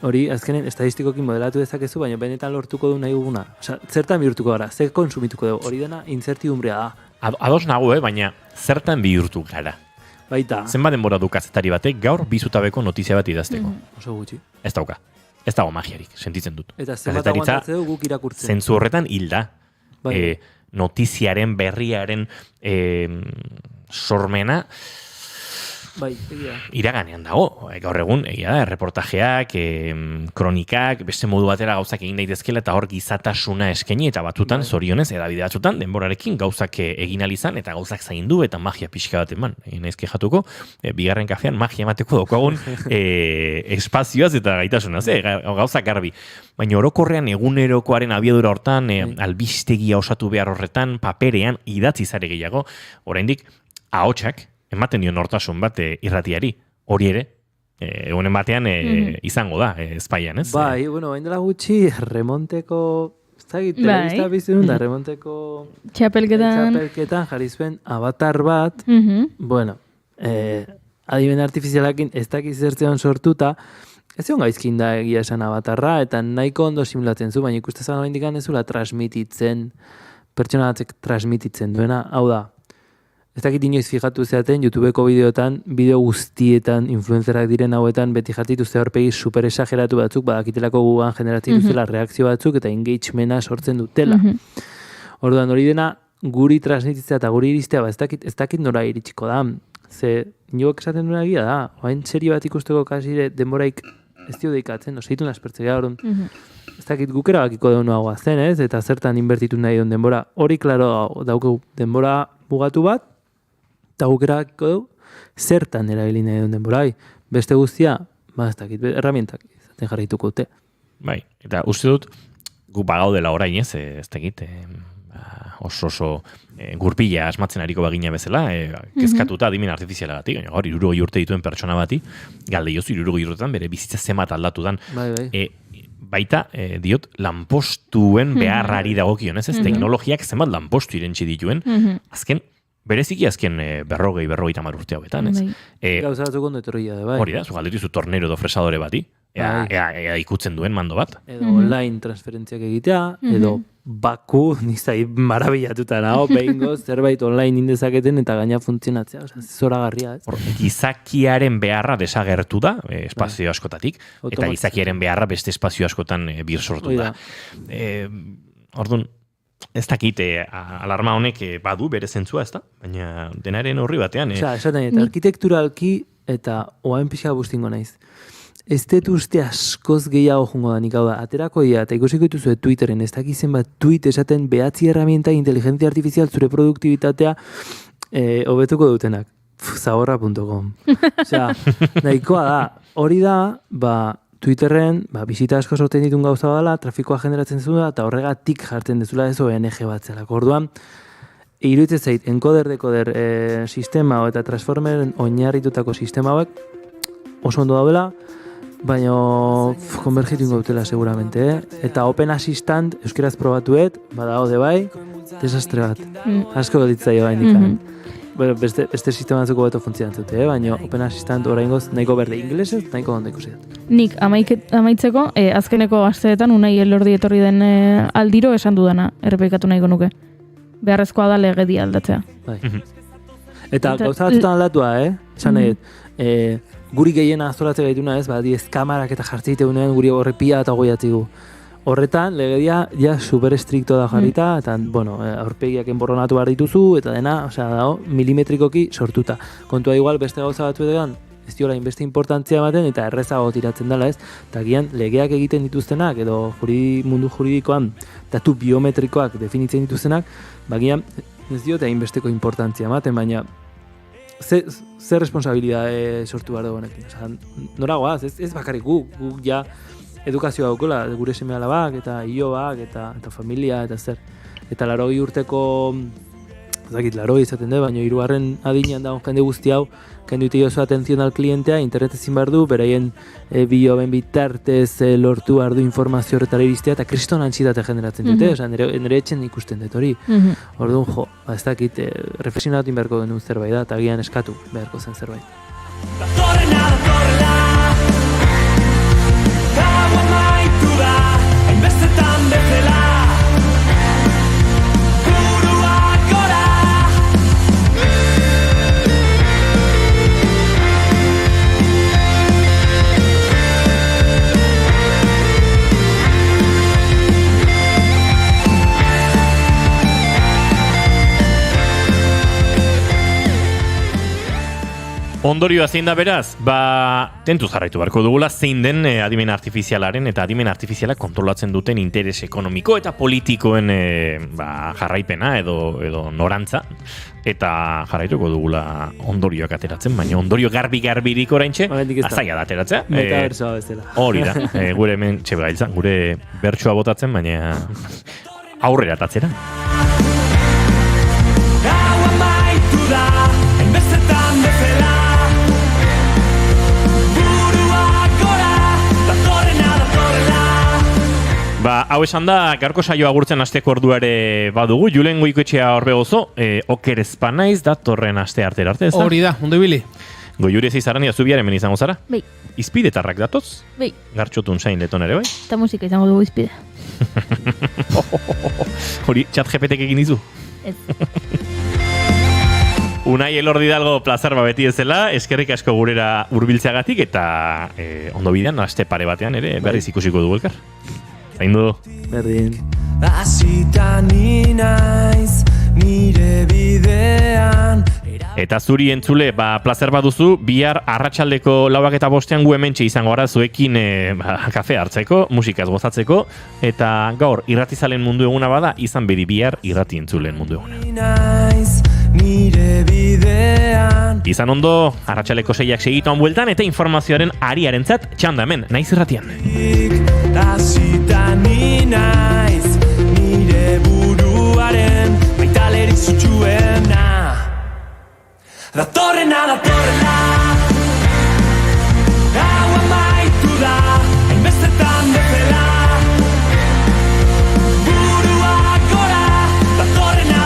Hori, azkenen, estadistikoki modelatu dezakezu, baina benetan lortuko du nahi duguna. Osa, zertan bihurtuko gara, zer konsumituko dugu, hori dena incertidumbrea da. Ados nago, baina zertan bihurtu gara. Baita. Zenbat denbora du kazetari batek gaur bizutabeko notizia bat idazteko. Oso gutxi. Ez dauka. Ez dago magiarik, sentitzen dut. Eta zenbat aguantatzea du guk irakurtzen. Zentzu horretan hilda. Notiziaren, berriaren sormena bai, iraganean dago. Gaur egun, egia da, reportajeak, kronikak, beste modu batera gauzak egin daitezkela eta hor gizatasuna eskaini eta batutan, zorionez, edabide batzutan, denborarekin gauzak egin alizan eta gauzak zaindu eta magia pixka bat eman. Naiz kejatuko, bigarren kafean magia emateko daukagun espazioaz eta gaitasunaz, gauzak garbi. Baina orokorrean egunerokoaren abiadura hortan, albistegia osatu behar horretan, paperean, idatzi zare gehiago, oraindik ahotsak ematen dio nortasun bat irratiari, hori ere, egunen batean izango da, ezpaian, ez? Bai, bueno, hain dela gutxi, remonteko, ez da egit, telebizta bizitun da, remonteko txapelketan jarri zuen avatar bat, bueno, adimen artifizialakin ez dakiz zertzean sortuta, ez zion gaizkin da egia esan avatarra, eta nahiko ondo simulatzen zu, baina ikustezan hori indikan ez zula transmititzen, pertsona batzek transmititzen duena, hau da, ez dakit inoiz fijatu zeaten, YouTubeko bideotan, bideo guztietan, influencerak diren hauetan, beti jartitu ze horpegi super esageratu batzuk, badakitelako gugan generatzen duzela reakzio batzuk, eta engagementa sortzen dutela. Orduan, hori dena, guri transmititzea eta guri iristea, ez dakit nora iritsiko da. Ze, nioak esaten duena egia da, oain serie bat ikusteko kasire denboraik ez dio deikatzen, oseitu naspertzea, orduan, ez dakit gukera bakiko deun hau zen, ez? Eta zertan inbertitu nahi denbora. Hori, klaro, dauke denbora bugatu bat, eta gukera bakiko du, zertan erabili nahi duen denbora, beste guztia, ez dakit, erramientak izaten jarrituko dute. Bai, eta uste dut, gu bagaudela orain ez dakit, oso gurpila asmatzen ariko bagina bezala, kezkatuta adimen artifizialagatik, gaur 60 urte dituen pertsona bati, galde jozu 60 urtetan bere bizitza zemat aldatu dan. Baita, diot, lanpostuen beharrari dagokion, ez? Teknologiak zenbat lanpostu irentzi dituen, bereziki azken 40-50 urte hauetan, ez? Gauza batzuk ondo etorria da, bai. Hori da, zu galdetu zu tornero edo fresadore bati, ea ikutzen duen mando bat. Edo online transferentziak egitea, edo baku, nizai marabillatuta nago, behingo, zerbait online indezaketen eta gaina funtzionatzea, zoragarria, ez? Gizakiaren beharra desagertu da, espazio askotatik, eta gizakiaren beharra beste espazio askotan bir sortu da. Orduan, ez dakite, alarma honek badu bere zentzua, ez da? Baina denaren horri batean. Esaten, eta arkitekturalki eta oain pixka bustingo naiz. Ez dut uste askoz gehiago jungo da nik hau da. Aterako ia, eta ikusiko dituzue Twitteren, ez dakizen bat tweet esaten behatzi herramienta inteligentzia artifizial zure produktibitatea hobetuko dutenak. Zagorra.com. Osea, nahikoa da. Hori da, Twitterren, bizita asko sortzen ditun gauza dela, trafikoa generatzen zuen eta horregatik jartzen dezula ez ONG bat zelako. Orduan, iruditzen zait, encoder-decoder sistema eta transformeren oinarritutako sistema hauek oso ondo daudela, baina konbergitu ingo dutela seguramente, Eta Open Assistant, euskeraz probatuet, badaude bai, desastre bat. Asko ditzaio bai indikan. Bueno, beste sistema batzuko beto funtzionatzute, baina Open Assistant oraingoz nahiko berde inglesez, nahiko ondo ikusi dut. Nik amaitzeko, azkeneko asteetan Unai Elordi etorri den aldiro esan dudana, errepikatu nahiko nuke. Beharrezkoa da legedia aldatzea. Bai. Eta gauza batzutan aldatua, esan nahi dut, guri gehiena azoratze gaituna ez, diez kamarak eta jartzeite unean guri horrepia eta goiatzi du. Horretan, legedia ja super estrikto da jarrita, eta, aurpegiak enborronatu behar dituzu, eta dena, dago, milimetrikoki sortuta. Kontua igual, beste gauza batu edan, ez diola inbeste importantzia ematen, eta errezago tiratzen dela ez, eta gian, legeak egiten dituztenak, edo mundu juridikoan, datu biometrikoak definitzen dituztenak, bagian, ez diote inbesteko importantzia ematen, baina, Zer responsabilidade sortu behar dugu honekin. Nora goaz, ez bakarrik guk ja edukazioa daukela, gure seme alabak, eta iobak, eta familia, eta zer. Eta 80 urteko, ez dakit, 80 izaten da, baina 3. adinean dago jende guzti hau, kendu ite oso atenzion al klientea, internet ezin behar du, beraien bioben bitartez lortu behar du informazio horretara iristea, eta kriston antxitate generatzen dute, nire etxen ikusten dut hori. Orduan, ez dakit, reflexionatu inberko denun zerbait da, eta agian eskatu beharko zen zerbait. Gau amaitu da, hainbestetan bezala. Ondorioa zein da beraz, tentuz jarraitu beharko dugula zein den adimen artifizialaren eta adimen artifizialak kontrolatzen duten interes ekonomiko eta politikoen jarraipena edo norantza, eta jarraituko dugula ondorioak ateratzen, baina ondorio garbi-garbirik oraintxe, azaia da ateratzea. Metaversoa bezala. Hori da, gure hemen txebegailtzan, gure bertsoa botatzen, baina aurrera atatzera. Gau amaitu da, hainbestetan bezala. Hau esan da, gaurko saioa agurtzen asteko orduare badugu, Julen Goikoetxea horbegozo, oker ezpanaiz datorren aste arte ez da? Hori da, ondo ibili. Goiuri zizaran iazubiaren hemen izango zara? Bai. Izpidetarrak datoz? Bai. Gartxotun sain leton ere, bai? Eta musika izango dugu izpide. Hori, chat GPT-ek egin izu? Ez. Unai Elordi dalgo plazar beti ezela, eskerrik asko gurera hurbiltzeagatik eta ondo bidean, aste pare batean ere, berriz ikusiko dugu elkar. Zaindu. Berdin. Azita ni naiz, nire bidean. Eta zuri entzule, plazer baduzu, bihar arratsaldeko 4:05 gu hementxe izango gara zuekin kafe hartzeko, musikaz gozatzeko, eta gaur irratizalen mundu eguna bada, izan bedi bihar irrati entzulen mundu eguna. Nire bidean. Izan ondo, arratsaleko 6ak segituan bueltan eta informazioaren ariarentzat txanda hemen, naiz irratian. Hasita ni naiz, nire buruaren baitalerik zutsuena. Datorrena, hau amaitu da, hainbestetan bezala. Buruak gora, datorrena,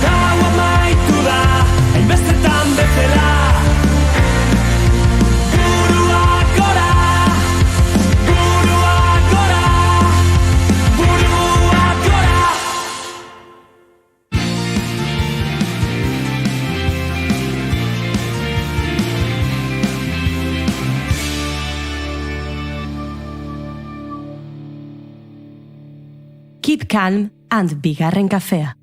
hau amaitu da, hainbestetan bezala. Buruak gora, buruak gora, buruak gora. Keep calm and bigarren kafea.